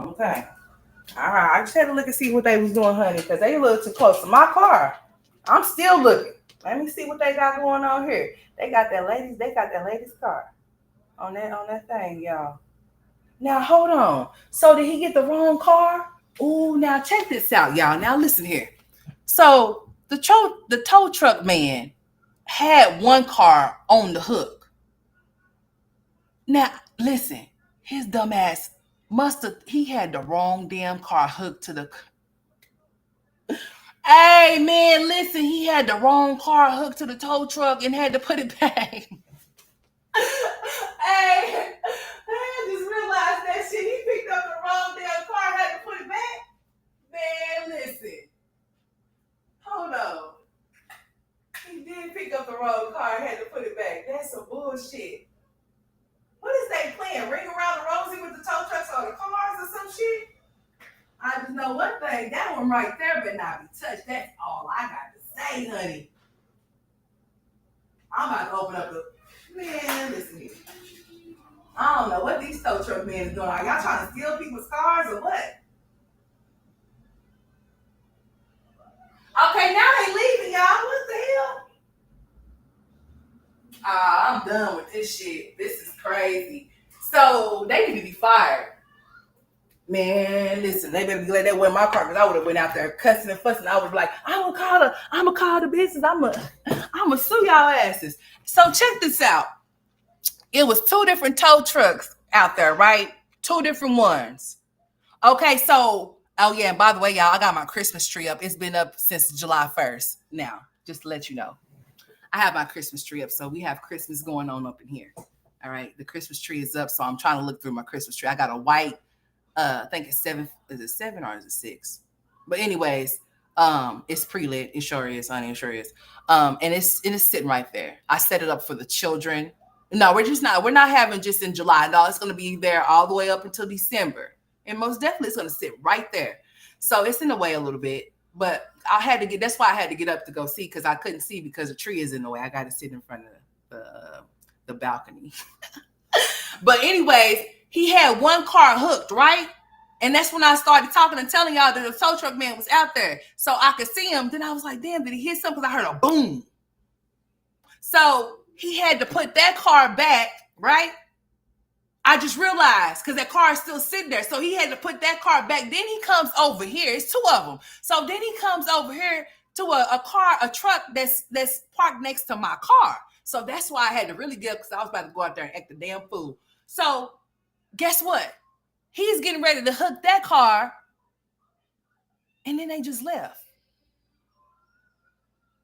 Okay. All right. I just had to look and see what they was doing, honey, because they look too close to my car. I'm still looking. Let me see what they got going on here. They got that lady's car on that thing, y'all. Now hold on. So did he get the wrong car? Ooh, now check this out, y'all. Now listen here. So the tow truck man had one car on the hook. Now listen, his dumb ass he had the wrong damn car hooked to the. Hey man, listen, he had the wrong car hooked to the tow truck and had to put it back. Hey, I just realized that shit. He picked up the wrong damn car and had to put it back. Man, listen. Hold on. He did pick up the wrong car and had to put it back. That's some bullshit. What is they playing? Ring around the rosy with the tow trucks or the cars or some shit? I just know one thing. That one right there better not be touched. That's all I got to say, honey. I'm about to open up the... Man, listen here. I don't know what these tow truck men is doing. Are y'all trying to steal people's cars or what? Okay, now they leaving, y'all. What the hell? I'm done with this shit. This is crazy. So they need to be fired. Man, listen, they better be glad that wasn't my car, because I would have went out there cussing and fussing. I was like, I'm gonna call the business. I'm gonna sue y'all asses. So check this out. It was 2 different tow trucks out there, right? 2 different ones. Okay, so oh yeah, and by the way, y'all, I got my Christmas tree up. It's been up since July 1st. Now, just to let you know, I have my Christmas tree up, so we have Christmas going on up in here. All right, the Christmas tree is up, so I'm trying to look through my Christmas tree. I got a white. I think it's 7. Is it 7 or is it 6? But anyways, it's pre-lit. It sure is, honey. It sure is. And it's sitting right there. I set it up for the children. No, we're not having just in July. No, it's gonna be there all the way up until December. And most definitely it's gonna sit right there. So it's in the way a little bit. But that's why I had to get up to go see, because I couldn't see because the tree is in the way. I got to sit in front of the balcony. But anyways, he had one car hooked, right? And that's when I started talking and telling y'all that the tow truck man was out there. So I could see him. Then I was like, damn, did he hit something? Because I heard a boom. So he had to put that car back, right? I just realized, because that car is still sitting there. So he had to put that car back. Then he comes over here. It's 2 of them. So then he comes over here to a truck that's parked next to my car. So that's why I had to really get up, because I was about to go out there and act the damn fool. So guess what? He's getting ready to hook that car, and then they just left.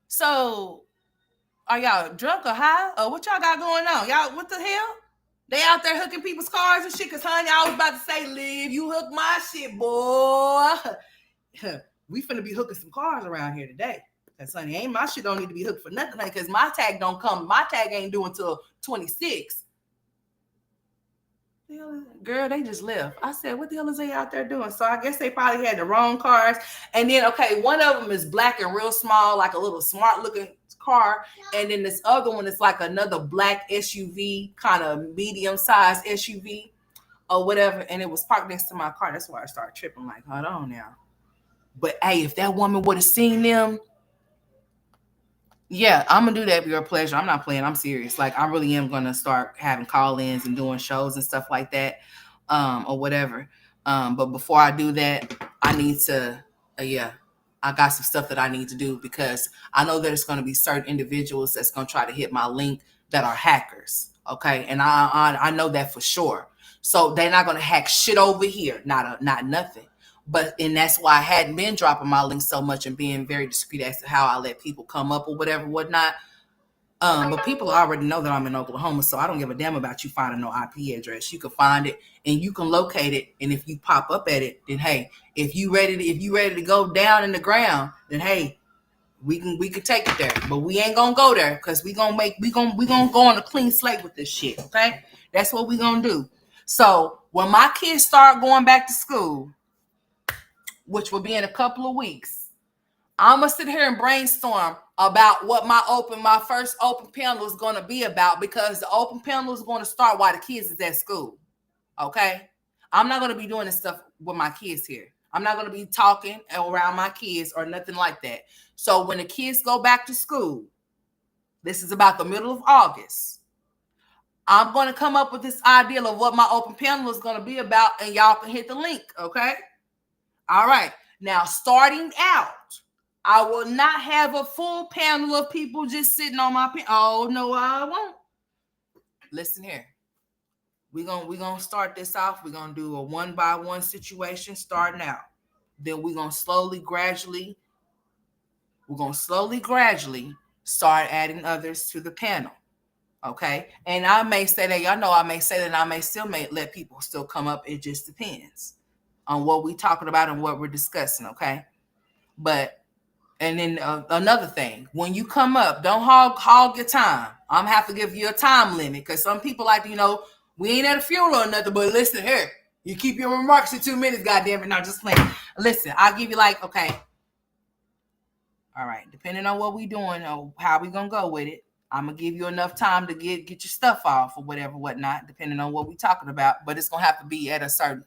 So are y'all drunk or high? Or what y'all got going on? Y'all, what the hell? They out there hooking people's cars and shit, because, honey, I was about to say, Liv, you hook my shit, boy. We finna be hooking some cars around here today. Because, honey, my shit don't need to be hooked for nothing, honey, because my tag don't come. My tag ain't due until 26. Girl, they just left. I said, what the hell is they out there doing? So I guess they probably had the wrong cars. And then, okay, one of them is black and real small, like a little smart looking car. And then this other one is like another black SUV, kind of medium sized SUV or whatever. And it was parked next to my car. That's why I started tripping. Like, hold on now. But hey, if that woman would have seen them, yeah, I'm gonna do that for your pleasure. I'm not playing. I'm serious. Like I really am gonna start having call-ins and doing shows and stuff like that, or whatever. But before I do that, I need to, yeah, I got some stuff that I need to do because I know there's gonna be certain individuals that's gonna try to hit my link that are hackers. Okay, and I know that for sure. So they're not gonna hack shit over here. Not nothing. And that's why I hadn't been dropping my links so much and being very discreet as to how I let people come up or whatever, whatnot. But people already know that I'm in Oklahoma, so I don't give a damn about you finding no IP address. You can find it and you can locate it, and if you pop up at it, then hey, if you ready to go down in the ground, then hey, we can take it there. But we ain't gonna go there because we gonna go on a clean slate with this shit. Okay, that's what we gonna do. So when my kids start going back to school, which will be in a couple of weeks, I'm gonna sit here and brainstorm about what my first open panel is gonna be about, because the open panel is gonna start while the kids is at school. Okay, I'm not gonna be doing this stuff with my kids here. I'm not gonna be talking around my kids or nothing like that. So when the kids go back to school, this is about the middle of August, I'm gonna come up with this idea of what my open panel is gonna be about, and y'all can hit the link. Okay. All right. Now, starting out, I will not have a full panel of people just sitting on my panel. Oh, no, I won't. Listen here. We're gonna start this off. We're going to do a one-by-one situation starting out. Then we're going to slowly, gradually start adding others to the panel. Okay? And I may say that, y'all know I may say that, and I may let people still come up. It just depends on what we're talking about and what we're discussing, okay? But, and then another thing, when you come up, don't hog your time. I'm gonna have to give you a time limit, because some people like to, we ain't at a funeral or nothing, but listen here, you keep your remarks to 2 minutes, goddamn it. No, just playing. Listen, I'll give you okay, all right, depending on what we doing or how we gonna go with it, I'm gonna give you enough time to get your stuff off or whatever, whatnot, depending on what we talking about. But it's gonna have to be at a certain,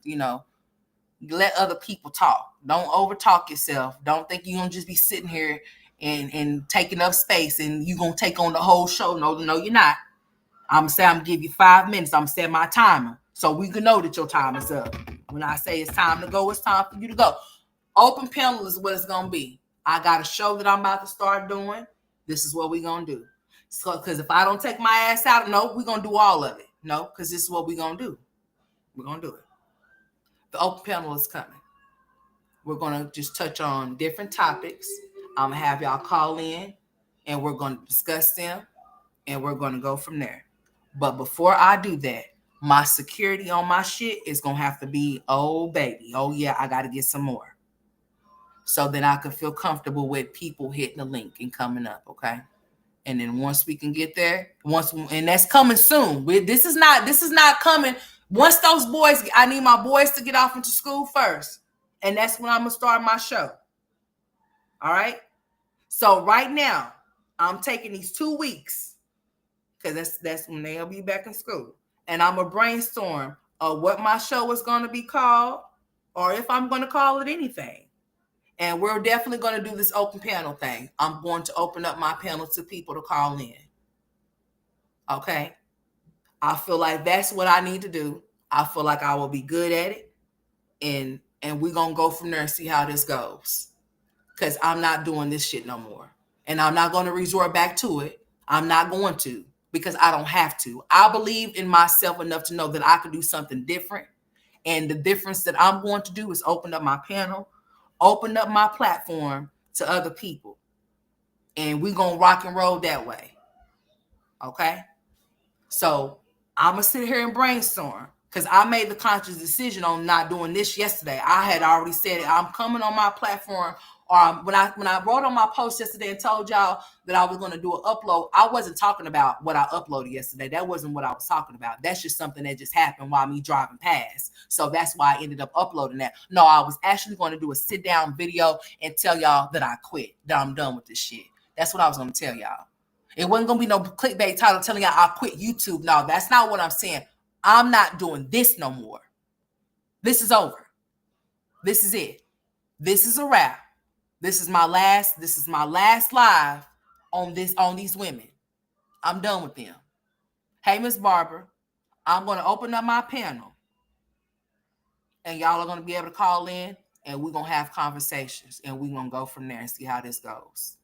let other people talk. Don't over talk yourself. Don't think you're gonna just be sitting here and taking up space and you're gonna take on the whole show. No, you're not. I'm gonna give you 5 minutes. I'm gonna set my timer so we can know that your time is up. When I say it's time to go, it's time for you to go. Open panel is what it's gonna be. I got a show that I'm about to start doing. This is what we're gonna do. So, because if I don't take my ass out, no, we're gonna do all of it. No, because this is what we're gonna do. We're gonna do it. The open panel is coming. We're going to just touch on different topics. I'm going to have y'all call in and we're going to discuss them and we're going to go from there. But before I do that, my security on my shit is going to have to be, oh, baby. Oh, yeah, I got to get some more. So then I can feel comfortable with people hitting the link and coming up, okay? And then once we can get there, and that's coming soon. This is not coming. Once those boys, I need my boys to get off into school first. And that's when I'm going to start my show. All right? So right now, I'm taking these 2 weeks, because that's when they'll be back in school. And I'm going to brainstorm of what my show is going to be called, or if I'm going to call it anything. And we're definitely going to do this open panel thing. I'm going to open up my panel to people to call in. Okay? I feel like that's what I need to do. I feel like I will be good at it. And we're going to go from there and see how this goes. Because I'm not doing this shit no more. And I'm not going to resort back to it. I'm not going to, because I don't have to. I believe in myself enough to know that I can do something different. And the difference that I'm going to do is open up my panel, open up my platform to other people. And we're going to rock and roll that way. Okay? So I'm going to sit here and brainstorm, because I made the conscious decision on not doing this yesterday. I had already said it. I'm coming on my platform When I wrote on my post yesterday and told y'all that I was going to do an upload, I wasn't talking about what I uploaded yesterday. That wasn't what I was talking about. That's just something that just happened while me driving past. So that's why I ended up uploading that. No, I was actually going to do a sit down video and tell y'all that I quit, that I'm done with this shit. That's what I was going to tell y'all. It wasn't going to be no clickbait title telling y'all I quit YouTube. No, that's not what I'm saying. I'm not doing this no more. This is over. This is it. This is a wrap. This is my last live on these women. I'm done with them. Hey, Miss Barbara, I'm going to open up my panel and y'all are going to be able to call in and we're going to have conversations and we're going to go from there and see how this goes.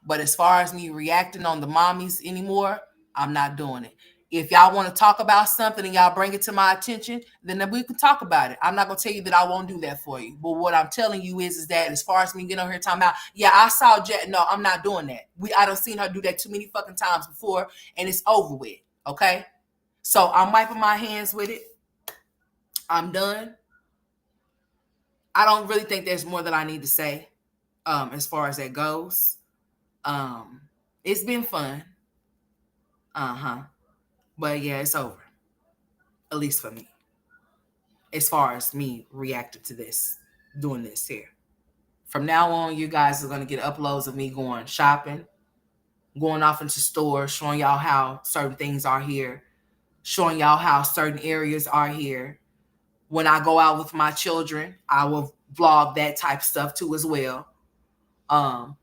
But as far as me reacting on the mommies anymore, I'm not doing it. If y'all want to talk about something and y'all bring it to my attention, then we can talk about it. I'm not going to tell you that I won't do that for you. But what I'm telling you is that as far as me getting on here talking about, yeah, I saw Jet. No, I'm not doing that. I done seen her do that too many fucking times before, and it's over with. Okay? So I'm wiping my hands with it. I'm done. I don't really think there's more that I need to say as far as that goes. It's been fun. But yeah, it's over. At least for me. As far as me reacting to this, doing this here. From now on, you guys are going to get uploads of me going shopping, going off into stores, showing y'all how certain things are here, showing y'all how certain areas are here. When I go out with my children, I will vlog that type of stuff too as well.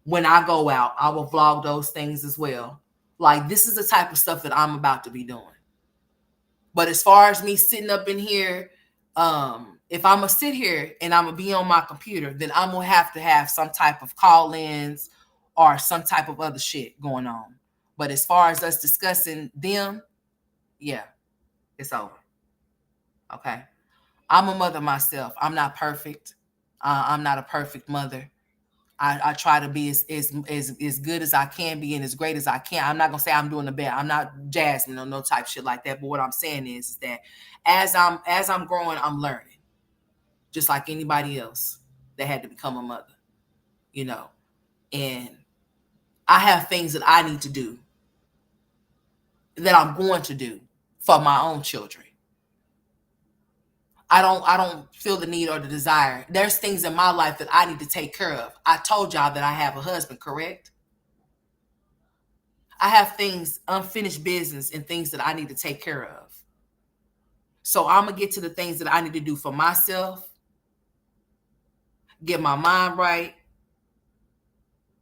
When I go out, I will vlog those things as well. Like, this is the type of stuff that I'm about to be doing. But as far as me sitting up in here, if I'm going to sit here and I'm going to be on my computer, then I'm going to have some type of call-ins or some type of other shit going on. But as far as us discussing them, yeah, it's over. Okay? I'm a mother myself. I'm not perfect. I'm not a perfect mother. I try to be as good as I can be and as great as I can. I'm not gonna say I'm doing the best. I'm not Jasmine or no type shit like that. But what I'm saying is that as I'm growing, I'm learning, just like anybody else that had to become a mother, you know. And I have things that I need to do that I'm going to do for my own children. I don't feel the need or the desire. There's things in my life that I need to take care of. I told y'all that I have a husband, correct? I have things, unfinished business and things that I need to take care of. So I'm going to get to the things that I need to do for myself, get my mind right,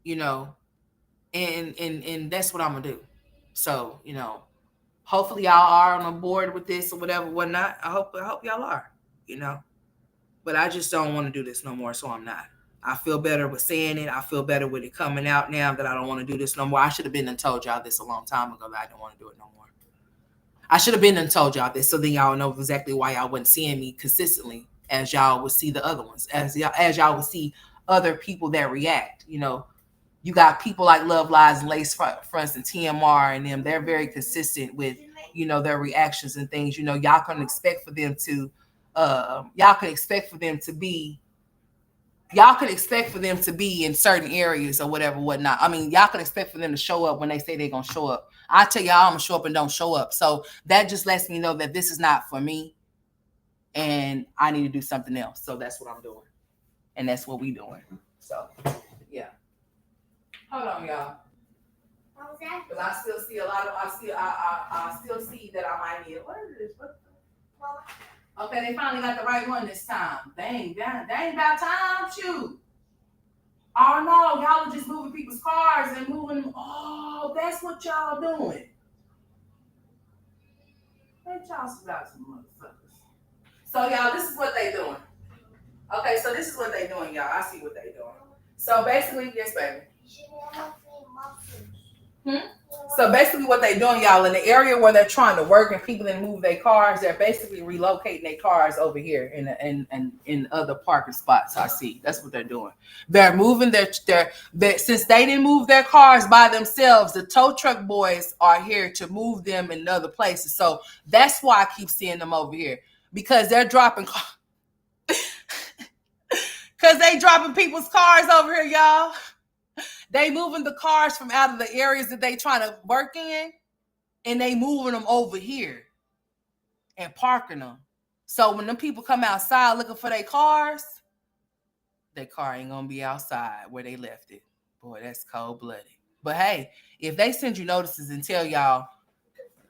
you know, and that's what I'm going to do. So, you know, hopefully y'all are on board with this or whatever, whatnot. I hope y'all are, you know. But I just don't want to do this no more, so I'm not. I feel better with saying it. I feel better with it coming out now that I don't want to do this no more. I should have been and told y'all this a long time ago that I didn't want to do it no more. I should have been and told y'all this so then y'all know exactly why y'all wasn't seeing me consistently as y'all would see the other ones, as y'all would see other people that react. You know, you got people like Love Lies and Lace Fronts and TMR and them. They're very consistent with, you know, their reactions and things. You know, y'all can expect for them to be in certain areas or whatever, whatnot. I mean, y'all can expect for them to show up when they say they're going to show up. I tell y'all I'm going to show up and don't show up. So that just lets me know that this is not for me and I need to do something else. So that's what I'm doing. And that's what we doing. So, yeah. Hold on, y'all. Because I still see I still see that I might need it. What is this? Okay, they finally got the right one this time. Dang, that ain't about time. Shoot. Oh no, y'all are just moving people's cars and moving them. Oh, that's what y'all doing. Let y'all got some motherfuckers. So y'all, this is what they doing. Okay, so this is what they doing, y'all. I see what they doing. So basically, yes, baby. So basically what they're doing, y'all, in the area where they're trying to work and people that move their cars, they're basically relocating their cars over here in other parking spots. I see. That's what they're doing. They're moving their since they didn't move their cars by themselves, the tow truck boys are here to move them in other places. So that's why I keep seeing them over here, because they're dropping cars. Because they dropping people's cars over here, y'all. They moving the cars from out of the areas that they trying to work in, and they moving them over here and parking them. So when them people come outside looking for their car ain't gonna be outside where they left it. Boy, that's cold blooded. But hey, if they send you notices and tell y'all,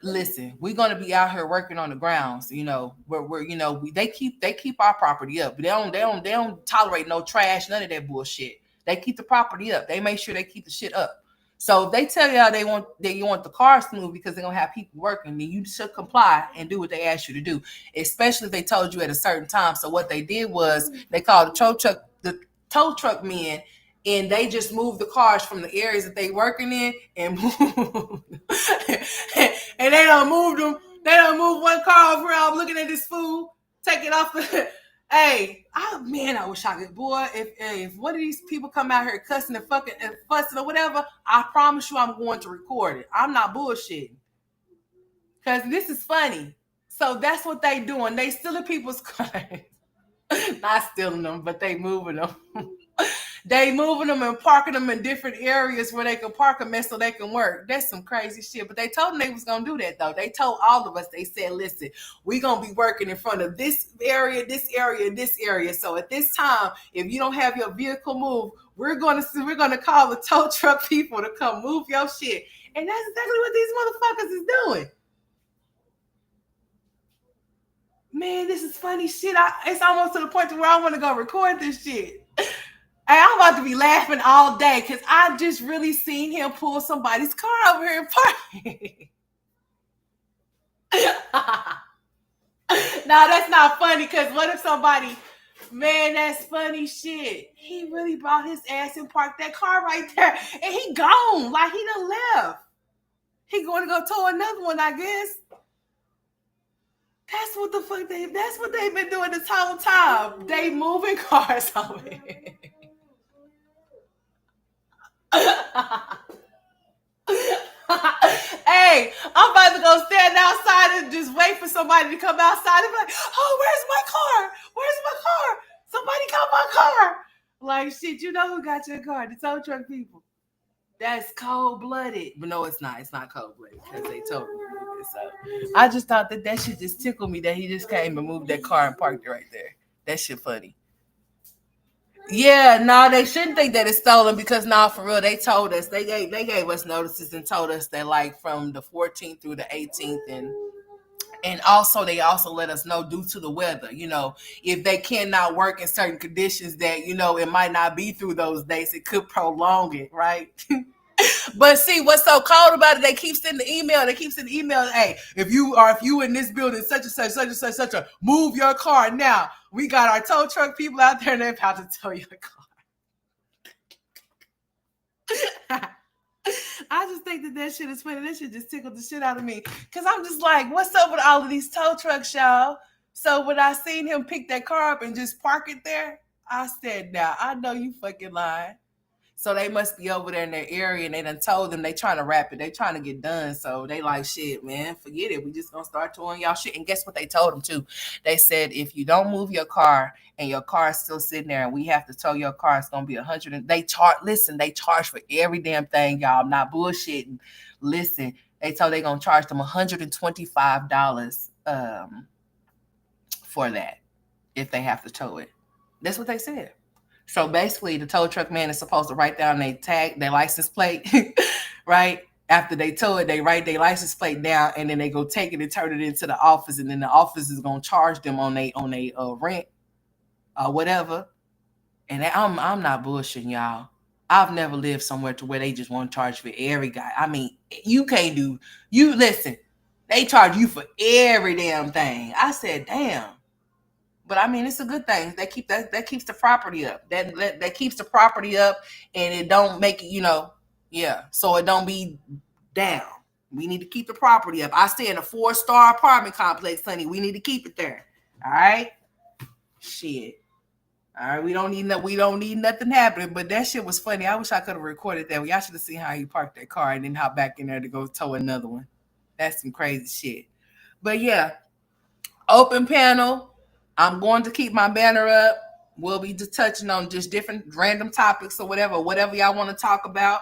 listen, we're gonna be out here working on the grounds, they keep our property up. They don't tolerate no trash, none of that bullshit. They keep the property up. They make sure they keep the shit up. So if they tell y'all you want the cars to move because they're gonna have people working, then you should comply and do what they ask you to do, especially if they told you at a certain time. So what they did was they called the tow truck men, and they just moved the cars from the areas that they working in and moved. And they don't move them. They don't move one car over. I'm looking at this fool, take it off the. Hey, I wish I could, boy. If one of these people come out here cussing and fucking and fussing or whatever, I promise you, I'm going to record it. I'm not bullshitting, because this is funny. So that's what they doing. They stealing people's cars. Not stealing them, but they moving them. They moving them and parking them in different areas where they can park them in so they can work. That's some crazy shit. But they told them they was going to do that, though. They told all of us, they said, listen, we going to be working in front of this area, this area, this area. So at this time, if you don't have your vehicle moved, we're going to call the tow truck people to come move your shit. And that's exactly what these motherfuckers is doing. Man, this is funny shit. It's almost to the point to where I want to go record this shit. Hey, I'm about to be laughing all day because I just really seen him pull somebody's car over here and park. No, that's not funny, because what if somebody, man, that's funny shit. He really brought his ass and parked that car right there, and he gone, like he done left. He going to go tow another one, I guess. That's what the fuck that's what they've been doing this whole time. They moving cars over here. Hey, I'm about to go stand outside and just wait for somebody to come outside and be like, oh, where's my car? Where's my car? Somebody got my car. Like, shit, you know who got your car? The tow truck people. That's cold-blooded. But no, it's not. It's not cold-blooded because they told me. So I just thought that shit just tickled me that he just came and moved that car and parked it right there. That shit funny. Yeah, no, they shouldn't think that it's stolen, because for real, they told us, they gave us notices and told us that, like, from the 14th through the 18th, and also they also let us know, due to the weather, if they cannot work in certain conditions, that it might not be through those days, it could prolong it, right? But see, what's so cold about it, they keep sending the email. Hey, if you in this building, such and such, move your car now. We got our tow truck people out there, and they're about to tow your car. I just think that shit is funny. That shit just tickled the shit out of me, because I'm just like, what's up with all of these tow trucks, y'all? So when I seen him pick that car up and just park it there, I said, now, I know you fucking lying. So they must be over there in their area, and they done told them they trying to wrap it. They trying to get done. So they like, shit, man, forget it. We just going to start towing y'all shit. And guess what they told them too? They said, if you don't move your car and your car is still sitting there and we have to tow your car, it's going to be $100. They charge for every damn thing, y'all. I'm not bullshitting. Listen, they told they going to charge them $125 for that if they have to tow it. That's what they said. So basically, the tow truck man is supposed to write down their license plate, right? After they tow it, they write their license plate down, and then they go take it and turn it into the office, and then the office is gonna charge them on they rent or whatever. And I'm not bullshitting, y'all. I've never lived somewhere to where they just want to charge for every guy. I mean, listen, they charge you for every damn thing. I said, damn. But I mean, it's a good thing. That keeps the property up. That keeps the property up, and it don't make it, so it don't be down. We need to keep the property up. I stay in a 4-star apartment complex, honey. We need to keep it there. All right? Shit. All right, we don't need nothing happening. But that shit was funny. I wish I could have recorded that. Y'all should have seen how he parked that car and then hop back in there to go tow another one. That's some crazy shit. But yeah, open panel. I'm going to keep my banner up. We'll be just touching on just different random topics or whatever y'all want to talk about.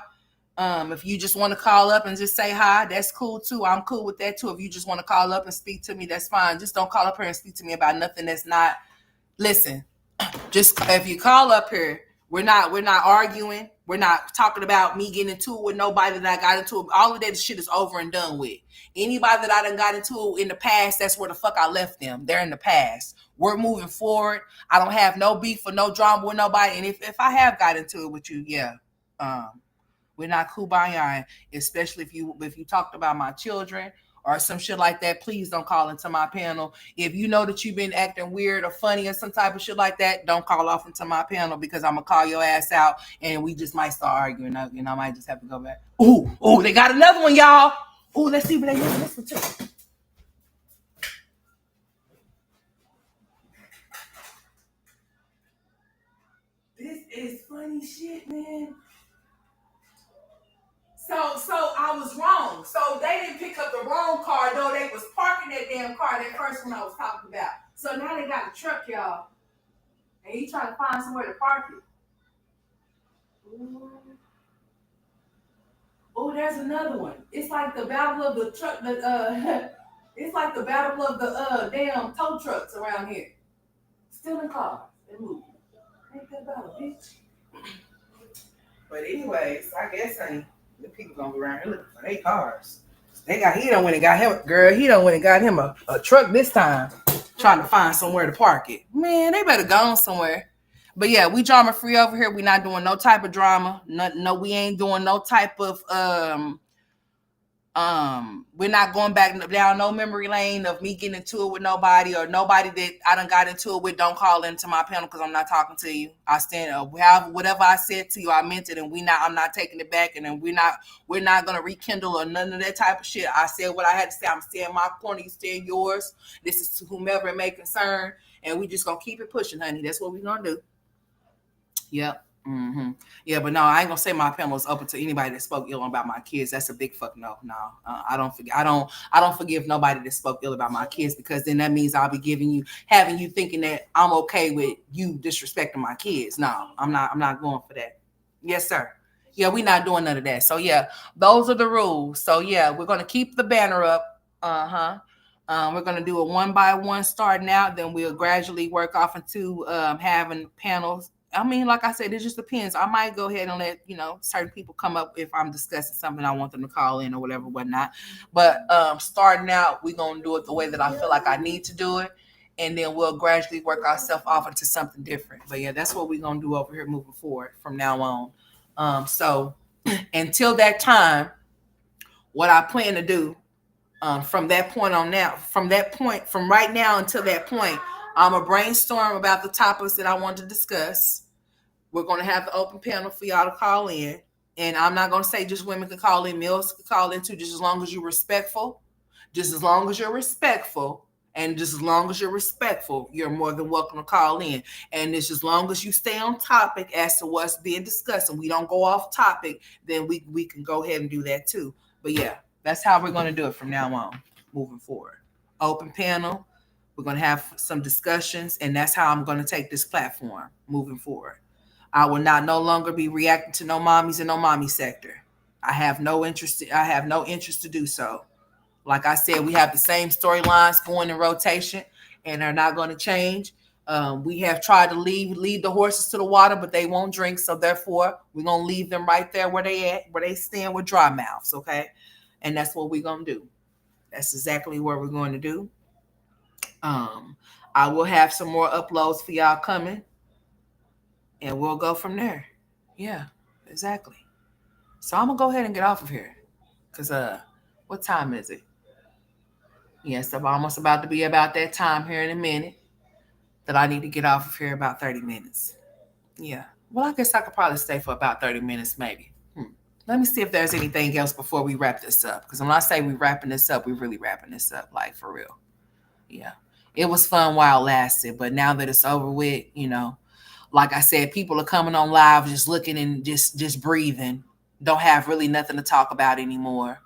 If you just want to call up and just say hi, that's cool too. I'm cool with that too. If you just want to call up and speak to me, that's fine. Just don't call up here and speak to me about nothing that's not. Listen, just if you call up here, we're not arguing. We're not talking about me getting into it with nobody that I got into it. All of that shit is over and done with. Anybody that I done got into it in the past, that's where the fuck I left them. They're in the past. We're moving forward. I don't have no beef or no drama with nobody. And if I have got into it with you, yeah. Um, we're not kumbaya, especially if you talked about my children or some shit like that. Please don't call into my panel. If you know that you've been acting weird or funny or some type of shit like that, don't call off into my panel because I'm gonna call your ass out and we just might start arguing. I might just have to go back. Ooh, they got another one, y'all. Ooh, let's see what they use this one too. This is funny shit, man. So I was wrong. So they didn't pick up the wrong car, though they was parking that damn car, that first one I was talking about. So now they got a truck, y'all. And he trying to find somewhere to park it. Ooh. Oh, there's another one. It's like the battle of the truck, it's like the battle of the damn tow trucks around here. Stealing cars and moving. Ain't that about a bitch? But anyways, I guess the people gonna be around here looking for their cars. He done went and got him, girl. He done went and got him a truck this time, trying to find somewhere to park it. Man, they better go on somewhere. But yeah, we drama free over here. We not doing no type of drama. No, we ain't doing no type of we're not going back down no memory lane of me getting into it with nobody or nobody that I done got into it with. Don't call into my panel because I'm not talking to you. I stand whatever I said to you, I meant it, and I'm not taking it back, and then we're not gonna rekindle or none of that type of shit. I said what I had to say. I'm staying my corner, you stay in yours. This is to whomever it may concern, and we just gonna keep it pushing, honey. That's what we're gonna do. Yep. Mm-hmm. Yeah, but no, I ain't gonna say my panel is open to anybody that spoke ill about my kids. That's a big fuck no. No, I don't forget. I don't forgive nobody that spoke ill about my kids because then that means I'll be having you thinking that I'm okay with you disrespecting my kids. No, I'm not. I'm not going for that. Yes, sir. Yeah, we're not doing none of that. So yeah, those are the rules. So yeah, we're gonna keep the banner up. Uh-huh. We're gonna do a one by one starting out. Then we'll gradually work off into having panels. I mean, like I said, it just depends. I might go ahead and let certain people come up if I'm discussing something I want them to call in or whatnot. But starting out, we're gonna do it the way that I feel like I need to do it, and then we'll gradually work ourselves off into something different. But yeah, that's what we're gonna do over here moving forward from now on. So until that time, what I plan to do from that point on now, from right now until that point, I'm gonna brainstorm about the topics that I want to discuss. We're going to have the open panel for y'all to call in. And I'm not going to say just women can call in, males can call in too, just as long as you're respectful. Just as long as you're respectful. And just as long as you're respectful, you're more than welcome to call in. And it's as long as you stay on topic as to what's being discussed and we don't go off topic, then we can go ahead and do that too. But yeah, that's how we're going to do it from now on, moving forward. Open panel. We're going to have some discussions, and that's how I'm going to take this platform moving forward. I will not no longer be reacting to no mommies in no mommy sector. I have no interest to do so. Like I said, we have the same storylines going in rotation and are not going to change. We have tried to lead the horses to the water, but they won't drink. So therefore, we're going to leave them right there where they stand with dry mouths. Okay. And that's what we're going to do. That's exactly what we're going to do. I will have some more uploads for y'all coming. And we'll go from there. Yeah, exactly. So I'm gonna go ahead and get off of here. Cause what time is it? Yes, I'm almost about to be about that time here in a minute that I need to get off of here about 30 minutes. Yeah. Well, I guess I could probably stay for about 30 minutes, maybe. Let me see if there's anything else before we wrap this up. Because when I say we wrapping this up, we really wrapping this up, like for real. Yeah. It was fun while it lasted, but now that it's over with, like I said, people are coming on live, just looking and just breathing. Don't have really nothing to talk about anymore.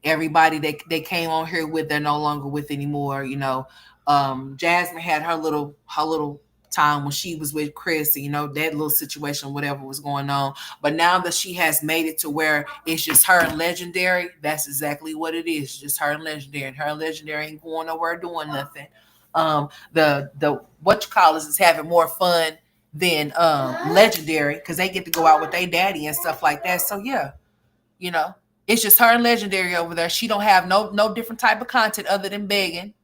Everybody they came on here with, they're no longer with anymore. Jasmine had her little time when she was with Chris, that little situation, whatever was going on. But now that she has made it to where it's just her and Legendary, that's exactly what it is. Just her and Legendary. And her and Legendary ain't going nowhere doing nothing. The what you call is having more fun than Legendary, because they get to go out with their daddy and stuff like that. So yeah, it's just her and Legendary over there. She don't have no different type of content other than begging.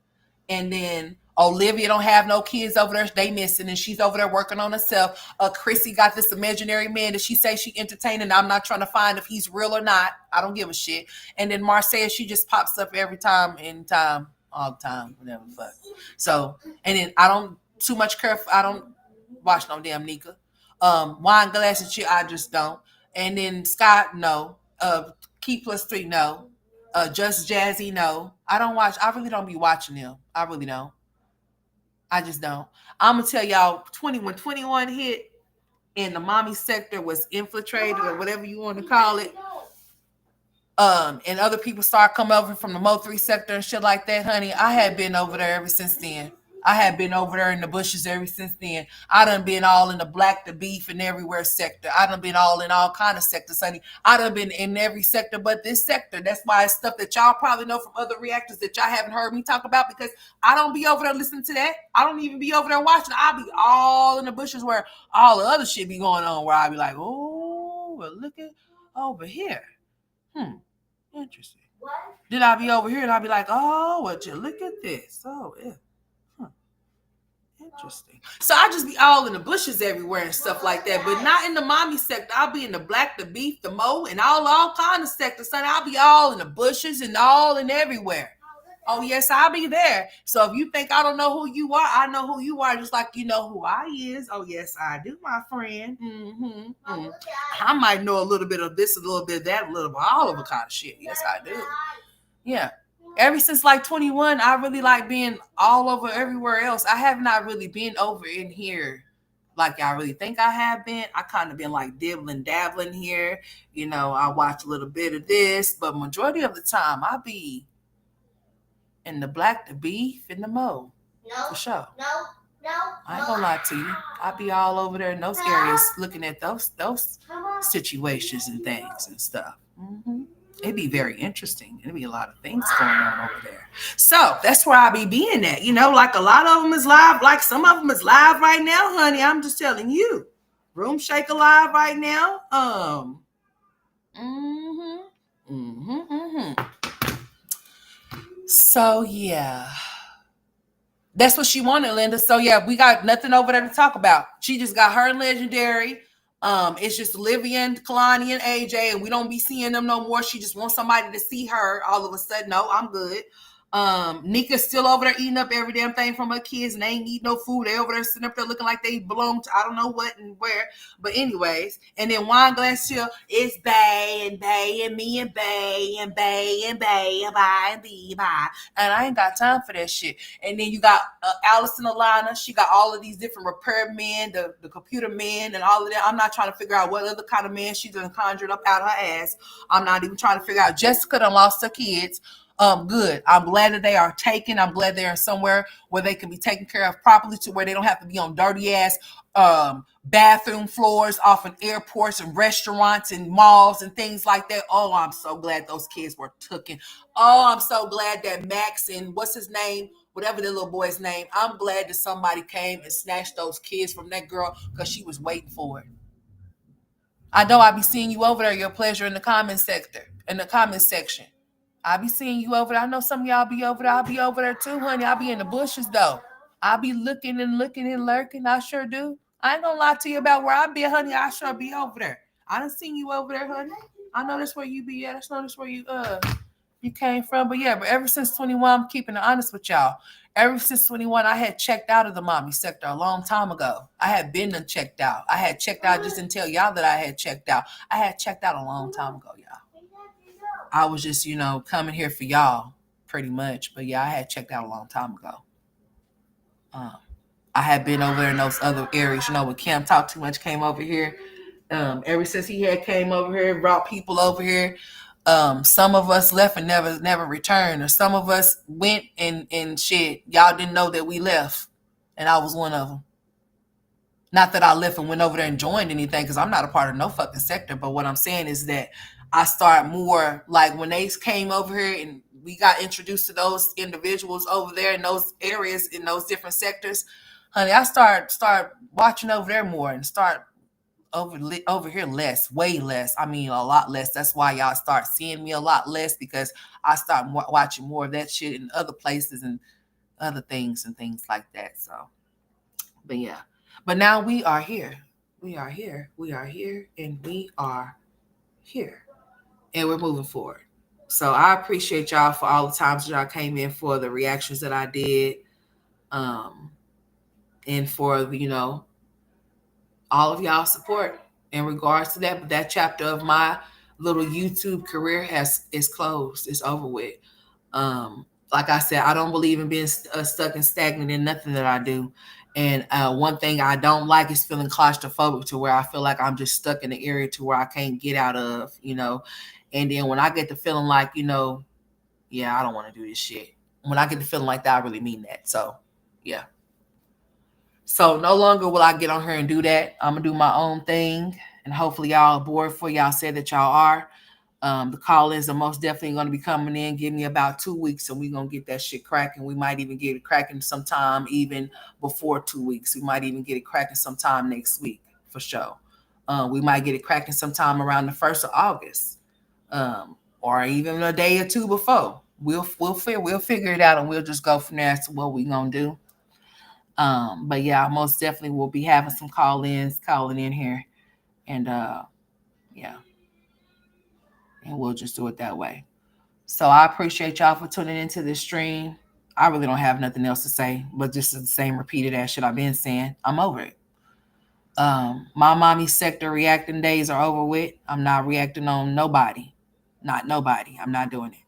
And then Olivia don't have no kids over there. They missing, and she's over there working on herself. Chrissy got this imaginary man that she say she entertaining. I'm not trying to find if he's real or not. I don't give a shit. And then Marcella, she just pops up every time, anytime, all the time, whatever the fuck. So, and then I don't too much care. I don't watch no damn Nika. Wine glass and shit, I just don't. And then Scott, no. Key plus 3, no. Just Jazzy, no. I don't watch. I really don't be watching them. I really don't. I just don't. I'm gonna tell y'all, 21 hit and the mommy sector was infiltrated or whatever you want to call it. And other people start coming over from the Mo 3 sector and shit like that, honey. I had been over there ever since then. I had been over there in the bushes ever since then. I done been all in the black, the beef, and everywhere sector. I done been all in all kind of sectors, honey. I done been in every sector but this sector. That's why it's stuff that y'all probably know from other reactors that y'all haven't heard me talk about, because I don't be over there listening to that. I don't even be over there watching. I be all in the bushes where all the other shit be going on, where I be like, oh, well, look at over here. Interesting. What? Then I be over here and I be like, oh, well, you look at this. Oh, yeah. Interesting. So I just be all in the bushes everywhere and stuff like that, but not in the mommy sector. I'll be in the black, the beef, the mo, and all kind of sectors. Son, I'll be all in the bushes and all and everywhere. Oh yes, I'll be there. So if you think I don't know who you are, I know who you are, just like you know who I is. Oh yes, I do, my friend. I might know a little bit of this, a little bit of that, a little bit all of a kind of shit. Yes, I do. Yeah. Ever since like 21, I really like being all over everywhere else. I have not really been over in here like I really think I have been. I kind of been like dibbling, dabbling here. I watch a little bit of this, but majority of the time I be in the black, the beef, and the mo. No, for sure. No. I ain't gonna lie to you. I be all over there in those areas looking at those situations and things and stuff. It'd be very interesting. It'd be a lot of things going on over there. So that's where I be being at. Like a lot of them is live. Like some of them is live right now, honey. I'm just telling you. Room Shaker live right now. So yeah. That's what she wanted, Linda. So yeah, we got nothing over there to talk about. She just got her and Legendary. It's just Olivia and Kalani and AJ, and we don't be seeing them no more. She just wants somebody to see her all of a sudden. No, I'm good. Nika's still over there eating up every damn thing from her kids, and they ain't eat no food. They over there sitting up there looking like they belong to I don't know what and where. But anyways, and then Wine Glass Chill is Bay and Bay and me and Bay and Bay and Bay and Bay and B Bay. And I ain't got time for that shit. And then you got Alice and Alana. She got all of these different repair men, the computer men, and all of that. I'm not trying to figure out what other kind of man she done conjured up out her ass. I'm not even trying to figure out. Jessica done lost her kids. Good. I'm glad that they are taken. I'm glad they're somewhere where they can be taken care of properly, to where they don't have to be on dirty ass bathroom floors off in airports and restaurants and malls and things like that. Oh, I'm so glad those kids were taken. Oh, I'm so glad that Max and what's his name, whatever the little boy's name, I'm glad that somebody came and snatched those kids from that girl, because she was waiting for it. I know I be seeing you over there, your pleasure, in the comment section. I be seeing you over there. I know some of y'all be over there. I'll be over there too, honey. I'll be in the bushes though. I'll be looking and lurking. I sure do. I ain't gonna lie to you about where I be, honey. I sure be over there. I done seen you over there, honey. I know that's where you be at. I know that's where you came from. But yeah, but ever since 21, I'm keeping it honest with y'all. Ever since 21, I had checked out of the mommy sector a long time ago. I had been and checked out. I had checked out, just didn't tell y'all that I had checked out. I had checked out a long time ago, y'all. I was just, coming here for y'all pretty much. But yeah, I had checked out a long time ago. I had been over there in those other areas, when Cam Talk Too Much came over here. Ever since he had came over here, brought people over here. Some of us left and never returned. Or some of us went and shit. Y'all didn't know that we left. And I was one of them. Not that I left and went over there and joined anything, because I'm not a part of no fucking sector. But what I'm saying is that I start more like when they came over here and we got introduced to those individuals over there in those areas, in those different sectors. Honey, I start watching over there more and start over here less, way less. I mean, a lot less. That's why y'all start seeing me a lot less, because I start watching more of that shit in other places and other things and things like that. So, but yeah. But now we are here. We are here. We are here, and we are here, and we're moving forward. So I appreciate y'all for all the times y'all came in for the reactions that I did, um, and for all of y'all support in regards to that. But that chapter of my little YouTube career is closed. It's over with. Like I said, I don't believe in being stuck and stagnant in nothing that I do. And one thing I don't like is feeling claustrophobic, to where I feel like I'm just stuck in the area to where I can't get out of. And then when I get the feeling like, yeah, I don't want to do this shit. When I get the feeling like that, I really mean that. So, yeah. So no longer will I get on here and do that. I'm gonna do my own thing, and hopefully y'all are bored for y'all said that y'all are. The call-ins are most definitely going to be coming in. Give me about 2 weeks, and we're going to get that shit cracking. We might even get it cracking sometime even before 2 weeks. We might even get it cracking sometime next week for sure. We might get it cracking sometime around the 1st of August, or even a day or two before. We'll figure it out, and we'll just go from there as to what we're going to do. But yeah, I most definitely will be having some call-ins calling in here, and yeah. And we'll just do it that way. So I appreciate y'all for tuning into this stream. I really don't have nothing else to say, but just the same repeated ass shit I've been saying. I'm over it. My mommy sector reacting days are over with. I'm not reacting on nobody. Not nobody. I'm not doing it.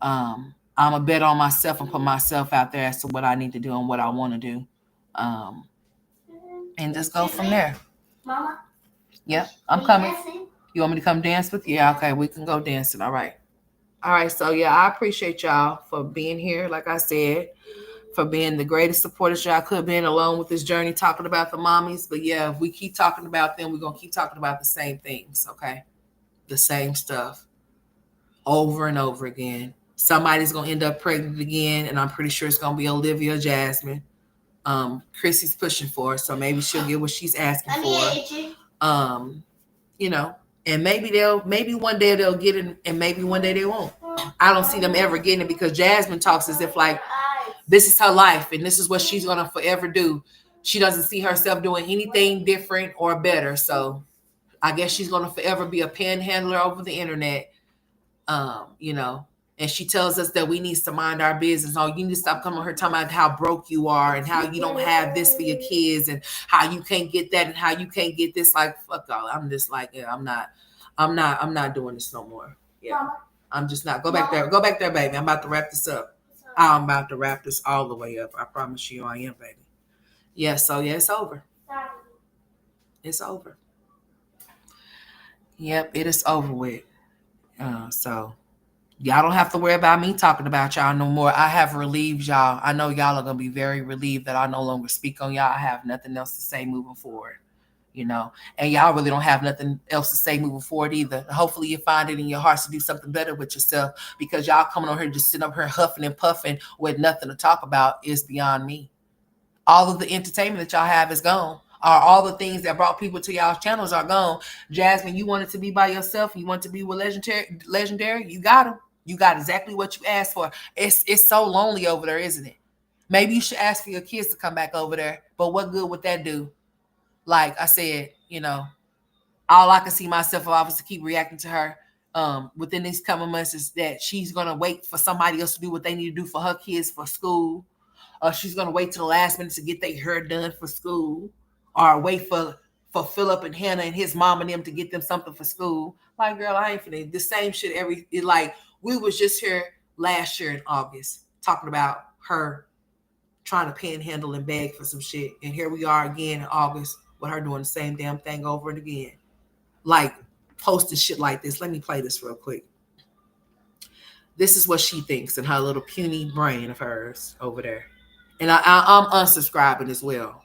I'm a bet on myself and put myself out there as to what I need to do and what I want to do. And just go from there. Mama? Yeah, I'm coming. You want me to come dance with you? Yeah, okay, we can go dancing. All right. All right, so yeah, I appreciate y'all for being here, like I said, for being the greatest supporters y'all could have been along with this journey, talking about the mommies. But yeah, if we keep talking about them, we're going to keep talking about the same things, okay? The same stuff over and over again. Somebody's going to end up pregnant again, and I'm pretty sure it's going to be Olivia Jasmine. Chrissy's pushing for her, so maybe she'll get what she's asking for. And maybe one day they'll get it, and maybe one day they won't. I don't see them ever getting it, because Jasmine talks as if like this is her life and this is what she's gonna forever do. She doesn't see herself doing anything different or better. So I guess she's gonna forever be a panhandler over the internet. And she tells us that we need to mind our business. Oh, you need to stop coming to her talking about how broke you are and how you don't have this for your kids and how you can't get that and how you can't get this. Like, fuck all. I'm just like, yeah, I'm not doing this no more. Yeah. I'm just not. Go back there. Go back there, baby. I'm about to wrap this up. I'm about to wrap this all the way up. I promise you I am, baby. Yeah, so yeah, it's over. It's over. Yep, it is over with. So y'all don't have to worry about me talking about y'all no more. I have relieved y'all. I know y'all are going to be very relieved that I no longer speak on y'all. I have nothing else to say moving forward, and y'all really don't have nothing else to say moving forward either. Hopefully you find it in your hearts to do something better with yourself, because y'all coming on here just sitting up here huffing and puffing with nothing to talk about is beyond me. All of the entertainment that y'all have is gone. All the things that brought people to y'all's channels are gone. Jasmine, you wanted to be by yourself. You want to be with legendary. You got them. You got exactly what you asked for. It's so lonely over there, isn't it? Maybe you should ask for your kids to come back over there. But what good would that do? Like I said, all I can see myself is to keep reacting to her within these coming months is that she's gonna wait for somebody else to do what they need to do for her kids for school. She's gonna wait to the last minute to get their hair done for school, or wait for Philip and Hannah and his mom and them to get them something for school. Like, girl, I ain't finna the same shit like we was just here last year in August talking about her trying to panhandle and beg for some shit, and here we are again in August with her doing the same damn thing over and again, like posting shit like this. Let me play this real quick. This is what she thinks in her little puny brain of hers over there. And I'm unsubscribing as well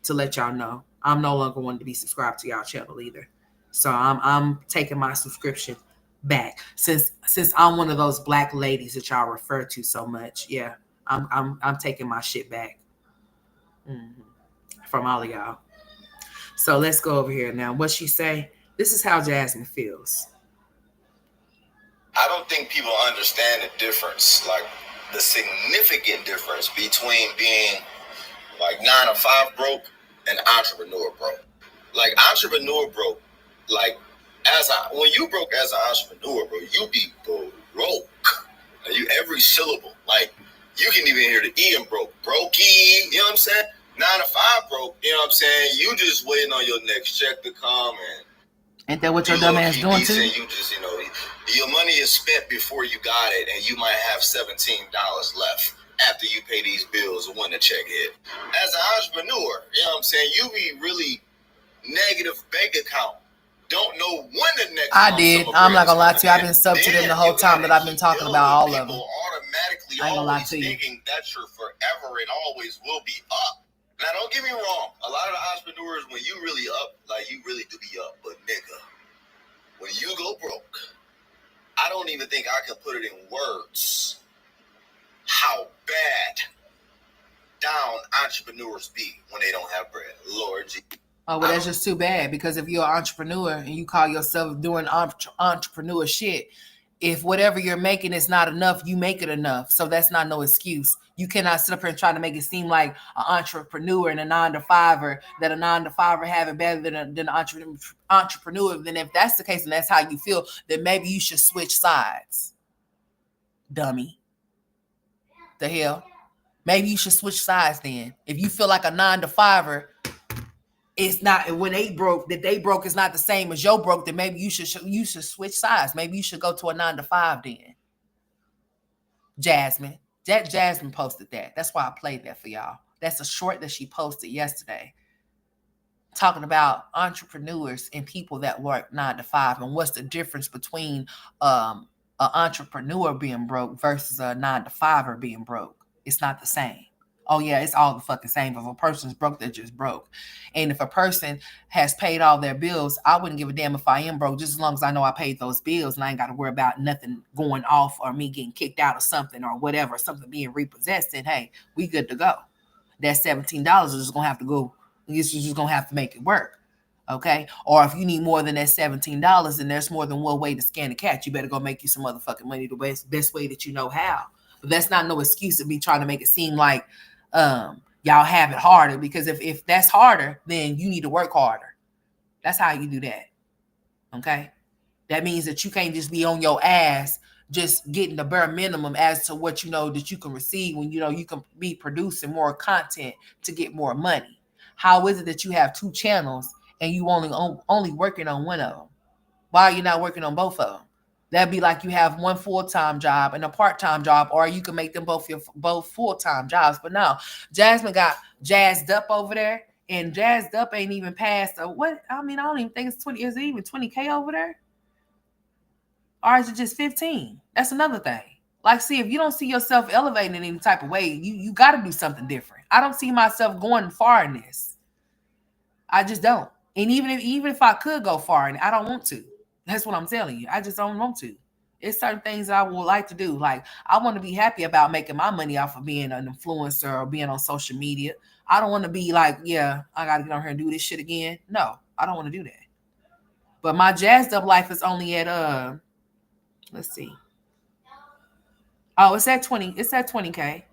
to let y'all know. I'm no longer wanting to be subscribed to y'all channel either. So I'm taking my subscription back since I'm one of those black ladies that y'all refer to so much. Yeah, I'm taking my shit back from all of y'all. So let's go over here now. What she say? This is how Jasmine feels. I don't think people understand the difference, like the significant difference between being like 9 to 5 broke and entrepreneur broke. Like entrepreneur broke, like when you broke as an entrepreneur, bro, you be broke. You every syllable, like you can even hear the E in broke, brokey. You know what I'm saying? 9 to 5 broke. You know what I'm saying? You just waiting on your next check to come and. Ain't that what your dumb ass doing too? You just, your money is spent before you got it, and you might have $17 left after you pay these bills when the check hit. As an entrepreneur, you know what I'm saying? You be really negative bank account. Don't know when the next. I did. I'm not gonna lie to you. I've been sub to them the whole time that I've been talking about all of them. Automatically, I ain't gonna lie to you. Thinking that you're forever and always will be up. Now, don't get me wrong. A lot of the entrepreneurs, when you really up, like you really do be up. But nigga, when you go broke, I don't even think I can put it in words how bad down entrepreneurs be when they don't have bread. Lord Jesus. Oh, well, that's just too bad, because if you're an entrepreneur and you call yourself doing entrepreneur shit, if whatever you're making is not enough, you make it enough. So that's not no excuse. You cannot sit up here and try to make it seem like an entrepreneur and a 9-to-5er, that a 9-to-5er have it better than an entrepreneur. Then if that's the case and that's how you feel, then maybe you should switch sides. Dummy. The hell? Maybe you should switch sides then. If you feel like a 9-to-5er, it's not, when they broke is not the same as your broke, then maybe you should switch sides. Maybe you should go to a 9-to-5 then. Jasmine posted that. That's why I played that for y'all. That's a short that she posted yesterday, talking about entrepreneurs and people that work 9-to-5 and what's the difference between an entrepreneur being broke versus a 9-to-5er being broke. It's not the same. Oh, yeah, it's all the fucking same. If a person's broke, they're just broke. And if a person has paid all their bills, I wouldn't give a damn if I am broke, just as long as I know I paid those bills and I ain't got to worry about nothing going off or me getting kicked out of something or whatever, something being repossessed. And hey, we good to go. That $17 is just going to have to go. You're just going to have to make it work. Okay? Or if you need more than that $17 and there's more than one way to scan the cat, you better go make you some motherfucking money the best way that you know how. But that's not no excuse of me trying to make it seem like y'all have it harder, because if that's harder, then you need to work harder. That's how you do that. Okay? That means that you can't just be on your ass just getting the bare minimum as to what you know that you can receive when you know you can be producing more content to get more money. How is it that you have 2 channels and you only working on one of them? Why are you not working on both of them? That'd be like you have one full-time job and a part-time job, or you can make them both full-time jobs. But no, Jasmine got jazzed up over there, and jazzed up ain't even past what? I mean, I don't even think it's 20. Is it even 20K over there? Or is it just 15? That's another thing. Like, see, if you don't see yourself elevating in any type of way, you got to do something different. I don't see myself going far in this. I just don't. And even if I could go far in it, I don't want to. That's what I'm telling you. I just don't want to. It's certain things I would like to do. Like, I want to be happy about making my money off of being an influencer or being on social media. I don't want to be like, yeah, I got to get on here and do this shit again. No, I don't want to do that. But my jazzed up life is only at, let's see. Oh, it's at 20. It's at 20K.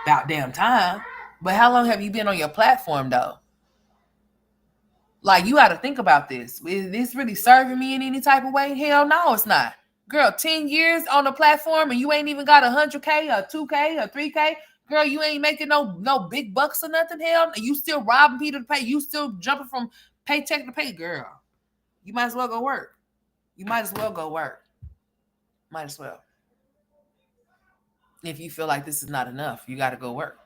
About damn time. But how long have you been on your platform, though? Like, you got to think about this. Is this really serving me in any type of way? Hell no, it's not. Girl, 10 years on the platform and you ain't even got 100K or 2K or 3K. Girl, you ain't making no big bucks or nothing. Hell, you still robbing people to pay. You still jumping from paycheck to pay. Girl, you might as well go work. Might as well. If you feel like this is not enough, you got to go work.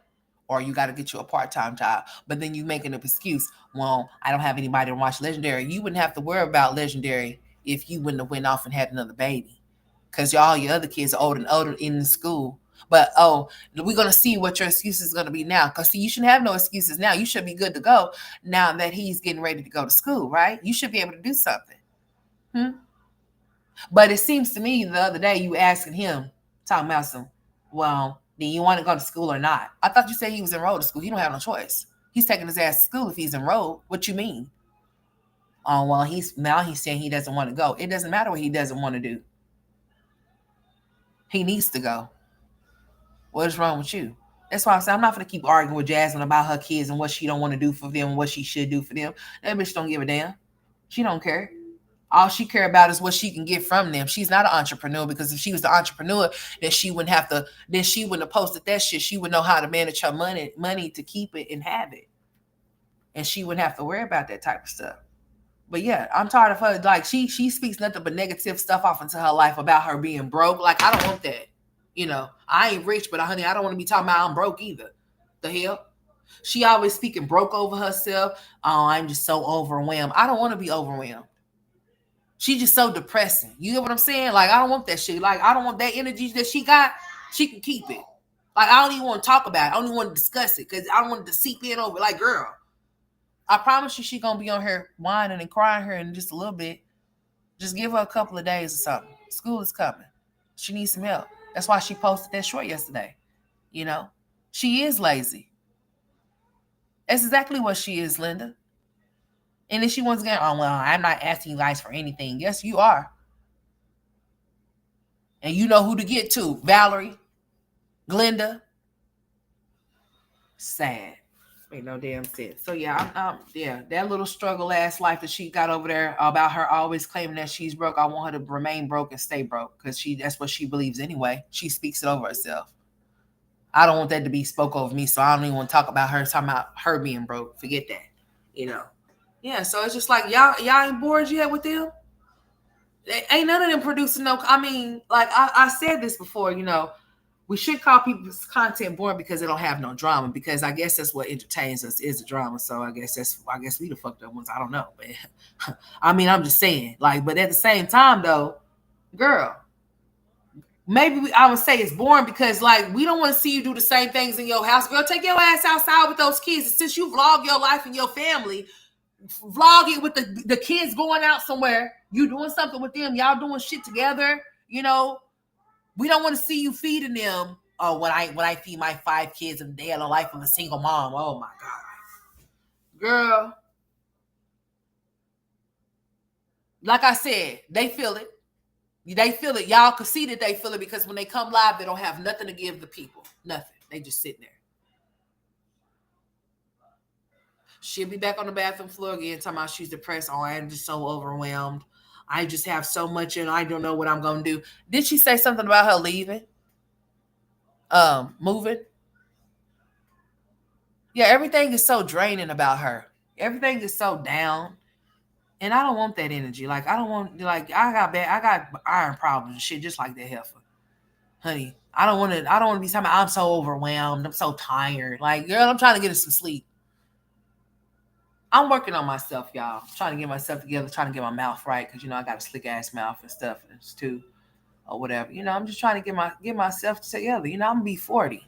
Or you got to get you a part-time job. But then you making an excuse. Well, I don't have anybody to watch Legendary. You wouldn't have to worry about Legendary if you wouldn't have went off and had another baby. Because all your other kids are older and older in the school. But oh, we're gonna see what your excuse is gonna be now. Cause see, you shouldn't have no excuses now. You should be good to go now that he's getting ready to go to school, right? You should be able to do something. Hmm? But it seems to me the other day you asking him, talking about some, well, do you want to go to school or not? I thought you said he was enrolled to school. He don't have no choice. He's taking his ass to school if he's enrolled. What you mean? Oh well, he's saying he doesn't want to go. It doesn't matter what he doesn't want to do. He needs to go. What is wrong with you? That's why I'm saying I'm not gonna keep arguing with Jasmine about her kids and what she don't want to do for them and what she should do for them. That bitch don't give a damn. She don't care. All she care about is what she can get from them. She's not an entrepreneur because if she was the entrepreneur, then she wouldn't have to. Then she wouldn't have posted that shit. She would know how to manage her money to keep it and have it, and she wouldn't have to worry about that type of stuff. But yeah, I'm tired of her. Like she speaks nothing but negative stuff off into her life about her being broke. Like I don't want that. I ain't rich, but honey, I don't want to be talking about I'm broke either. The hell? She always speaking broke over herself. Oh, I'm just so overwhelmed. I don't want to be overwhelmed. She just so depressing. You get what I'm saying? Like I don't want that shit. Like I don't want that energy that she got. She can keep it. Like I don't even want to talk about it. I don't even want to discuss it because I don't want it to seep in over. Like girl, I promise you, she gonna be on here whining and crying here in just a little bit. Just give her a couple of days or something. School is coming. She needs some help. That's why she posted that short yesterday. She is lazy. That's exactly what she is, Linda. And then she wants to get, oh, well, I'm not asking you guys for anything. Yes, you are. And you know who to get to. Valerie, Glenda. Sad. Make no damn sense. So yeah, that little struggle ass life that she got over there about her always claiming that she's broke. I want her to remain broke and stay broke because that's what she believes anyway. She speaks it over herself. I don't want that to be spoke over me, so I don't even want to talk about her talking about her being broke. Forget that. Yeah, so it's just like y'all ain't bored yet with them. Ain't none of them producing no. I mean, like I said this before. We should call people's content boring because they don't have no drama. Because I guess that's what entertains us is the drama. So I guess we the fucked up ones. I don't know, but I mean, I'm just saying. Like, but at the same time, though, girl, maybe I would say it's boring because like we don't want to see you do the same things in your house. Girl, take your ass outside with those kids. And since you vlog your life and your family, vlog it with the kids going out somewhere. You doing something with them. Y'all doing shit together. We don't want to see you feeding them. Oh, when I feed my 5 kids and day of the life of a single mom. Oh my God, girl. Like I said, they feel it. They feel it. Y'all can see that they feel it because when they come live, they don't have nothing to give the people. Nothing. They just sitting there. She'll be back on the bathroom floor again, talking about she's depressed. Oh, I'm just so overwhelmed. I just have so much and I don't know what I'm going to do. Did she say something about her leaving? Moving? Yeah, everything is so draining about her. Everything is so down. And I don't want that energy. Like, I don't want, like, I got iron problems and shit just like that heifer. Honey, I don't want to be talking about I'm so overwhelmed. I'm so tired. Like, girl, I'm trying to get some sleep. I'm working on myself, y'all. I'm trying to get myself together, trying to get my mouth right. Cause I got a slick ass mouth and stuff too, or whatever. I'm just trying to get myself together. I'm gonna be 40.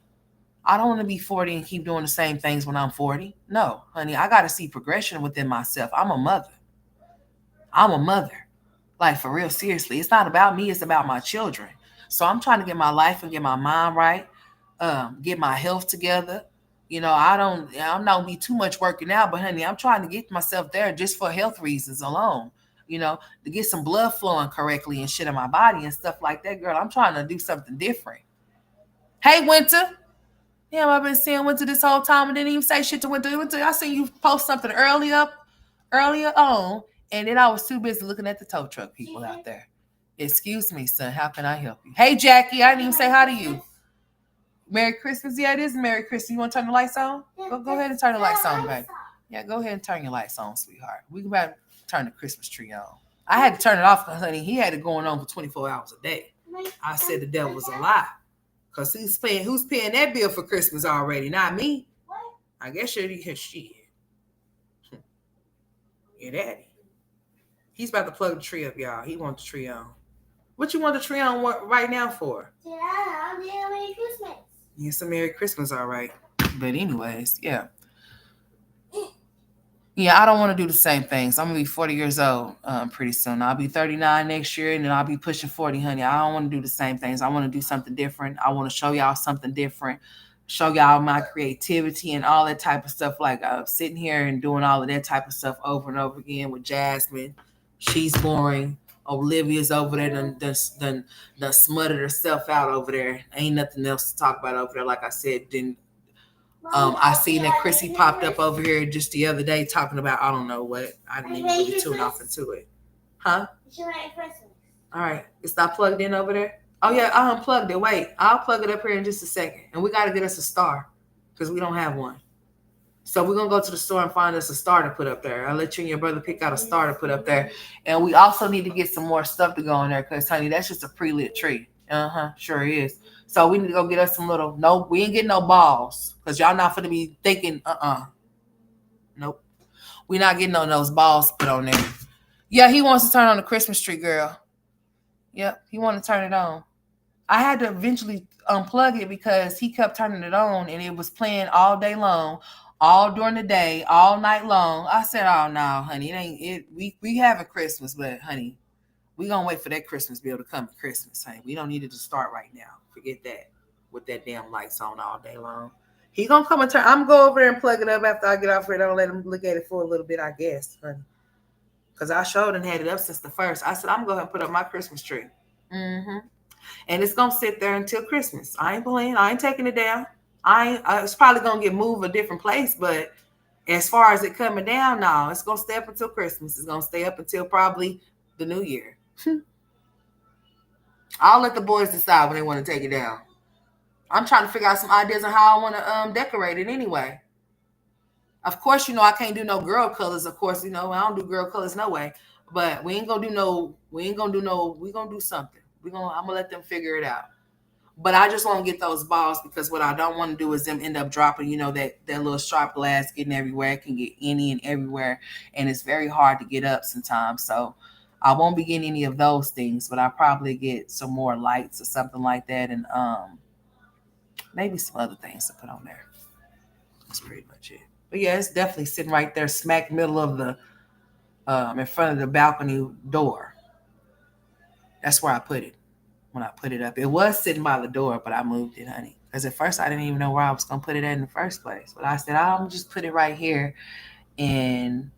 I don't want to be 40 and keep doing the same things when I'm 40. No, honey, I got to see progression within myself. I'm a mother. Like, for real, seriously. It's not about me. It's about my children. So I'm trying to get my life and get my mind right, get my health together. I'm not gonna be too much working out, but honey, I'm trying to get myself there just for health reasons alone. To get some blood flowing correctly and shit in my body and stuff like that, girl. I'm trying to do something different. Hey, Winter. Damn, I've been seeing Winter this whole time and didn't even say shit to Winter. Winter, I seen you post something earlier on, and then I was too busy looking at the tow truck people out there. Excuse me, son. How can I help you? Hey, Jackie, I didn't even say hi to you. Merry Christmas. Yeah, it is Merry Christmas. You want to turn the lights on? Go ahead and turn the lights on, baby. Yeah, go ahead and turn your lights on, sweetheart. We about to turn the Christmas tree on. I had to turn it off because, honey, he had it going on for 24 hours a day. I said the devil was a lie. Because who's paying that bill for Christmas already? Not me. I guess you're shit. Your daddy. He's about to plug the tree up, y'all. He wants the tree on. What you want the tree on right now for? Merry Christmas. It's a Merry Christmas, all right. But anyways, yeah. Yeah, I don't want to do the same things. I'm gonna be 40 years old pretty soon. I'll be 39 next year, and then I'll be pushing 40, honey. I don't want to do the same things. I want to do something different. I want to show y'all something different, show y'all my creativity and all that type of stuff. Like sitting here and doing all of that type of stuff over and over again with Jasmine. She's boring. Olivia's over there, done smuttered herself out over there. Ain't nothing else to talk about over there. Like I said, then I seen that Chrissy popped up over here just the other day talking about I don't know what. I didn't even really tune off into it. Huh? All right. It's not plugged in over there? Oh yeah, I unplugged it. Wait, I'll plug it up here in just a second. And we gotta get us a star. Because we don't have one. So we're gonna go to the store and find us a star to put up there. I'll let you and your brother pick out a star to put up there. And we also need to get some more stuff to go in there because honey, that's just a pre-lit tree. Uh-huh, sure is. So we need to go get us some little no, we ain't getting no balls. Because y'all not gonna be thinking, nope. We not getting on those balls put on there. Yeah, he wants to turn on the Christmas tree, girl. Yep, he wanted to turn it on. I had to eventually unplug it because he kept turning it on and it was playing all day long, all during the day, all night long. I said, "Oh no, honey, it ain't it. We having Christmas, but honey, we gonna wait for that Christmas bill to come at Christmas, honey. We don't need it to start right now. Forget that with that damn lights on all day long. He gonna come and turn. I'm gonna go over there and plug it up after I get off here. Don't let him look at it for a little bit, I guess, honey. Cause I showed and had it up since the first. I said I'm gonna go ahead and put up my Christmas tree. Mm-hmm. And it's gonna sit there until Christmas. I ain't playing. I ain't taking it down. It's probably gonna get moved a different place, but as far as it coming down, no, it's gonna stay up until Christmas. It's gonna stay up until probably the New Year. I'll let the boys decide when they want to take it down. I'm trying to figure out some ideas on how I want to decorate it anyway. Of course, I can't do no girl colors. Of course, I don't do girl colors no way. But we ain't gonna do no. We ain't gonna do no. We gonna do something. I'm gonna let them figure it out. But I just want to get those balls because what I don't want to do is them end up dropping, that little sharp glass getting everywhere. It can get any and everywhere, and it's very hard to get up sometimes. So I won't be getting any of those things, but I'll probably get some more lights or something like that, and maybe some other things to put on there. That's pretty much it. But yeah, it's definitely sitting right there, smack middle of the in front of the balcony door. That's where I put it when I put it up. It was sitting by the door, but I moved it, honey. Because at first I didn't even know where I was gonna put it at in the first place. But I said, I'm just put it right here. And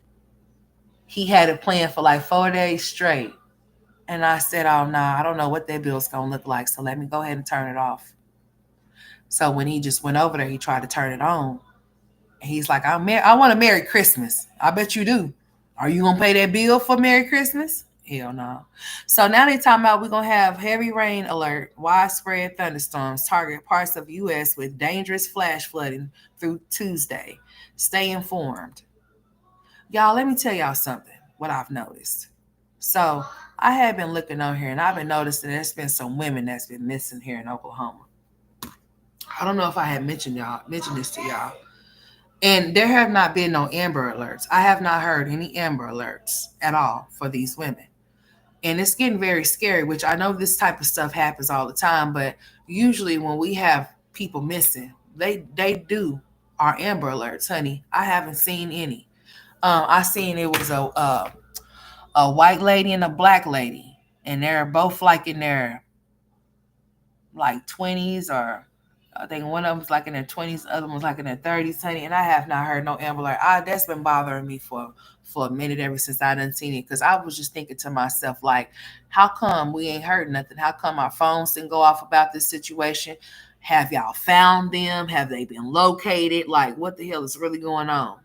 he had it planned for like 4 days straight. And I said, oh no, I don't know what that bill's gonna look like. So let me go ahead and turn it off. So when he just went over there, he tried to turn it on. And he's like, I want a Merry Christmas. I bet you do. Are you gonna pay that bill for Merry Christmas? Hell no. So now they talking about we're gonna have heavy rain alert, widespread thunderstorms target parts of U.S. with dangerous flash flooding through Tuesday. Stay informed. Y'all, let me tell y'all something. What I've noticed. So I have been looking on here, and I've been noticing there's been some women that's been missing here in Oklahoma. I don't know if I had mentioned this to y'all. And there have not been no Amber Alerts. I have not heard any Amber Alerts at all for these women. And it's getting very scary, which I know this type of stuff happens all the time, but usually when we have people missing, they do our Amber Alerts, honey. I haven't seen any. I seen it was a white lady and a black lady, and they're both like in their like 20s, or I think one of them was like in their 20s, the other one was like in their 30s, honey. And I have not heard no Amber Alert. That's been bothering me for a minute ever since I done seen it. Because I was just thinking to myself, like, how come we ain't heard nothing? How come our phones didn't go off about this situation? Have y'all found them? Have they been located? Like, what the hell is really going on?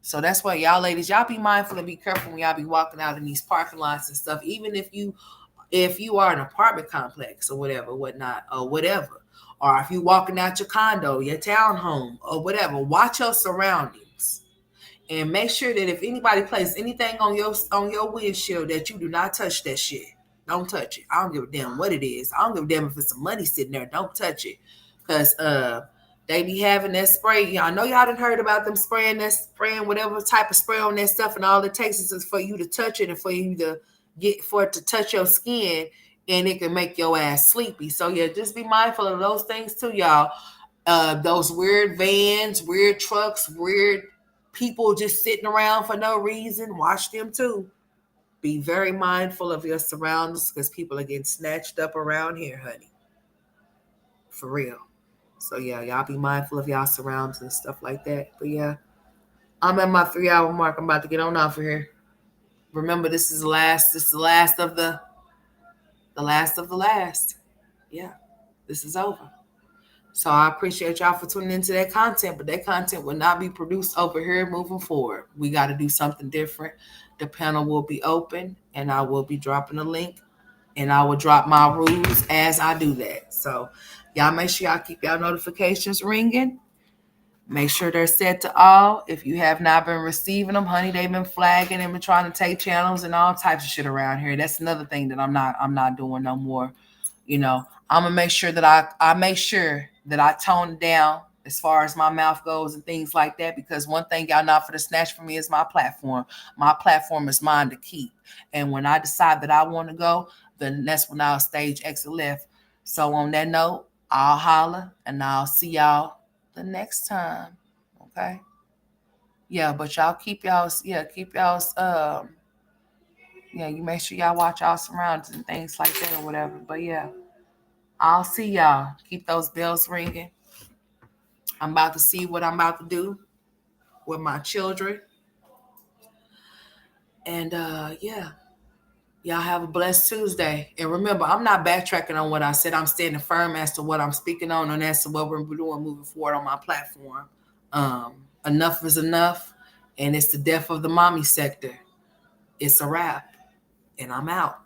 So that's why y'all ladies, y'all be mindful and be careful when y'all be walking out in these parking lots and stuff. Even if you are an apartment complex or whatever, whatnot, or whatever, or if you walking out your condo, your townhome, or whatever, watch your surroundings and make sure that if anybody places anything on your windshield, that you do not touch that shit. Don't touch it. I don't give a damn what it is. I don't give a damn if it's some money sitting there. Don't touch it, cause they be having that spray. I know y'all done heard about them spraying whatever type of spray on that stuff, and all it takes is for you to touch it and for you to for it to touch your skin, and it can make your ass sleepy. So yeah, just be mindful of those things too, y'all. Those weird vans, weird trucks, weird people just sitting around for no reason, watch them too. Be very mindful of your surroundings because people are getting snatched up around here, honey. For real. So yeah, y'all be mindful of y'all surroundings and stuff like that. But yeah, I'm at my 3 hour mark. I'm about to get on off of here. Remember, this is the last. This is the last of the last of the last. Yeah, this is over. So I appreciate y'all for tuning into that content, but that content will not be produced over here moving forward. We got to do something different. The panel will be open, and I will be dropping a link, and I will drop my rules as I do that. So y'all make sure y'all keep y'all notifications ringing. Make sure they're set to all. If you have not been receiving them, honey, they've been flagging and been trying to take channels and all types of shit around here. That's another thing that I'm not doing no more. I'm gonna make sure that I make sure that I tone it down as far as my mouth goes and things like that. Because one thing y'all not for the snatch from me is my platform. My platform is mine to keep. And when I decide that I want to go, then that's when I'll stage exit left. So on that note, I'll holler and I'll see y'all the next time. Okay. Yeah, but y'all keep y'all's you make sure y'all watch y'all surroundings and things like that or whatever. But yeah, I'll see y'all. Keep those bells ringing. I'm about to see what I'm about to do with my children. And yeah, y'all have a blessed Tuesday. And remember, I'm not backtracking on what I said. I'm standing firm as to what I'm speaking on and as to what we're doing moving forward on my platform. Um, Enough is enough. And it's the death of the mommy sector. It's a wrap. And I'm out.